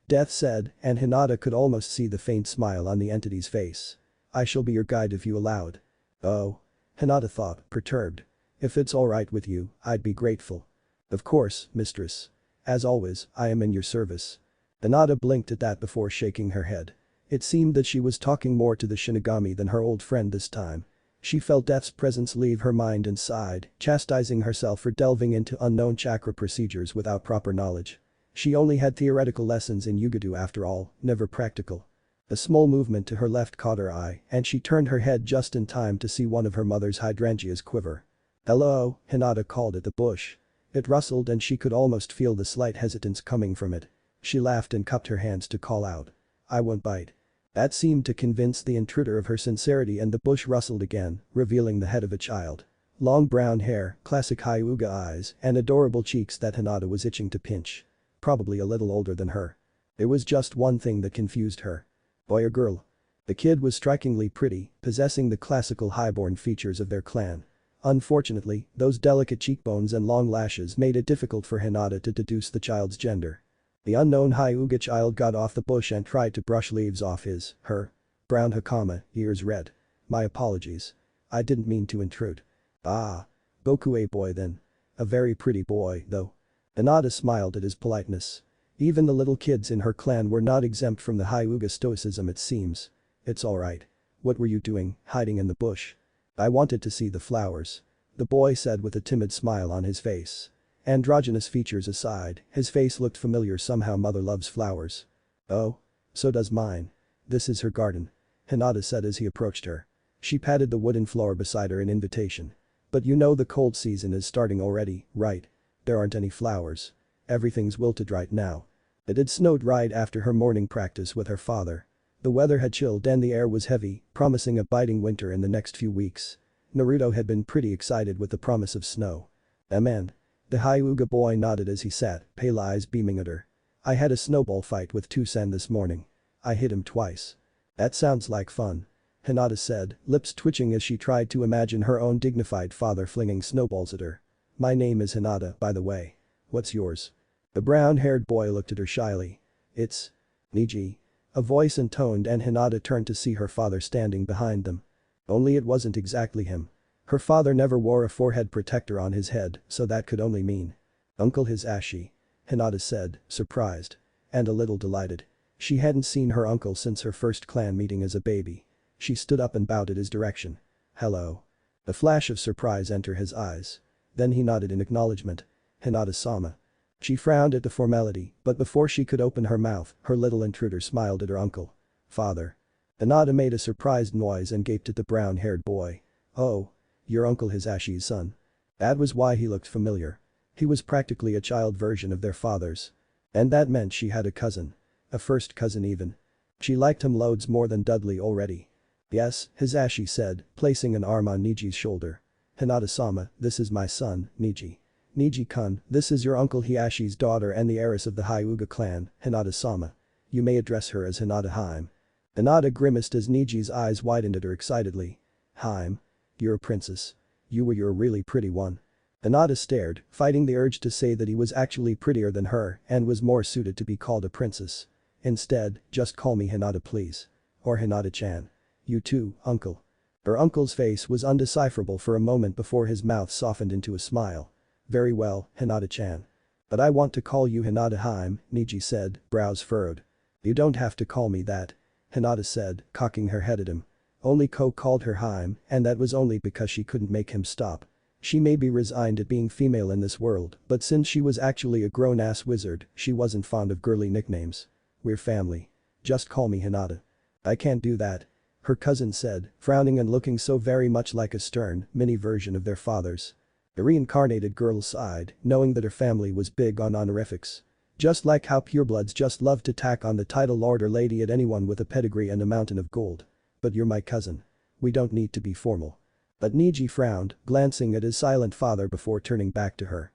[SPEAKER 1] Death said, and Hinata could almost see the faint smile on the entity's face. I shall be your guide if you allow it. Oh. Hinata thought, perturbed. If it's alright with you, I'd be grateful. Of course, mistress. As always, I am in your service. Hinata blinked at that before shaking her head. It seemed that she was talking more to the Shinigami than her old friend this time. She felt Death's presence leave her mind and sighed, chastising herself for delving into unknown chakra procedures without proper knowledge. She only had theoretical lessons in Yugadu after all, never practical. A small movement to her left caught her eye, and she turned her head just in time to see one of her mother's hydrangeas quiver. Hello, Hinata called at the bush. It rustled and she could almost feel the slight hesitance coming from it. She laughed and cupped her hands to call out. I won't bite. That seemed to convince the intruder of her sincerity and the bush rustled again, revealing the head of a child. Long brown hair, classic Hyuga eyes, and adorable cheeks that Hinata was itching to pinch. Probably a little older than her. There was just one thing that confused her. Boy or girl? The kid was strikingly pretty, possessing the classical highborn features of their clan. Unfortunately, those delicate cheekbones and long lashes made it difficult for Hinata to deduce the child's gender. The unknown Hyuga child got off the bush and tried to brush leaves off her brown hakama, ears red. My apologies. I didn't mean to intrude. Ah. Goku a boy then. A very pretty boy, though. Hinata smiled at his politeness. Even the little kids in her clan were not exempt from the Hyuga stoicism it seems. It's alright. What were you doing, hiding in the bush? I wanted to see the flowers. The boy said with a timid smile on his face. Androgynous features aside, his face looked familiar somehow. Mother loves flowers. Oh? So does mine. This is her garden. Hinata said as he approached her. She patted the wooden floor beside her in invitation. But you know the cold season is starting already, right? There aren't any flowers. Everything's wilted right now. It had snowed right after her morning practice with her father. The weather had chilled and the air was heavy, promising a biting winter in the next few weeks. Naruto had been pretty excited with the promise of snow. Man. The Hyuga boy nodded as he sat, pale eyes beaming at her. I had a snowball fight with Tusen this morning. I hit him twice. That sounds like fun. Hinata said, lips twitching as she tried to imagine her own dignified father flinging snowballs at her. My name is Hinata, by the way. What's yours? The brown-haired boy looked at her shyly. It's Niji. A voice intoned and Hinata turned to see her father standing behind them. Only it wasn't exactly him. Her father never wore a forehead protector on his head, so that could only mean Uncle Hisashi. Hinata said, surprised. And a little delighted. She hadn't seen her uncle since her first clan meeting as a baby. She stood up and bowed at his direction. Hello. A flash of surprise entered his eyes. Then he nodded in acknowledgement. Hinata-sama. She frowned at the formality, but before she could open her mouth, her little intruder smiled at her uncle. Father. Hinata made a surprised noise and gaped at the brown-haired boy. Oh. Your Uncle Hisashi's son. That was why he looked familiar. He was practically a child version of their fathers. And that meant she had a cousin. A first cousin even. She liked him loads more than Dudley already. Yes, Hisashi said, placing an arm on Niji's shoulder. Hinata-sama, this is my son, Niji. Niji-kun, this is your Uncle Hiashi's daughter and the heiress of the Hyuga clan, Hinata-sama. You may address her as Hinata-hime. Hinata grimaced as Niji's eyes widened at her excitedly. Hime. You're a princess. You're a really pretty one. Hinata stared, fighting the urge to say that he was actually prettier than her and was more suited to be called a princess. Instead, just call me Hinata please. Or Hinata-chan. You too, uncle. Her uncle's face was undecipherable for a moment before his mouth softened into a smile. Very well, Hinata-chan. But I want to call you Hinata-hime, Niji said, brows furrowed. You don't have to call me that. Hinata said, cocking her head at him. Only Ko called her Hime, and that was only because she couldn't make him stop. She may be resigned at being female in this world, but since she was actually a grown-ass wizard, she wasn't fond of girly nicknames. We're family. Just call me Hinata. I can't do that. Her cousin said, frowning and looking so very much like a stern, mini version of their fathers. The reincarnated girl sighed, knowing that her family was big on honorifics. Just like how purebloods just love to tack on the title lord or lady at anyone with a pedigree and a mountain of gold. But you're my cousin. We don't need to be formal. But Niji frowned, glancing at his silent father before turning back to her.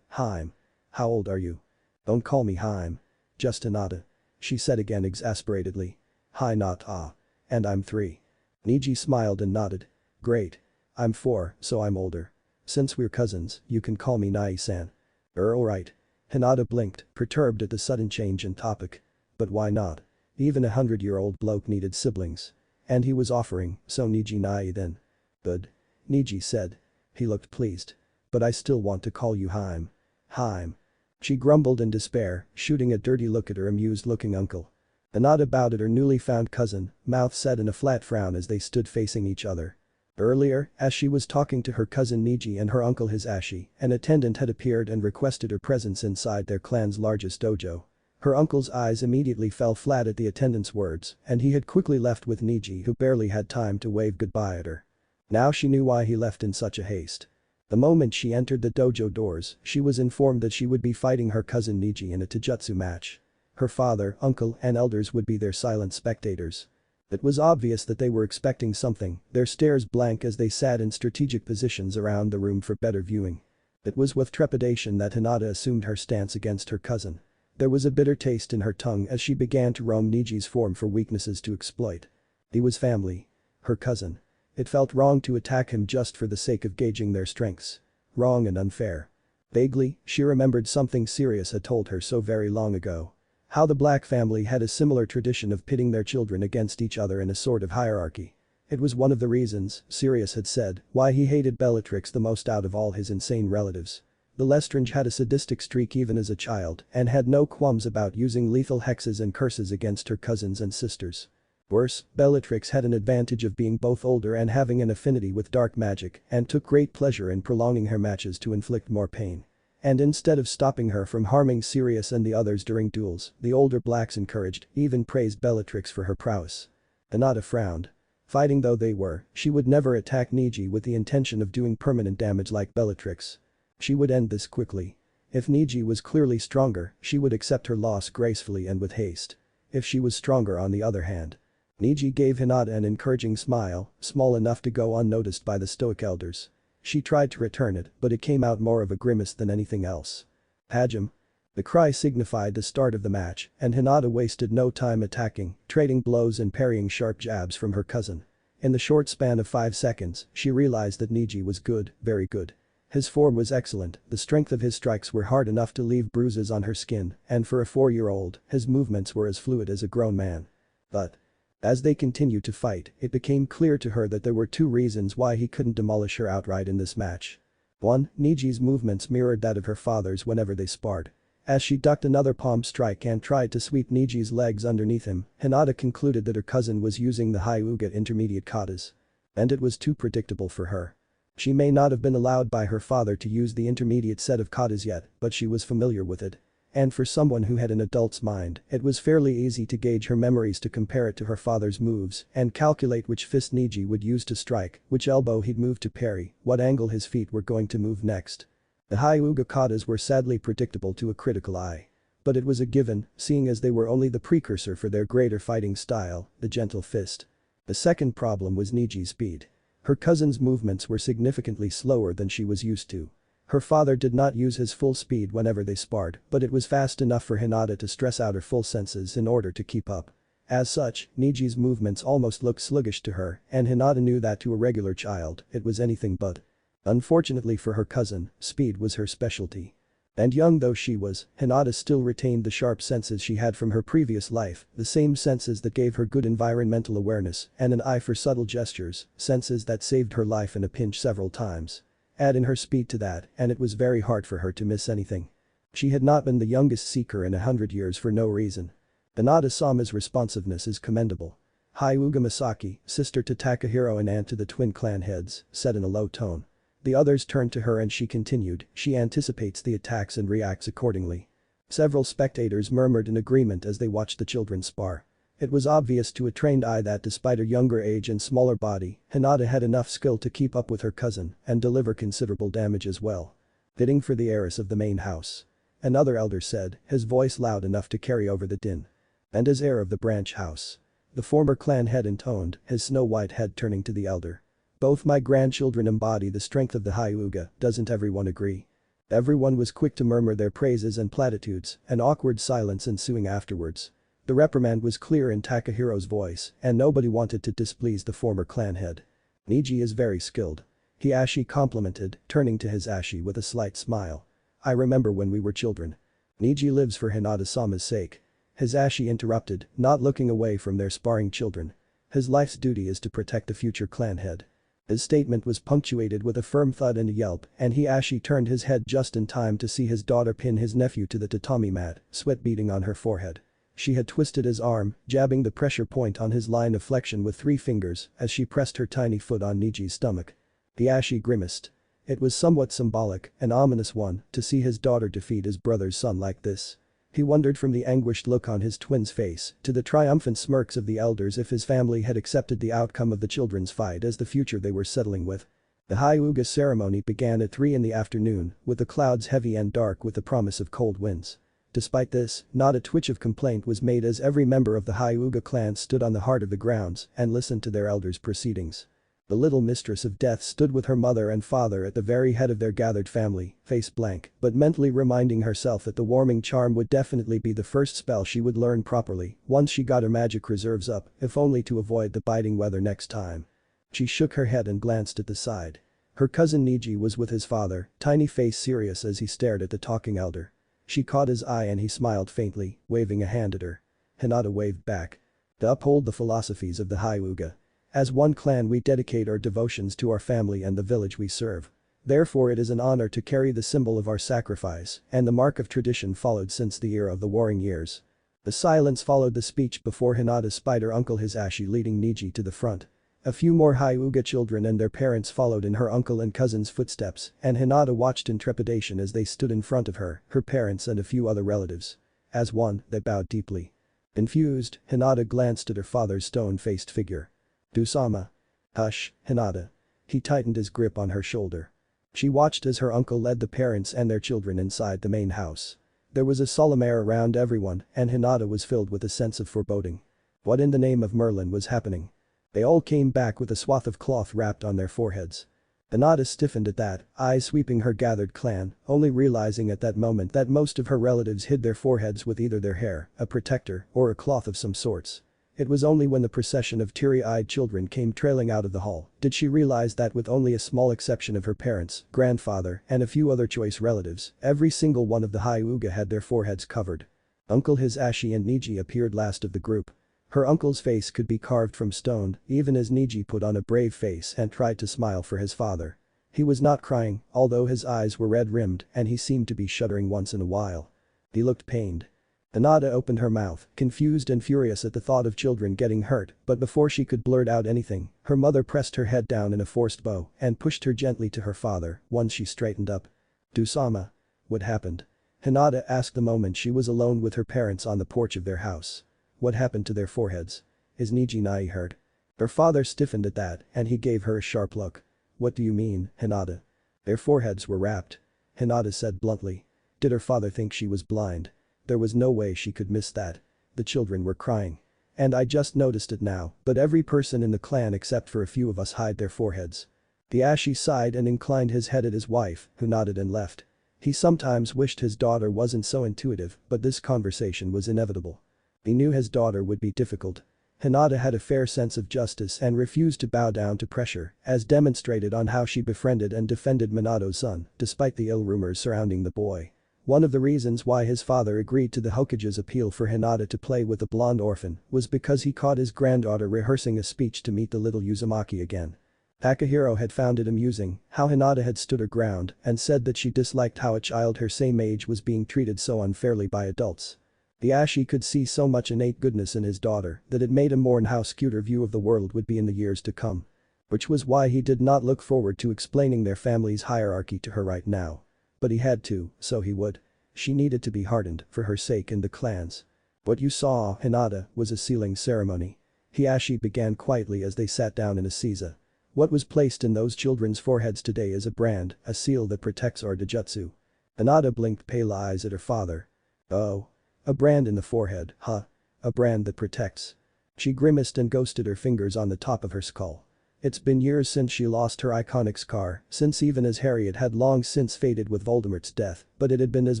[SPEAKER 1] Hime. How old are you? Don't call me Hime. Just Hinata. She said again exasperatedly. Hi not ah. And I'm 3. Niji smiled and nodded. Great. I'm 4, so I'm older. Since we're cousins, you can call me Nai-san. Alright. Hinata blinked, perturbed at the sudden change in topic. But why not? Even a 100-year-old bloke needed siblings. And he was offering, so Niji Nai then. Good. Niji said. He looked pleased. But I still want to call you Hime. Hime. She grumbled in despair, shooting a dirty look at her amused-looking uncle. Hinata bowed at her newly found cousin, mouth set in a flat frown as they stood facing each other. Earlier, as she was talking to her cousin Niji and her uncle Hisashi, an attendant had appeared and requested her presence inside their clan's largest dojo. Her uncle's eyes immediately fell flat at the attendant's words, and he had quickly left with Niji who barely had time to wave goodbye at her. Now she knew why he left in such a haste. The moment she entered the dojo doors, she was informed that she would be fighting her cousin Niji in a taijutsu match. Her father, uncle, and elders would be their silent spectators. It was obvious that they were expecting something, their stares blank as they sat in strategic positions around the room for better viewing. It was with trepidation that Hinata assumed her stance against her cousin. There was a bitter taste in her tongue as she began to roam Niji's form for weaknesses to exploit. He was family. Her cousin. It felt wrong to attack him just for the sake of gauging their strengths. Wrong and unfair. Vaguely, she remembered something Sirius had told her so very long ago. How the Black family had a similar tradition of pitting their children against each other in a sort of hierarchy. It was one of the reasons, Sirius had said, why he hated Bellatrix the most out of all his insane relatives. The Lestrange had a sadistic streak even as a child and had no qualms about using lethal hexes and curses against her cousins and sisters. Worse, Bellatrix had an advantage of being both older and having an affinity with dark magic and took great pleasure in prolonging her matches to inflict more pain. And instead of stopping her from harming Sirius and the others during duels, the older Blacks encouraged, even praised Bellatrix for her prowess. Hinata frowned. Fighting though they were, she would never attack Niji with the intention of doing permanent damage like Bellatrix. She would end this quickly. If Niji was clearly stronger, she would accept her loss gracefully and with haste. if she was stronger on the other hand. Niji gave Hinata an encouraging smile, small enough to go unnoticed by the stoic elders. She tried to return it, but it came out more of a grimace than anything else. Hajim. The cry signified the start of the match, and Hinata wasted no time attacking, trading blows and parrying sharp jabs from her cousin. In the short span of 5 seconds, she realized that Niji was good, very good. His form was excellent, the strength of his strikes were hard enough to leave bruises on her skin, and for a 4-year-old, his movements were as fluid as a grown man. But as they continued to fight, it became clear to her that there were 2 reasons why he couldn't demolish her outright in this match. 1. Niji's movements mirrored that of her father's whenever they sparred. As she ducked another palm strike and tried to sweep Niji's legs underneath him, Hinata concluded that her cousin was using the Hyuga intermediate katas. And it was too predictable for her. She may not have been allowed by her father to use the intermediate set of katas yet, but she was familiar with it. And for someone who had an adult's mind, it was fairly easy to gauge her memories to compare it to her father's moves and calculate which fist Niji would use to strike, which elbow he'd move to parry, what angle his feet were going to move next. The Hyuga katas were sadly predictable to a critical eye. But it was a given, seeing as they were only the precursor for their greater fighting style, the gentle fist. The second problem was Niji's speed. Her cousin's movements were significantly slower than she was used to. Her father did not use his full speed whenever they sparred, but it was fast enough for Hinata to stress out her full senses in order to keep up. As such, Niji's movements almost looked sluggish to her, and Hinata knew that to a regular child, it was anything but. Unfortunately for her cousin, speed was her specialty. And young though she was, Hinata still retained the sharp senses she had from her previous life, the same senses that gave her good environmental awareness and an eye for subtle gestures, senses that saved her life in a pinch several times. Add in her speed to that, and it was very hard for her to miss anything. She had not been the youngest seeker in 100 years for no reason. Hinata-sama's responsiveness is commendable. Hyuga Misaki, sister to Takahiro and aunt to the twin clan heads, said in a low tone. The others turned to her and she continued, she anticipates the attacks and reacts accordingly. Several spectators murmured in agreement as they watched the children spar. It was obvious to a trained eye that despite her younger age and smaller body, Hinata had enough skill to keep up with her cousin and deliver considerable damage as well. Bidding for the heiress of the main house. Another elder said, his voice loud enough to carry over the din. And as heir of the branch house. The former clan head intoned, his snow-white head turning to the elder. Both my grandchildren embody the strength of the Hyuga, doesn't everyone agree? Everyone was quick to murmur their praises and platitudes, an awkward silence ensuing afterwards. The reprimand was clear in Takahiro's voice, and nobody wanted to displease the former clan head. Niji is very skilled. Hiashi complimented, turning to his Ashi with a slight smile. I remember when we were children. Niji lives for Hinata-sama's sake. His Ashi interrupted, not looking away from their sparring children. His life's duty is to protect the future clan head. His statement was punctuated with a firm thud and a yelp, and Hiashi turned his head just in time to see his daughter pin his nephew to the tatami mat, sweat beading on her forehead. She had twisted his arm, jabbing the pressure point on his line of flexion with 3 fingers as she pressed her tiny foot on Niji's stomach. Hiashi grimaced. It was somewhat symbolic, an ominous one, to see his daughter defeat his brother's son like this. He wondered from the anguished look on his twin's face to the triumphant smirks of the elders if his family had accepted the outcome of the children's fight as the future they were settling with. The Hyuga ceremony began at 3 in the afternoon, with the clouds heavy and dark with the promise of cold winds. Despite this, not a twitch of complaint was made as every member of the Hyuga clan stood on the heart of the grounds and listened to their elders' proceedings. The little mistress of death stood with her mother and father at the very head of their gathered family, face blank, but mentally reminding herself that the warming charm would definitely be the first spell she would learn properly once she got her magic reserves up, if only to avoid the biting weather next time. She shook her head and glanced at the side. Her cousin Niji was with his father, tiny face serious as he stared at the talking elder. She caught his eye and he smiled faintly, waving a hand at her. Hinata waved back. To uphold the philosophies of the Hyuga. As one clan we dedicate our devotions to our family and the village we serve. Therefore it is an honor to carry the symbol of our sacrifice, and the mark of tradition followed since the era of the warring years. The silence followed the speech before Hinata spied her uncle Hisashi leading Niji to the front. A few more Hyuga children and their parents followed in her uncle and cousin's footsteps, and Hinata watched in trepidation as they stood in front of her parents and a few other relatives. As one, they bowed deeply. Confused, Hinata glanced at her father's stone-faced figure. "Kusama." "Hush, Hinata." He tightened his grip on her shoulder. She watched as her uncle led the parents and their children inside the main house. There was a solemn air around everyone and Hinata was filled with a sense of foreboding. What in the name of Merlin was happening? They all came back with a swath of cloth wrapped on their foreheads. Hinata stiffened at that, eyes sweeping her gathered clan, only realizing at that moment that most of her relatives hid their foreheads with either their hair, a protector, or a cloth of some sorts. It was only when the procession of teary-eyed children came trailing out of the hall did she realize that with only a small exception of her parents, grandfather, and a few other choice relatives, every single one of the Hyuga had their foreheads covered. Uncle Hisashi and Niji appeared last of the group. Her uncle's face could be carved from stone, even as Niji put on a brave face and tried to smile for his father. He was not crying, although his eyes were red-rimmed and he seemed to be shuddering once in a while. He looked pained. Hinata opened her mouth, confused and furious at the thought of children getting hurt, but before she could blurt out anything, her mother pressed her head down in a forced bow and pushed her gently to her father once she straightened up. "Dusama. What happened?" Hinata asked the moment she was alone with her parents on the porch of their house. "What happened to their foreheads? Is Niji hurt?" Her father stiffened at that and he gave her a sharp look. "What do you mean, Hinata?" "Their foreheads were wrapped," Hinata said bluntly. Did her father think she was blind? There was no way she could miss that. The children were crying. "And I just noticed it now, but every person in the clan except for a few of us hide their foreheads." The Ashi sighed and inclined his head at his wife, who nodded and left. He sometimes wished his daughter wasn't so intuitive, but this conversation was inevitable. He knew his daughter would be difficult. Hinata had a fair sense of justice and refused to bow down to pressure, as demonstrated on how she befriended and defended Minato's son, despite the ill rumors surrounding the boy. One of the reasons why his father agreed to the Hokage's appeal for Hinata to play with the blonde orphan was because he caught his granddaughter rehearsing a speech to meet the little Uzumaki again. Takahiro had found it amusing how Hinata had stood her ground and said that she disliked how a child her same age was being treated so unfairly by adults. The Ashi could see so much innate goodness in his daughter that it made him mourn how skewed her view of the world would be in the years to come. Which was why he did not look forward to explaining their family's hierarchy to her right now. But he had to, so he would. She needed to be hardened for her sake and the clan's. "What you saw, Hinata, was a sealing ceremony." Hiashi began quietly as they sat down in a seiza. "What was placed in those children's foreheads today is a brand, a seal that protects our Dojutsu." Hinata blinked pale eyes at her father. "Oh. A brand in the forehead, huh? A brand that protects." She grimaced and ghosted her fingers on the top of her skull. It's been years since she lost her iconic scar, since even as Harriet had long since faded with Voldemort's death, but it had been as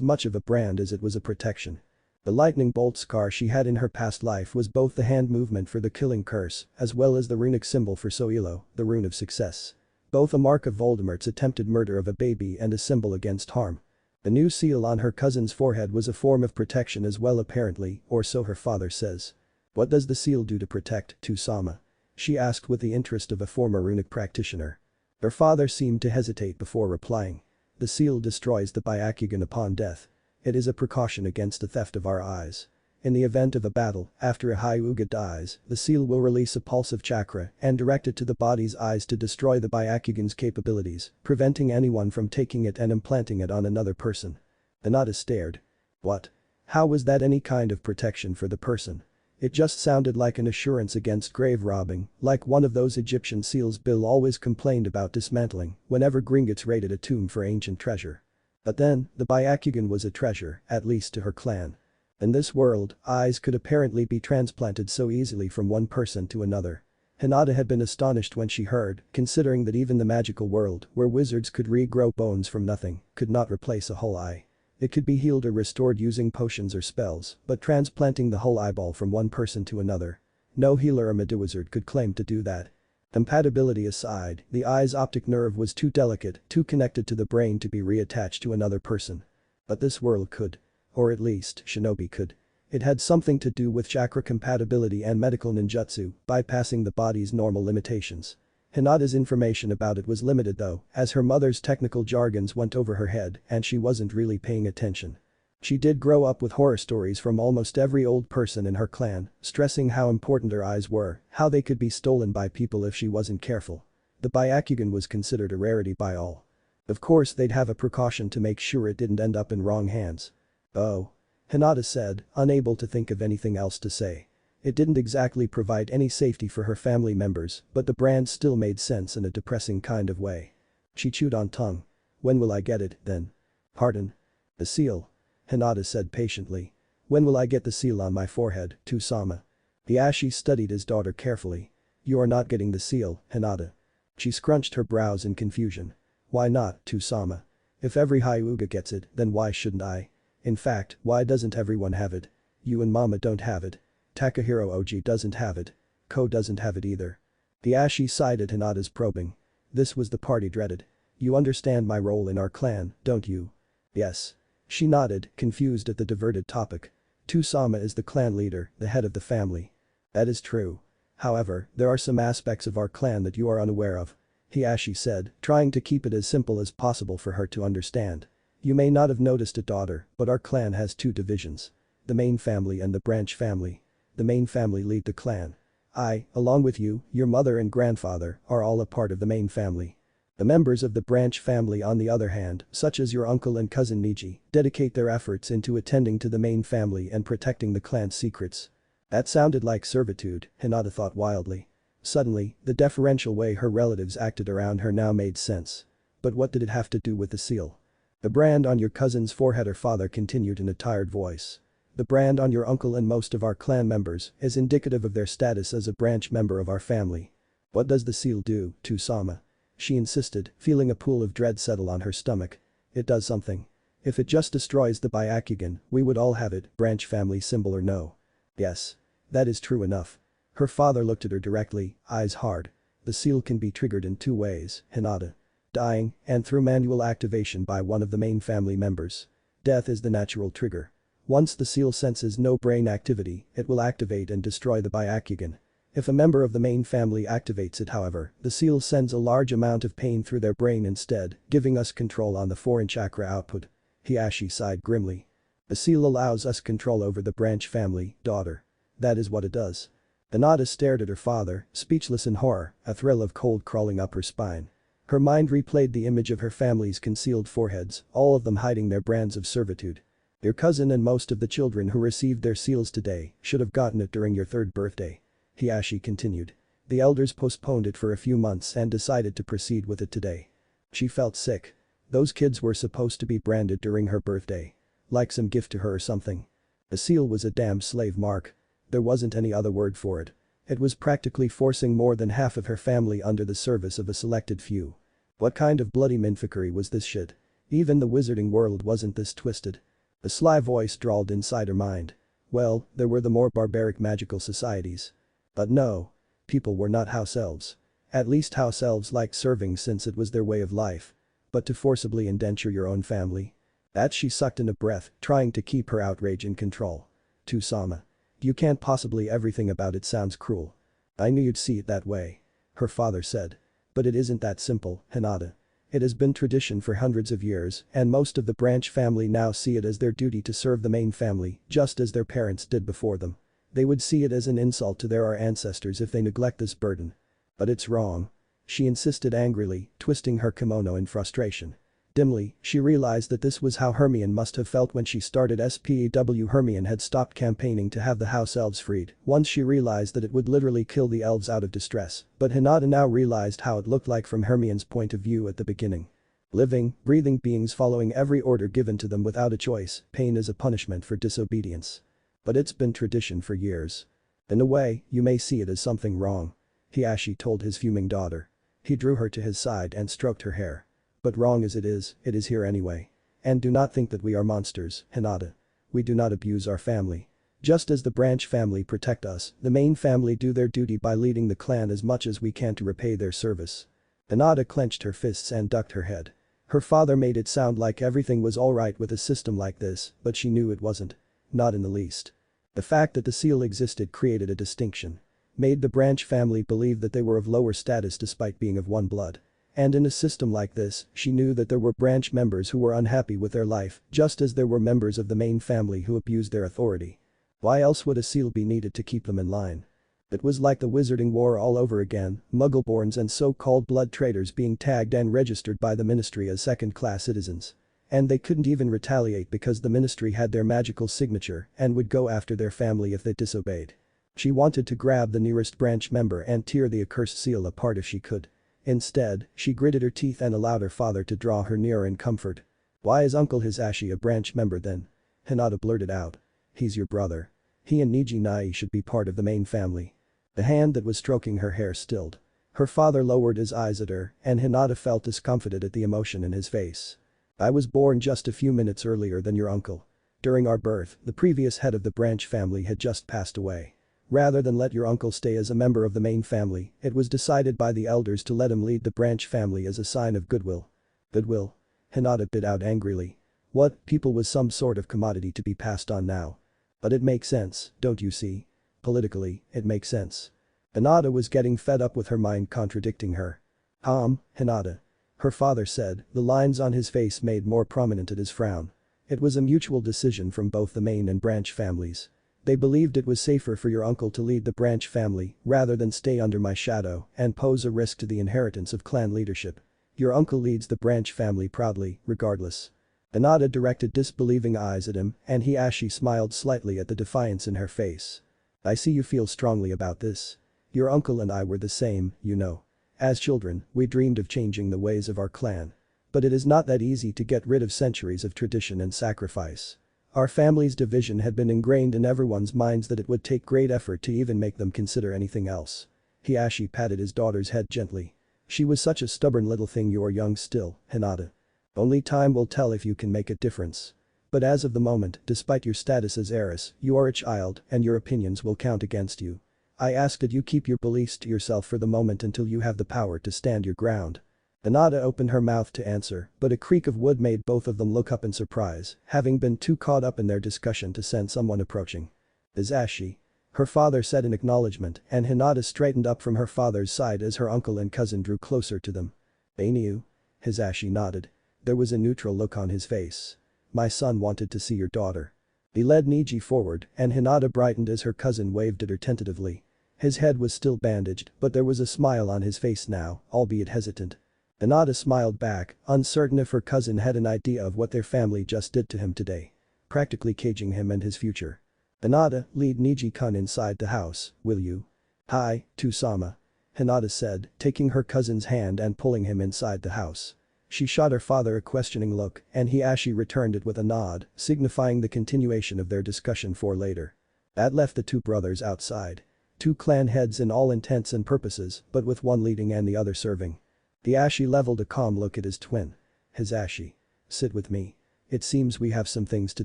[SPEAKER 1] much of a brand as it was a protection. The lightning bolt scar she had in her past life was both the hand movement for the killing curse, as well as the runic symbol for Soilo, the rune of success. Both a mark of Voldemort's attempted murder of a baby and a symbol against harm. The new seal on her cousin's forehead was a form of protection as well apparently, or so her father says. "What does the seal do to protect, Tusama?" she asked with the interest of a former runic practitioner. Her father seemed to hesitate before replying. "The seal destroys the Byakugan upon death. It is a precaution against the theft of our eyes. In the event of a battle, after a Hyuga dies, the seal will release a pulse of chakra and direct it to the body's eyes to destroy the Byakugan's capabilities, preventing anyone from taking it and implanting it on another person." Hinata stared. "What? How was that any kind of protection for the person?" It just sounded like an assurance against grave robbing, like one of those Egyptian seals Bill always complained about dismantling whenever Gringotts raided a tomb for ancient treasure. But then, the Byakugan was a treasure, at least to her clan. In this world, eyes could apparently be transplanted so easily from one person to another. Hinata had been astonished when she heard, considering that even the magical world, where wizards could regrow bones from nothing, could not replace a whole eye. It could be healed or restored using potions or spells, but transplanting the whole eyeball from one person to another. No healer or Mediwizard could claim to do that. Compatibility aside, the eye's optic nerve was too delicate, too connected to the brain to be reattached to another person. But this world could. Or at least, Shinobi could. It had something to do with chakra compatibility and medical ninjutsu, bypassing the body's normal limitations. Hinata's information about it was limited though, as her mother's technical jargons went over her head and she wasn't really paying attention. She did grow up with horror stories from almost every old person in her clan, stressing how important her eyes were, how they could be stolen by people if she wasn't careful. The Byakugan was considered a rarity by all. Of course they'd have a precaution to make sure it didn't end up in wrong hands. "Oh." Hinata said, unable to think of anything else to say. It didn't exactly provide any safety for her family members, but the brand still made sense in a depressing kind of way. She chewed on tongue. "When will I get it, then?" "Pardon?" "The seal." Hinata said patiently. When will I get the seal on my forehead, Tusama? Hiashi studied his daughter carefully. You are not getting the seal, Hinata. She scrunched her brows in confusion. Why not, Tusama? If every Hyuga gets it, then why shouldn't I? In fact, why doesn't everyone have it? You and Mama don't have it. Takahiro Oji doesn't have it. Ko doesn't have it either. Hiashi sighed at Hinata's probing. This was the part he dreaded. You understand my role in our clan, don't you? Yes. She nodded, confused at the diverted topic. Tusama is the clan leader, the head of the family. That is true. However, there are some aspects of our clan that you are unaware of. Hiashi said, trying to keep it as simple as possible for her to understand. You may not have noticed it, daughter, but our clan has two divisions. The main family and the branch family. The main family lead the clan. I, along with you, your mother and grandfather, are all a part of the main family. The members of the branch family on the other hand, such as your uncle and cousin Niji, dedicate their efforts into attending to the main family and protecting the clan's secrets. That sounded like servitude, Hinata thought wildly. Suddenly, the deferential way her relatives acted around her now made sense. But what did it have to do with the seal? The brand on your cousin's forehead, her father continued in a tired voice. The brand on your uncle and most of our clan members is indicative of their status as a branch member of our family. What does the seal do, Tusama? She insisted, feeling a pool of dread settle on her stomach. It does something. If it just destroys the Byakugan, we would all have it, branch family symbol or no. Yes. That is true enough. Her father looked at her directly, eyes hard. The seal can be triggered in two ways, Hinata. Dying, and through manual activation by one of the main family members. Death is the natural trigger. Once the seal senses no brain activity, it will activate and destroy the Byakugan. If a member of the main family activates it, however, the seal sends a large amount of pain through their brain instead, giving us control on the foreign chakra output. Hiashi sighed grimly. The seal allows us control over the branch family, daughter. That is what it does. Hinata stared at her father, speechless in horror, a thrill of cold crawling up her spine. Her mind replayed the image of her family's concealed foreheads, all of them hiding their brands of servitude. Your cousin and most of the children who received their seals today should have gotten it during your third birthday. Hiashi continued. The elders postponed it for a few months and decided to proceed with it today. She felt sick. Those kids were supposed to be branded during her birthday. Like some gift to her or something. The seal was a damn slave mark. There wasn't any other word for it. It was practically forcing more than half of her family under the service of a selected few. What kind of bloody minfickery was this shit? Even the wizarding world wasn't this twisted. A sly voice drawled inside her mind. Well, there were the more barbaric magical societies. But no. People were not house elves. At least house elves liked serving since it was their way of life. But to forcibly indenture your own family? That she sucked in a breath, trying to keep her outrage in control. Tusama. You can't possibly, everything about it sounds cruel. I knew you'd see it that way. Her father said. But it isn't that simple, Hinata. It has been tradition for hundreds of years and most of the branch family now see it as their duty to serve the main family, just as their parents did before them. They would see it as an insult to their ancestors if they neglect this burden. But it's wrong. She insisted angrily, twisting her kimono in frustration. Dimly, she realized that this was how Hermione must have felt when she started SPEW. Hermione had stopped campaigning to have the house elves freed once she realized that it would literally kill the elves out of distress, but Hinata now realized how it looked like from Hermione's point of view at the beginning. Living, breathing beings following every order given to them without a choice, pain is a punishment for disobedience. But it's been tradition for years. In a way, you may see it as something wrong. Hiashi told his fuming daughter. He drew her to his side and stroked her hair. But wrong as it is here anyway. And do not think that we are monsters, Hinata. We do not abuse our family. Just as the branch family protect us, the main family do their duty by leading the clan as much as we can to repay their service. Hinata clenched her fists and ducked her head. Her father made it sound like everything was alright with a system like this, but she knew it wasn't. Not in the least. The fact that the seal existed created a distinction. Made the branch family believe that they were of lower status despite being of one blood. And in a system like this, she knew that there were branch members who were unhappy with their life, just as there were members of the main family who abused their authority. Why else would a seal be needed to keep them in line? It was like the Wizarding War all over again, Muggleborns and so-called blood traders being tagged and registered by the Ministry as second-class citizens. And they couldn't even retaliate because the Ministry had their magical signature and would go after their family if they disobeyed. She wanted to grab the nearest branch member and tear the accursed seal apart if she could. Instead, she gritted her teeth and allowed her father to draw her nearer in comfort. Why is Uncle Hisashi a branch member then? Hinata blurted out. He's your brother. He and Niji Nai should be part of the main family. The hand that was stroking her hair stilled. Her father lowered his eyes at her and Hinata felt discomfited at the emotion in his face. I was born just a few minutes earlier than your uncle. During our birth, the previous head of the branch family had just passed away. Rather than let your uncle stay as a member of the main family, it was decided by the elders to let him lead the branch family as a sign of goodwill. Goodwill? Hinata bit out angrily. What, people was some sort of commodity to be passed on now. But it makes sense, don't you see? Politically, it makes sense. Hinata was getting fed up with her mind contradicting her. Hinata. Her father said, the lines on his face made more prominent at his frown. It was a mutual decision from both the main and branch families. They believed it was safer for your uncle to lead the branch family rather than stay under my shadow and pose a risk to the inheritance of clan leadership. Your uncle leads the branch family proudly, regardless. Hinata directed disbelieving eyes at him and Hiashi smiled slightly at the defiance in her face. I see you feel strongly about this. Your uncle and I were the same, you know. As children, we dreamed of changing the ways of our clan. But it is not that easy to get rid of centuries of tradition and sacrifice. Our family's division had been ingrained in everyone's minds that it would take great effort to even make them consider anything else. Hiashi patted his daughter's head gently. She was such a stubborn little thing. You're young still, Hinata. Only time will tell if you can make a difference. But as of the moment, despite your status as heiress, you are a child and your opinions will count against you. I ask that you keep your beliefs to yourself for the moment until you have the power to stand your ground. Hinata opened her mouth to answer, but a creak of wood made both of them look up in surprise, having been too caught up in their discussion to sense someone approaching. Hisashi. Her father said in acknowledgement and Hinata straightened up from her father's side as her uncle and cousin drew closer to them. Ainyu? Hisashi nodded. There was a neutral look on his face. My son wanted to see your daughter. He led Niji forward and Hinata brightened as her cousin waved at her tentatively. His head was still bandaged, but there was a smile on his face now, albeit hesitant. Hinata smiled back, uncertain if her cousin had an idea of what their family just did to him today. Practically caging him and his future. Hinata, lead Niji-kun inside the house, will you? Hi, Tusama. Hinata said, taking her cousin's hand and pulling him inside the house. She shot her father a questioning look and Hiashi returned it with a nod, signifying the continuation of their discussion for later. That left the two brothers outside. Two clan heads in all intents and purposes, but with one leading and the other serving. Hiashi leveled a calm look at his twin. Hisashi. Sit with me. It seems we have some things to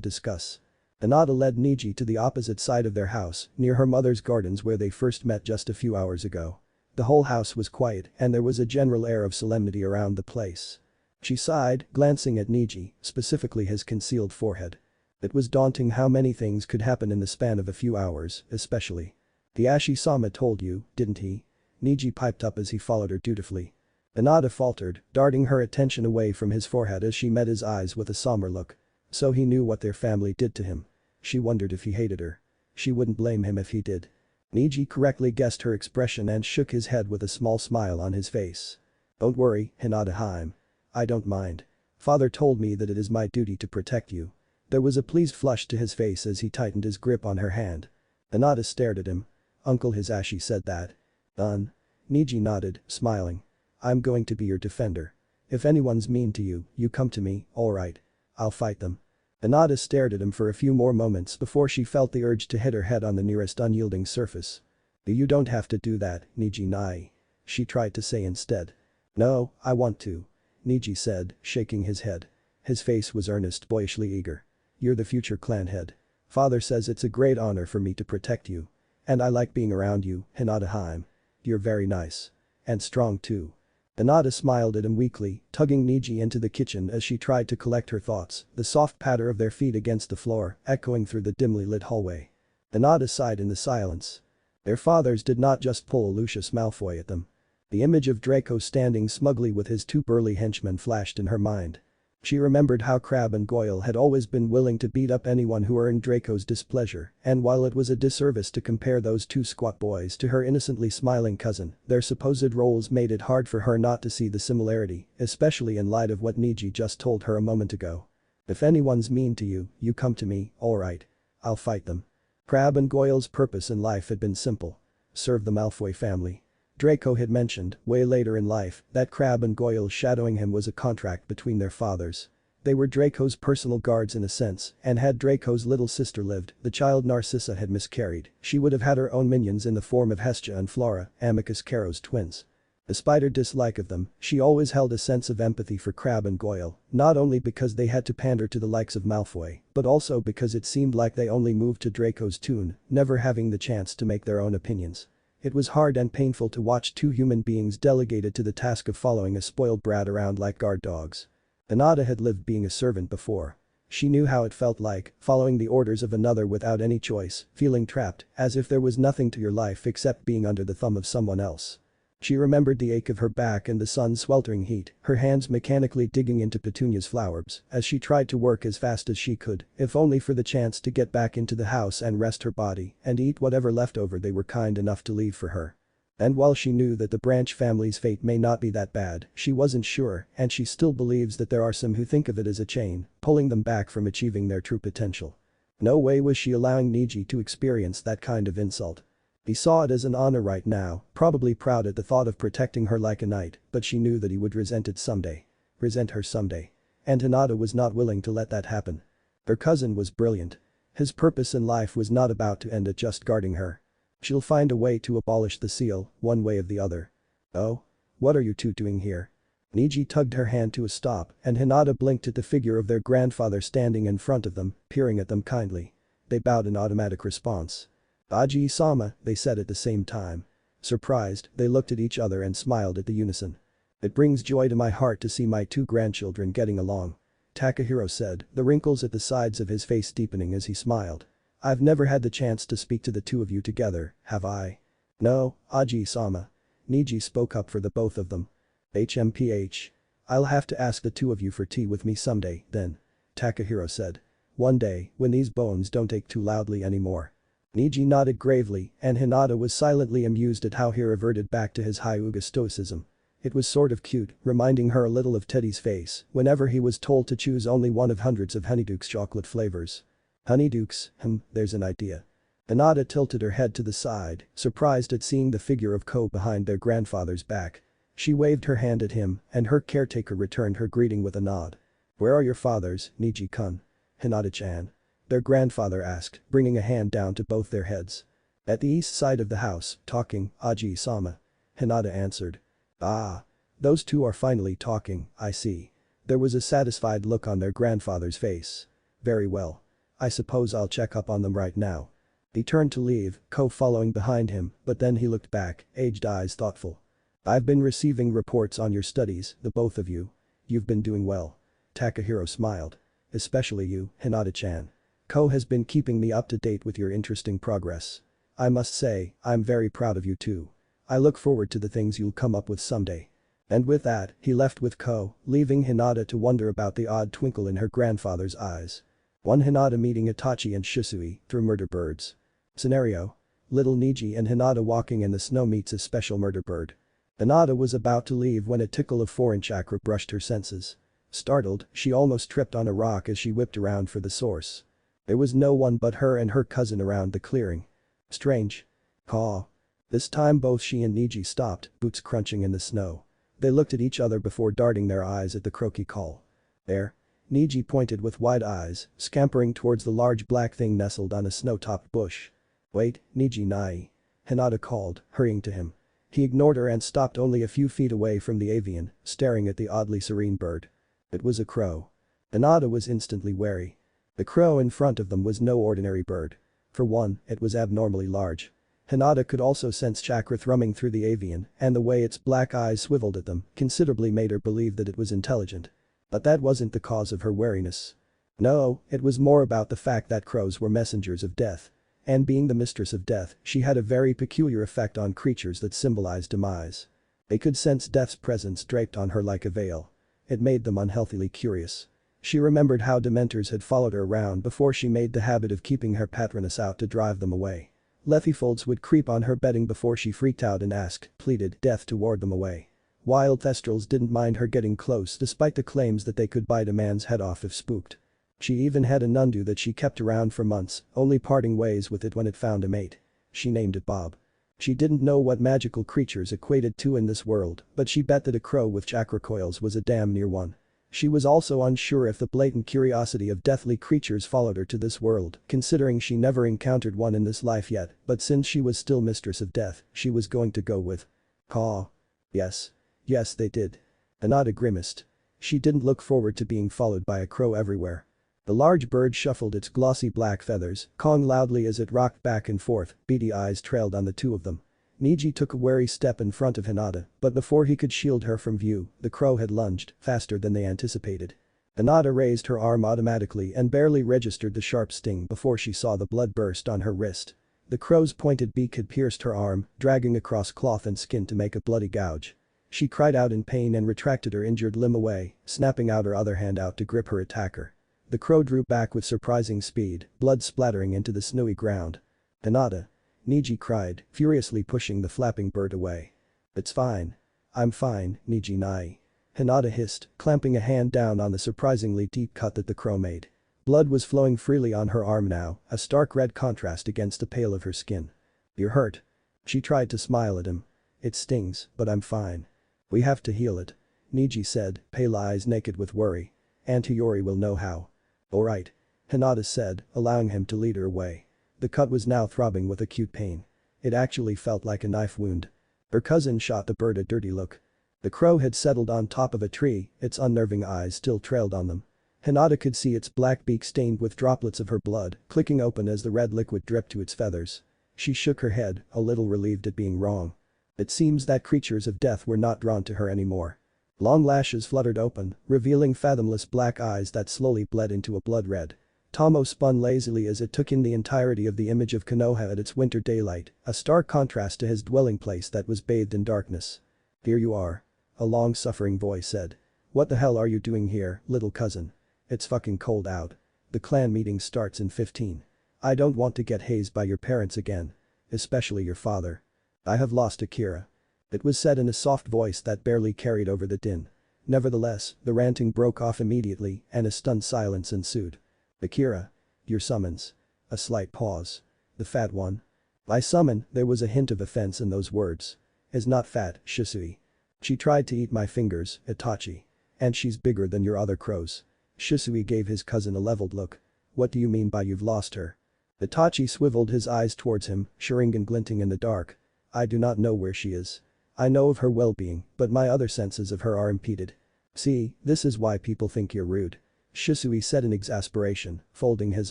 [SPEAKER 1] discuss. Hinata led Niji to the opposite side of their house, near her mother's gardens where they first met just a few hours ago. The whole house was quiet and there was a general air of solemnity around the place. She sighed, glancing at Niji, specifically his concealed forehead. It was daunting how many things could happen in the span of a few hours, especially. Hiashi-sama told you, didn't he? Niji piped up as he followed her dutifully. Hinata faltered, darting her attention away from his forehead as she met his eyes with a somber look. So he knew what their family did to him. She wondered if he hated her. She wouldn't blame him if he did. Niji correctly guessed her expression and shook his head with a small smile on his face. Don't worry, Hinata-hime. I don't mind. Father told me that it is my duty to protect you. There was a pleased flush to his face as he tightened his grip on her hand. Hinata stared at him. Uncle Hisashi said that. Niji nodded, smiling. I'm going to be your defender. If anyone's mean to you, you come to me, alright. I'll fight them. Hinata stared at him for a few more moments before she felt the urge to hit her head on the nearest unyielding surface. You don't have to do that, Niji Nai. She tried to say instead. No, I want to. Niji said, shaking his head. His face was earnest, boyishly eager. You're the future clan head. Father says it's a great honor for me to protect you. And I like being around you, Hinata-hime. You're very nice. And strong too. Hinata smiled at him weakly, tugging Niji into the kitchen as she tried to collect her thoughts, the soft patter of their feet against the floor echoing through the dimly lit hallway. Hinata sighed in the silence. Their fathers did not just pull a Lucius Malfoy at them. The image of Draco standing smugly with his two burly henchmen flashed in her mind. She remembered how Crabbe and Goyle had always been willing to beat up anyone who earned Draco's displeasure, and while it was a disservice to compare those two squat boys to her innocently smiling cousin, their supposed roles made it hard for her not to see the similarity, especially in light of what Niji just told her a moment ago. If anyone's mean to you, you come to me, alright. I'll fight them. Crabbe and Goyle's purpose in life had been simple. Serve the Malfoy family. Draco had mentioned, way later in life, that Crabbe and Goyle shadowing him was a contract between their fathers. They were Draco's personal guards in a sense, and had Draco's little sister lived, the child Narcissa had miscarried, she would have had her own minions in the form of Hestia and Flora, Amicus Caro's twins. Despite her dislike of them, she always held a sense of empathy for Crabbe and Goyle, not only because they had to pander to the likes of Malfoy, but also because it seemed like they only moved to Draco's tune, never having the chance to make their own opinions. It was hard and painful to watch two human beings delegated to the task of following a spoiled brat around like guard dogs. Hinata had lived being a servant before. She knew how it felt like, following the orders of another without any choice, feeling trapped, as if there was nothing to your life except being under the thumb of someone else. She remembered the ache of her back and the sun's sweltering heat, her hands mechanically digging into Petunia's flowers as she tried to work as fast as she could, if only for the chance to get back into the house and rest her body and eat whatever leftover they were kind enough to leave for her. And while she knew that the Branch family's fate may not be that bad, she wasn't sure, and she still believes that there are some who think of it as a chain, pulling them back from achieving their true potential. No way was she allowing Niji to experience that kind of insult. He saw it as an honor right now, probably proud at the thought of protecting her like a knight, but she knew that he would resent it someday. Resent her someday. And Hinata was not willing to let that happen. Her cousin was brilliant. His purpose in life was not about to end at just guarding her. She'll find a way to abolish the seal, one way or the other. Oh? What are you two doing here? Niji tugged her hand to a stop and Hinata blinked at the figure of their grandfather standing in front of them, peering at them kindly. They bowed in automatic response. Aji-sama, they said at the same time. Surprised, they looked at each other and smiled at the unison. It brings joy to my heart to see my two grandchildren getting along. Takahiro said, the wrinkles at the sides of his face deepening as he smiled. I've never had the chance to speak to the two of you together, have I? No, Aji-sama. Niji spoke up for the both of them. HMPH. I'll have to ask the two of you for tea with me someday, then. Takahiro said. One day, when these bones don't ache too loudly anymore. Niji nodded gravely, and Hinata was silently amused at how he reverted back to his Hyuga stoicism. It was sort of cute, reminding her a little of Teddy's face whenever he was told to choose only one of hundreds of Honeydukes chocolate flavors. Honeydukes, there's an idea. Hinata tilted her head to the side, surprised at seeing the figure of Ko behind their grandfather's back. She waved her hand at him, and her caretaker returned her greeting with a nod. Where are your fathers, Niji-kun? Hinata-chan. Their grandfather asked, bringing a hand down to both their heads. At the east side of the house, talking, Aji-sama. Hinata answered. Ah. Those two are finally talking, I see. There was a satisfied look on their grandfather's face. Very well. I suppose I'll check up on them right now. He turned to leave, Ko following behind him, but then he looked back, aged eyes thoughtful. I've been receiving reports on your studies, the both of you. You've been doing well. Takahiro smiled. Especially you, Hinata-chan. Ko has been keeping me up to date with your interesting progress. I must say, I'm very proud of you too. I look forward to the things you'll come up with someday. And with that, he left with Ko, leaving Hinata to wonder about the odd twinkle in her grandfather's eyes. One Hinata meeting Itachi and Shisui through murder birds. Scenario. Little Niji and Hinata walking in the snow meets a special murder bird. Hinata was about to leave when a tickle of foreign chakra brushed her senses. Startled, she almost tripped on a rock as she whipped around for the source. There was no one but her and her cousin around the clearing. Strange. Caw. This time both she and Niji stopped, boots crunching in the snow. They looked at each other before darting their eyes at the croaky call. There. Niji pointed with wide eyes, scampering towards the large black thing nestled on a snow-topped bush. Wait, Niji-nai. Hinata called, hurrying to him. He ignored her and stopped only a few feet away from the avian, staring at the oddly serene bird. It was a crow. Hinata was instantly wary. The crow in front of them was no ordinary bird. For one, it was abnormally large. Hinata could also sense chakra thrumming through the avian, and the way its black eyes swiveled at them considerably made her believe that it was intelligent. But that wasn't the cause of her wariness. No, it was more about the fact that crows were messengers of death. And being the mistress of death, she had a very peculiar effect on creatures that symbolized demise. They could sense death's presence draped on her like a veil. It made them unhealthily curious. She remembered how dementors had followed her around before she made the habit of keeping her patroness out to drive them away. Lethifolds would creep on her bedding before she freaked out and pleaded death to ward them away. Wild Thestrals didn't mind her getting close despite the claims that they could bite a man's head off if spooked. She even had a Nundu that she kept around for months, only parting ways with it when it found a mate. She named it Bob. She didn't know what magical creatures equated to in this world, but she bet that a crow with chakra coils was a damn near one. She was also unsure if the blatant curiosity of deathly creatures followed her to this world, considering she never encountered one in this life yet, but since she was still mistress of death, she was going to go with. Caw. Yes. Yes they did. Hinata grimaced. She didn't look forward to being followed by a crow everywhere. The large bird shuffled its glossy black feathers, cawing loudly as it rocked back and forth, beady eyes trailed on the two of them. Niji took a wary step in front of Hinata, but before he could shield her from view, the crow had lunged, faster than they anticipated. Hinata raised her arm automatically and barely registered the sharp sting before she saw the blood burst on her wrist. The crow's pointed beak had pierced her arm, dragging across cloth and skin to make a bloody gouge. She cried out in pain and retracted her injured limb away, snapping out her other hand out to grip her attacker. The crow drew back with surprising speed, blood splattering into the snowy ground. Hinata. Niji cried, furiously pushing the flapping bird away. It's fine. I'm fine, Niji Nai. Hinata hissed, clamping a hand down on the surprisingly deep cut that the crow made. Blood was flowing freely on her arm now, a stark red contrast against the pale of her skin. You're hurt. She tried to smile at him. It stings, but I'm fine. We have to heal it. Niji said, pale eyes naked with worry. Auntie Yori will know how. Alright. Hinata said, allowing him to lead her away. The cut was now throbbing with acute pain. It actually felt like a knife wound. Her cousin shot the bird a dirty look. The crow had settled on top of a tree, its unnerving eyes still trailed on them. Hinata could see its black beak stained with droplets of her blood, clicking open as the red liquid dripped to its feathers. She shook her head, a little relieved at being wrong. It seems that creatures of death were not drawn to her anymore. Long lashes fluttered open, revealing fathomless black eyes that slowly bled into a blood red. Tomo spun lazily as it took in the entirety of the image of Konoha at its winter daylight, a stark contrast to his dwelling place that was bathed in darkness. Here you are. A long-suffering voice said. What the hell are you doing here, little cousin? It's fucking cold out. The clan meeting starts in 15. I don't want to get hazed by your parents again. Especially your father. I have lost Akira. It was said in a soft voice that barely carried over the din. Nevertheless, the ranting broke off immediately and a stunned silence ensued. Akira. Your summons. A slight pause. The fat one. I summon, there was a hint of offense in those words. Is not fat, Shisui. She tried to eat my fingers, Itachi. And she's bigger than your other crows. Shisui gave his cousin a leveled look. What do you mean by you've lost her? Itachi swiveled his eyes towards him, Sharingan glinting in the dark. I do not know where she is. I know of her well-being, but my other senses of her are impeded. See, this is why people think you're rude. Shisui said in exasperation, folding his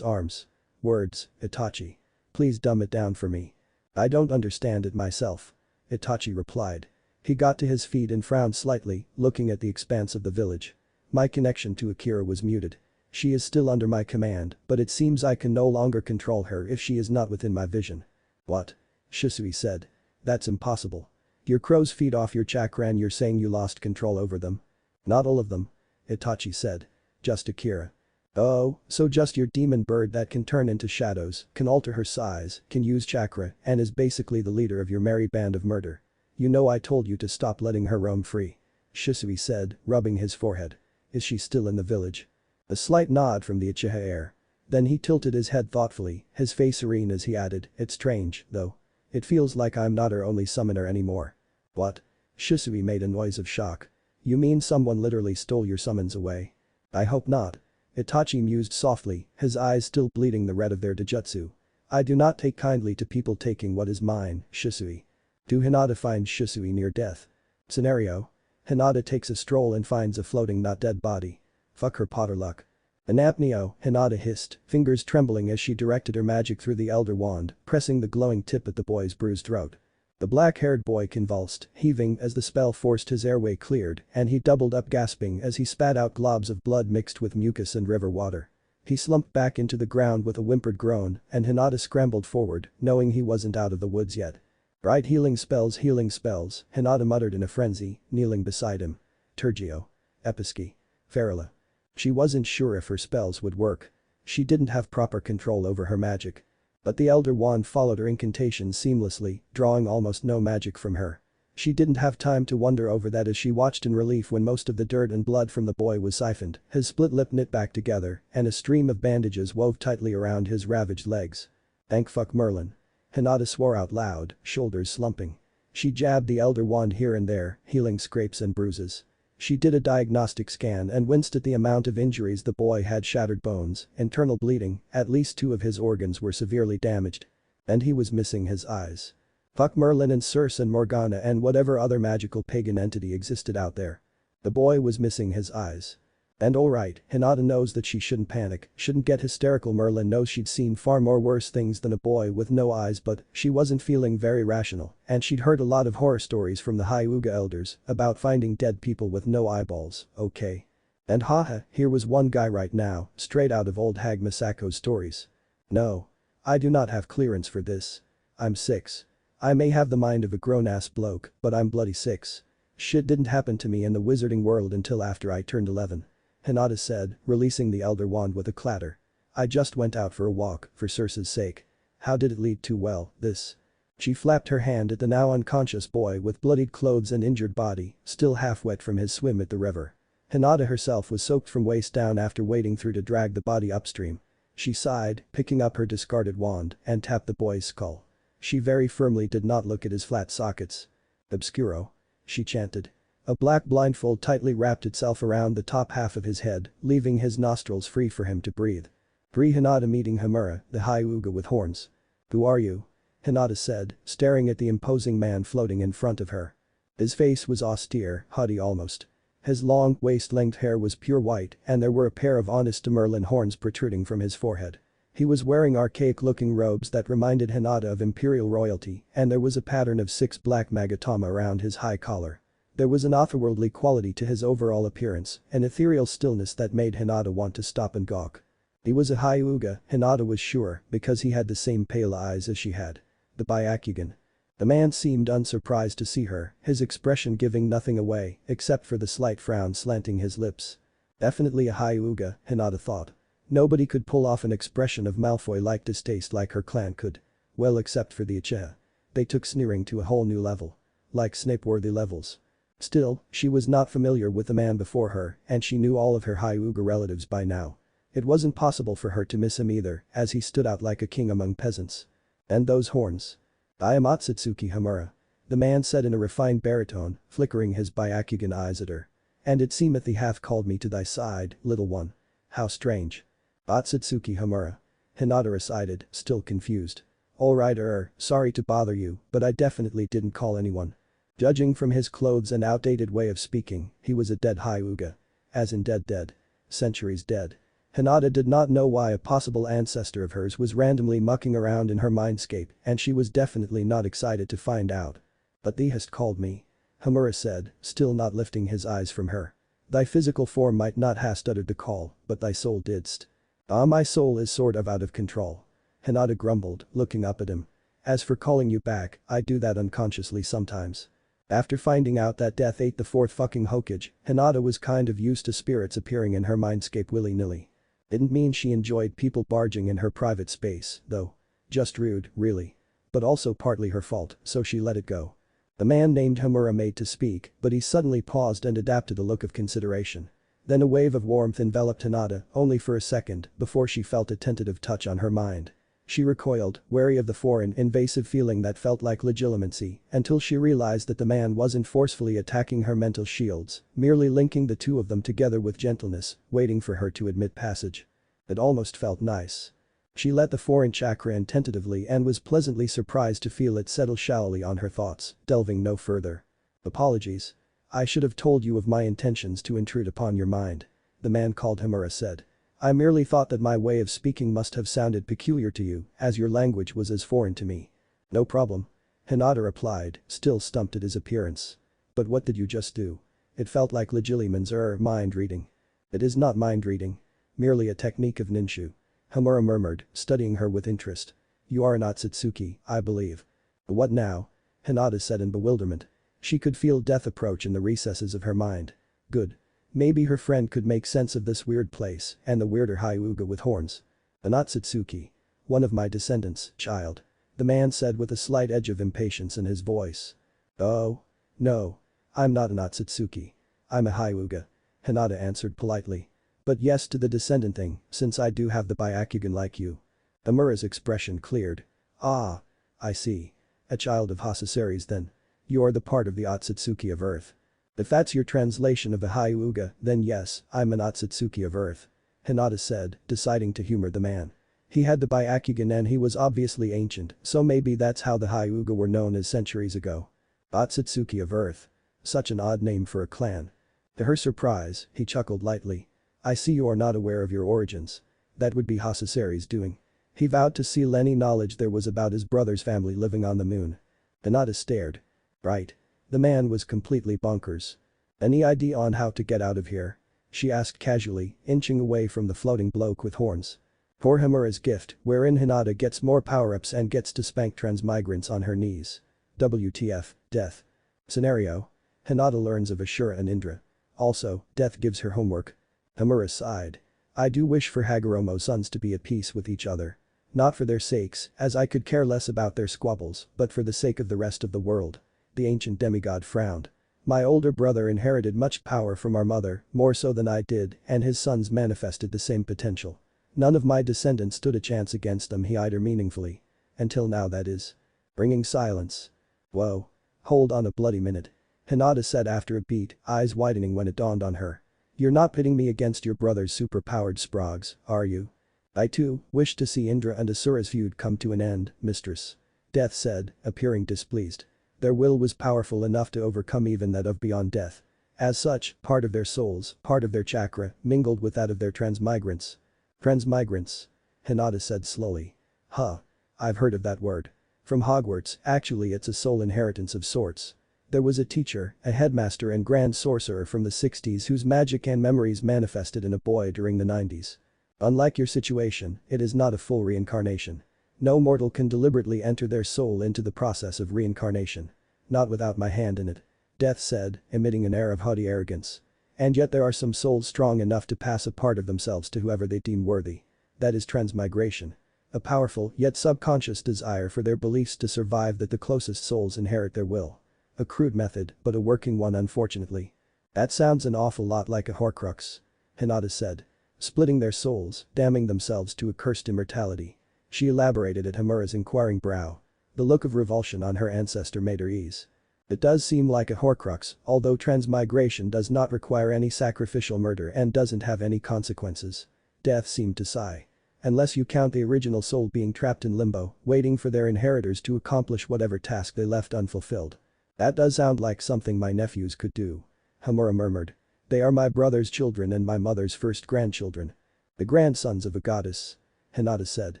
[SPEAKER 1] arms. Words, Itachi. Please dumb it down for me. I don't understand it myself. Itachi replied. He got to his feet and frowned slightly, looking at the expanse of the village. My connection to Akira was muted. She is still under my command, but it seems I can no longer control her if she is not within my vision. What? Shisui said. That's impossible. Your crows feed off your chakra and you're saying you lost control over them? Not all of them. Itachi said. Just Akira. Oh, so just your demon bird that can turn into shadows, can alter her size, can use chakra, and is basically the leader of your merry band of murder. You know I told you to stop letting her roam free. Shisui said, rubbing his forehead. Is she still in the village? A slight nod from the Uchiha heir. Then he tilted his head thoughtfully, his face serene as he added, it's strange, though. It feels like I'm not her only summoner anymore. What? Shisui made a noise of shock. You mean someone literally stole your summons away? I hope not. Itachi mused softly, his eyes still bleeding the red of their Dojutsu. I do not take kindly to people taking what is mine, Shisui. Do Hinata find Shisui near death? Scenario. Hinata takes a stroll and finds a floating not dead body. Fuck her Potter luck. Anapneo, Hinata hissed, fingers trembling as she directed her magic through the elder wand, pressing the glowing tip at the boy's bruised throat. The black-haired boy convulsed, heaving as the spell forced his airway cleared, and he doubled up gasping as he spat out globs of blood mixed with mucus and river water. He slumped back into the ground with a whimpered groan, and Hinata scrambled forward, knowing he wasn't out of the woods yet. Right, healing spells, Hinata muttered in a frenzy, kneeling beside him. Turgio. Episki. Farilla. She wasn't sure if her spells would work. She didn't have proper control over her magic. But the Elder Wand followed her incantations seamlessly, drawing almost no magic from her. She didn't have time to wonder over that as she watched in relief when most of the dirt and blood from the boy was siphoned, his split lip knit back together, and a stream of bandages wove tightly around his ravaged legs. Thank fuck Merlin. Hinata swore out loud, shoulders slumping. She jabbed the Elder Wand here and there, healing scrapes and bruises. She did a diagnostic scan and winced at the amount of injuries the boy had: shattered bones, internal bleeding, at least 2 of his organs were severely damaged. And he was missing his eyes. Fuck Merlin and Circe and Morgana and whatever other magical pagan entity existed out there. The boy was missing his eyes. And alright, Hinata knows that she shouldn't panic, shouldn't get hysterical. Merlin knows she'd seen far more worse things than a boy with no eyes, but she wasn't feeling very rational, and she'd heard a lot of horror stories from the Hyuga elders about finding dead people with no eyeballs, okay? And haha, here was one guy right now, straight out of old hag Masako's stories. No. I do not have clearance for this. I'm 6. I may have the mind of a grown-ass bloke, but I'm bloody 6. Shit didn't happen to me in the wizarding world until after I turned 11. Hinata said, releasing the elder wand with a clatter. I just went out for a walk, for Circe's sake. How did it lead to, well, this? She flapped her hand at the now unconscious boy with bloodied clothes and injured body, still half wet from his swim at the river. Hinata herself was soaked from waist down after wading through to drag the body upstream. She sighed, picking up her discarded wand, and tapped the boy's skull. She very firmly did not look at his flat sockets. Obscuro. She chanted. A black blindfold tightly wrapped itself around the top half of his head, leaving his nostrils free for him to breathe. Hinata meeting Homura, the Hyuga with horns. Who are you? Hinata said, staring at the imposing man floating in front of her. His face was austere, haughty almost. His long, waist-length hair was pure white, and there were a pair of honest Merlin horns protruding from his forehead. He was wearing archaic-looking robes that reminded Hinata of imperial royalty, and there was a pattern of 6 black magatama around his high collar. There was an otherworldly quality to his overall appearance, an ethereal stillness that made Hinata want to stop and gawk. He was a Hyuga, Hinata was sure, because he had the same pale eyes as she had. The Byakugan. The man seemed unsurprised to see her, his expression giving nothing away, except for the slight frown slanting his lips. Definitely a Hyuga, Hinata thought. Nobody could pull off an expression of Malfoy-like distaste like her clan could. Well, except for the Uchiha. They took sneering to a whole new level. Like Snape-worthy levels. Still, she was not familiar with the man before her, and she knew all of her Hyuga relatives by now. It wasn't possible for her to miss him either, as he stood out like a king among peasants. And those horns. I am Otsutsuki Homura. The man said in a refined baritone, flickering his Byakugan eyes at her. And it seemeth thee hath called me to thy side, little one. How strange. Otsutsuki Homura. Hinata recited, still confused. Alright, sorry to bother you, but I definitely didn't call anyone. Judging from his clothes and outdated way of speaking, he was a dead Hyuga. As in dead. Centuries dead. Hinata did not know why a possible ancestor of hers was randomly mucking around in her mindscape, and she was definitely not excited to find out. But thee hast called me. Homura said, still not lifting his eyes from her. Thy physical form might not hast uttered the call, but thy soul didst. Ah, my soul is sort of out of control. Hinata grumbled, looking up at him. As for calling you back, I do that unconsciously sometimes. After finding out that death ate the 4th fucking Hokage, Hinata was kind of used to spirits appearing in her mindscape willy-nilly. Didn't mean she enjoyed people barging in her private space, though. Just rude, really. But also partly her fault, so she let it go. The man named Homura made to speak, but he suddenly paused and adapted a look of consideration. Then a wave of warmth enveloped Hinata, only for a second, before she felt a tentative touch on her mind. She recoiled, wary of the foreign, invasive feeling that felt like legitimacy, until she realized that the man wasn't forcefully attacking her mental shields, merely linking the two of them together with gentleness, waiting for her to admit passage. It almost felt nice. She let the foreign chakra in tentatively and was pleasantly surprised to feel it settle shallowly on her thoughts, delving no further. Apologies. I should have told you of my intentions to intrude upon your mind. The man called Homura said. I merely thought that my way of speaking must have sounded peculiar to you, as your language was as foreign to me. No problem. Hinata replied, still stumped at his appearance. But what did you just do? It felt like Legilimen's mind reading. It is not mind reading. Merely a technique of ninju. Homura murmured, studying her with interest. You are an Otsutsuki, I believe. What now? Hinata said in bewilderment. She could feel death approach in the recesses of her mind. Good. Maybe her friend could make sense of this weird place and the weirder Hyuga with horns. An Otsutsuki. One of my descendants, child. The man said with a slight edge of impatience in his voice. Oh. No. I'm not an Otsutsuki. I'm a Hyuga. Hinata answered politely. But yes to the descendant thing, since I do have the Byakugan like you. Homura's expression cleared. Ah. I see. A child of Hasaseris then. You are the part of the Otsutsuki of Earth. If that's your translation of a Hyuga, then yes, I'm an Otsutsuki of Earth. Hinata said, deciding to humor the man. He had the Byakugan and he was obviously ancient, so maybe that's how the Hyuga were known as centuries ago. Otsutsuki of Earth. Such an odd name for a clan. To her surprise, he chuckled lightly. I see you are not aware of your origins. That would be Hasaseri's doing. He vowed to seal any knowledge there was about his brother's family living on the moon. Hinata stared. Right. The man was completely bonkers. Any idea on how to get out of here? She asked casually, inching away from the floating bloke with horns. Poor Himura's gift, wherein Hinata gets more power-ups and gets to spank transmigrants on her knees. WTF, death. Scenario. Hinata learns of Ashura and Indra. Also, death gives her homework. Himura sighed. I do wish for Hagoromo's sons to be at peace with each other. Not for their sakes, as I could care less about their squabbles, but for the sake of the rest of the world. The ancient demigod frowned. My older brother inherited much power from our mother, more so than I did, and his sons manifested the same potential. None of my descendants stood a chance against them, he eyed her meaningfully. Until now, that is. Bringing silence. Whoa. Hold on a bloody minute. Hinata said after a beat, eyes widening when it dawned on her. You're not pitting me against your brother's super-powered sprogs, are you? I too wish to see Indra and Asura's feud come to an end, mistress. Death said, appearing displeased. Their will was powerful enough to overcome even that of beyond death. As such, part of their souls, part of their chakra, mingled with that of their transmigrants. Transmigrants? Hinata said slowly. Huh. I've heard of that word. From Hogwarts, actually it's a soul inheritance of sorts. There was a teacher, a headmaster and grand sorcerer from the 60s whose magic and memories manifested in a boy during the 90s. Unlike your situation, it is not a full reincarnation. No mortal can deliberately enter their soul into the process of reincarnation. Not without my hand in it. Death said, emitting an air of haughty arrogance. And yet there are some souls strong enough to pass a part of themselves to whoever they deem worthy. That is transmigration. A powerful yet subconscious desire for their beliefs to survive that the closest souls inherit their will. A crude method, but a working one unfortunately. That sounds an awful lot like a Horcrux. Hinata said. Splitting their souls, damning themselves to accursed immortality. She elaborated at Himura's inquiring brow. The look of revulsion on her ancestor made her ease. It does seem like a Horcrux, although transmigration does not require any sacrificial murder and doesn't have any consequences. Death seemed to sigh. Unless you count the original soul being trapped in limbo, waiting for their inheritors to accomplish whatever task they left unfulfilled. That does sound like something my nephews could do. Himura murmured. They are my brother's children and my mother's first grandchildren. The grandsons of a goddess. Hinata said.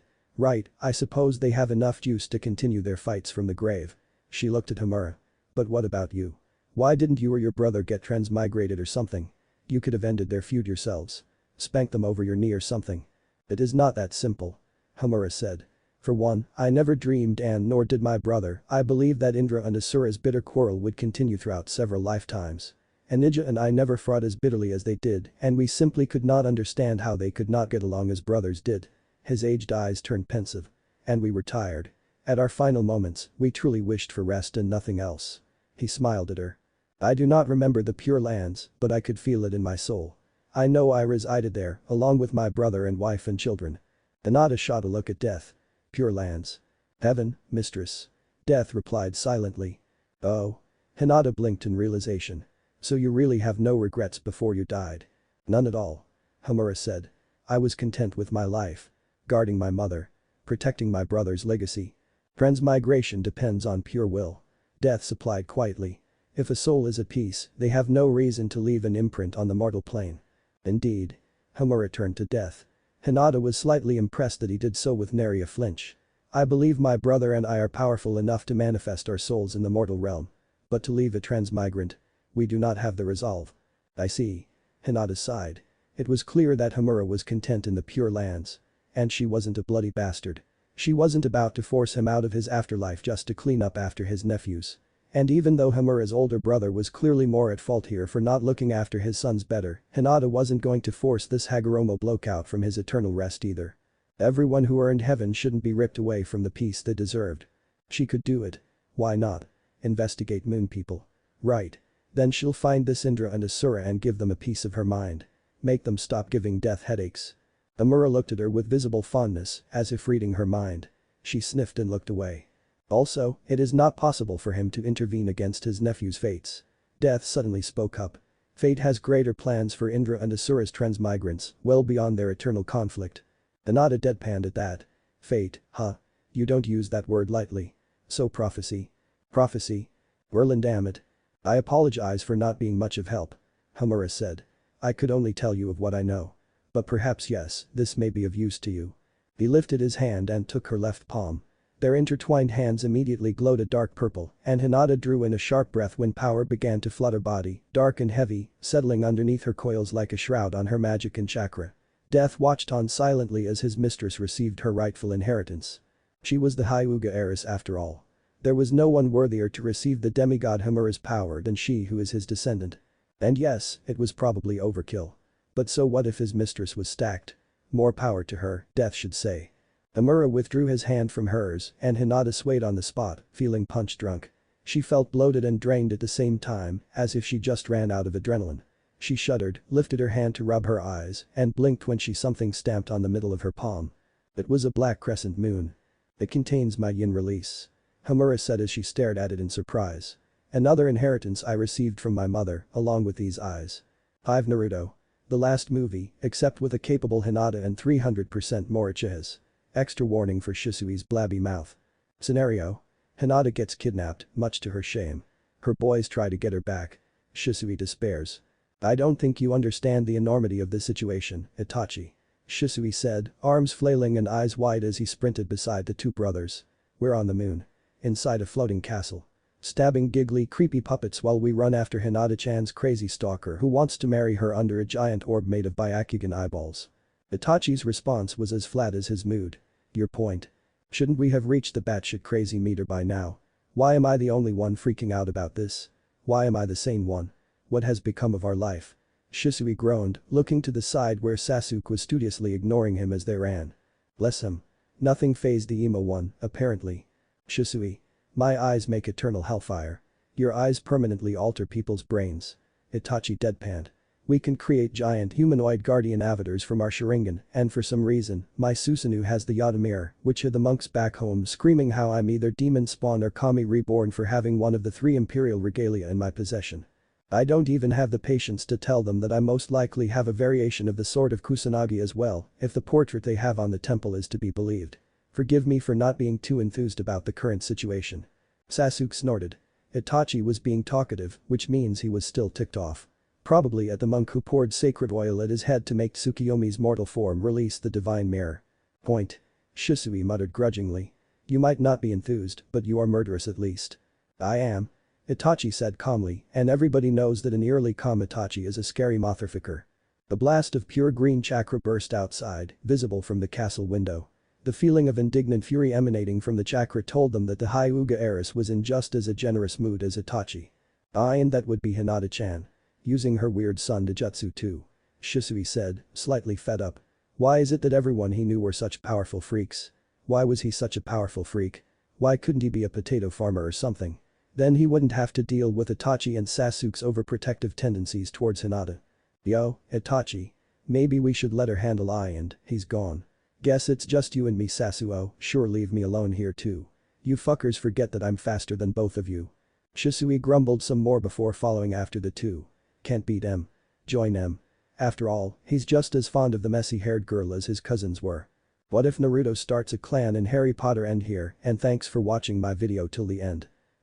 [SPEAKER 1] Right, I suppose they have enough juice to continue their fights from the grave. She looked at Himura. But what about you? Why didn't you or your brother get transmigrated or something? You could have ended their feud yourselves. Spanked them over your knee or something. It is not that simple. Himura said. For one, I never dreamed and nor did my brother, I believed that Indra and Asura's bitter quarrel would continue throughout several lifetimes. Anija and I never fought as bitterly as they did and we simply could not understand how they could not get along as brothers did. His aged eyes turned pensive. And we were tired. At our final moments, we truly wished for rest and nothing else. He smiled at her. I do not remember the Pure Lands, but I could feel it in my soul. I know I resided there, along with my brother and wife and children. Hinata shot a look at Death. Pure Lands. Heaven, mistress. Death replied silently. Oh. Hinata blinked in realization. So you really have no regrets before you died? None at all. Himura said. I was content with my life. Guarding my mother. Protecting my brother's legacy. Transmigration depends on pure will. Death supplied quietly. If a soul is at peace, they have no reason to leave an imprint on the mortal plane. Indeed. Himura turned to Death. Hinata was slightly impressed that he did so with nary a flinch. I believe my brother and I are powerful enough to manifest our souls in the mortal realm. But to leave a transmigrant, we do not have the resolve. I see. Hinata sighed. It was clear that Himura was content in the Pure Lands. And she wasn't a bloody bastard. She wasn't about to force him out of his afterlife just to clean up after his nephews. And even though Himura's older brother was clearly more at fault here for not looking after his sons better, Hinata wasn't going to force this Hagoromo bloke out from his eternal rest either. Everyone who earned heaven shouldn't be ripped away from the peace they deserved. She could do it. Why not? Investigate moon people. Right. Then she'll find this Indra and Asura and give them a piece of her mind. Make them stop giving Death headaches. Himura looked at her with visible fondness, as if reading her mind. She sniffed and looked away. Also, it is not possible for him to intervene against his nephew's fates. Death suddenly spoke up. Fate has greater plans for Indra and Asura's transmigrants, well beyond their eternal conflict. Hinata deadpanned at that. Fate, huh? You don't use that word lightly. So prophecy. Prophecy? Merlin, damn it. I apologize for not being much of help. Homura said. I could only tell you of what I know. But perhaps yes, this may be of use to you. He lifted his hand and took her left palm. Their intertwined hands immediately glowed a dark purple, and Hinata drew in a sharp breath when power began to flood her body, dark and heavy, settling underneath her coils like a shroud on her magic and chakra. Death watched on silently as his mistress received her rightful inheritance. She was the Hyuga heiress after all. There was no one worthier to receive the demigod Homura's power than she who is his descendant. And yes, it was probably overkill. But so what if his mistress was stacked? More power to her, Death should say. Homura withdrew his hand from hers and Hinata swayed on the spot, feeling punch-drunk. She felt bloated and drained at the same time, as if she just ran out of adrenaline. She shuddered, lifted her hand to rub her eyes, and blinked when she something stamped on the middle of her palm. It was a black crescent moon. It contains my yin release. Homura said as she stared at it in surprise. Another inheritance I received from my mother, along with these eyes. I've Naruto. The last movie, except with a capable Hinata and 300% more Uchiha's. Extra warning for Shisui's blabby mouth. Scenario. Hinata gets kidnapped, much to her shame. Her boys try to get her back. Shisui despairs. I don't think you understand the enormity of this situation, Itachi. Shisui said, arms flailing and eyes wide as he sprinted beside the two brothers. We're on the moon. Inside a floating castle. Stabbing giggly creepy puppets while we run after Hinata-chan's crazy stalker who wants to marry her under a giant orb made of Byakugan eyeballs. Itachi's response was as flat as his mood. Your point. Shouldn't we have reached the batshit crazy meter by now? Why am I the only one freaking out about this? Why am I the sane one? What has become of our life? Shisui groaned, looking to the side where Sasuke was studiously ignoring him as they ran. Bless him. Nothing fazed the emo one, apparently. Shisui. My eyes make eternal hellfire. Your eyes permanently alter people's brains. Itachi deadpanned. We can create giant humanoid guardian avatars from our Sharingan, and for some reason, my Susanoo has the Yata mirror, which had the monks back home screaming how I'm either demon spawn or kami reborn for having one of the 3 imperial regalia in my possession. I don't even have the patience to tell them that I most likely have a variation of the sword of Kusanagi as well, if the portrait they have on the temple is to be believed. Forgive me for not being too enthused about the current situation. Sasuke snorted. Itachi was being talkative, which means he was still ticked off. Probably at the monk who poured sacred oil at his head to make Tsukiyomi's mortal form release the divine mirror. Point. Shisui muttered grudgingly. You might not be enthused, but you are murderous at least. I am. Itachi said calmly, and everybody knows that an eerily calm Itachi is a scary motherfucker. A blast of pure green chakra burst outside, visible from the castle window. The feeling of indignant fury emanating from the chakra told them that the Hyuga heiress was in just as a generous mood as Itachi. And that would be Hinata-chan. Using her weird sun Jutsu too. Shisui said, slightly fed up. Why is it that everyone he knew were such powerful freaks? Why was he such a powerful freak? Why couldn't he be a potato farmer or something? Then he wouldn't have to deal with Itachi and Sasuke's overprotective tendencies towards Hinata. Yo, Itachi. Maybe we should let her handle and he's gone. Guess it's just you and me Sasuo, sure leave me alone here too. You fuckers forget that I'm faster than both of you. Shisui grumbled some more before following after the two. Can't beat him. Join him. After all, he's just as fond of the messy-haired girl as his cousins were. What if Naruto starts a clan in Harry Potter end here, and thanks for watching my video till the end.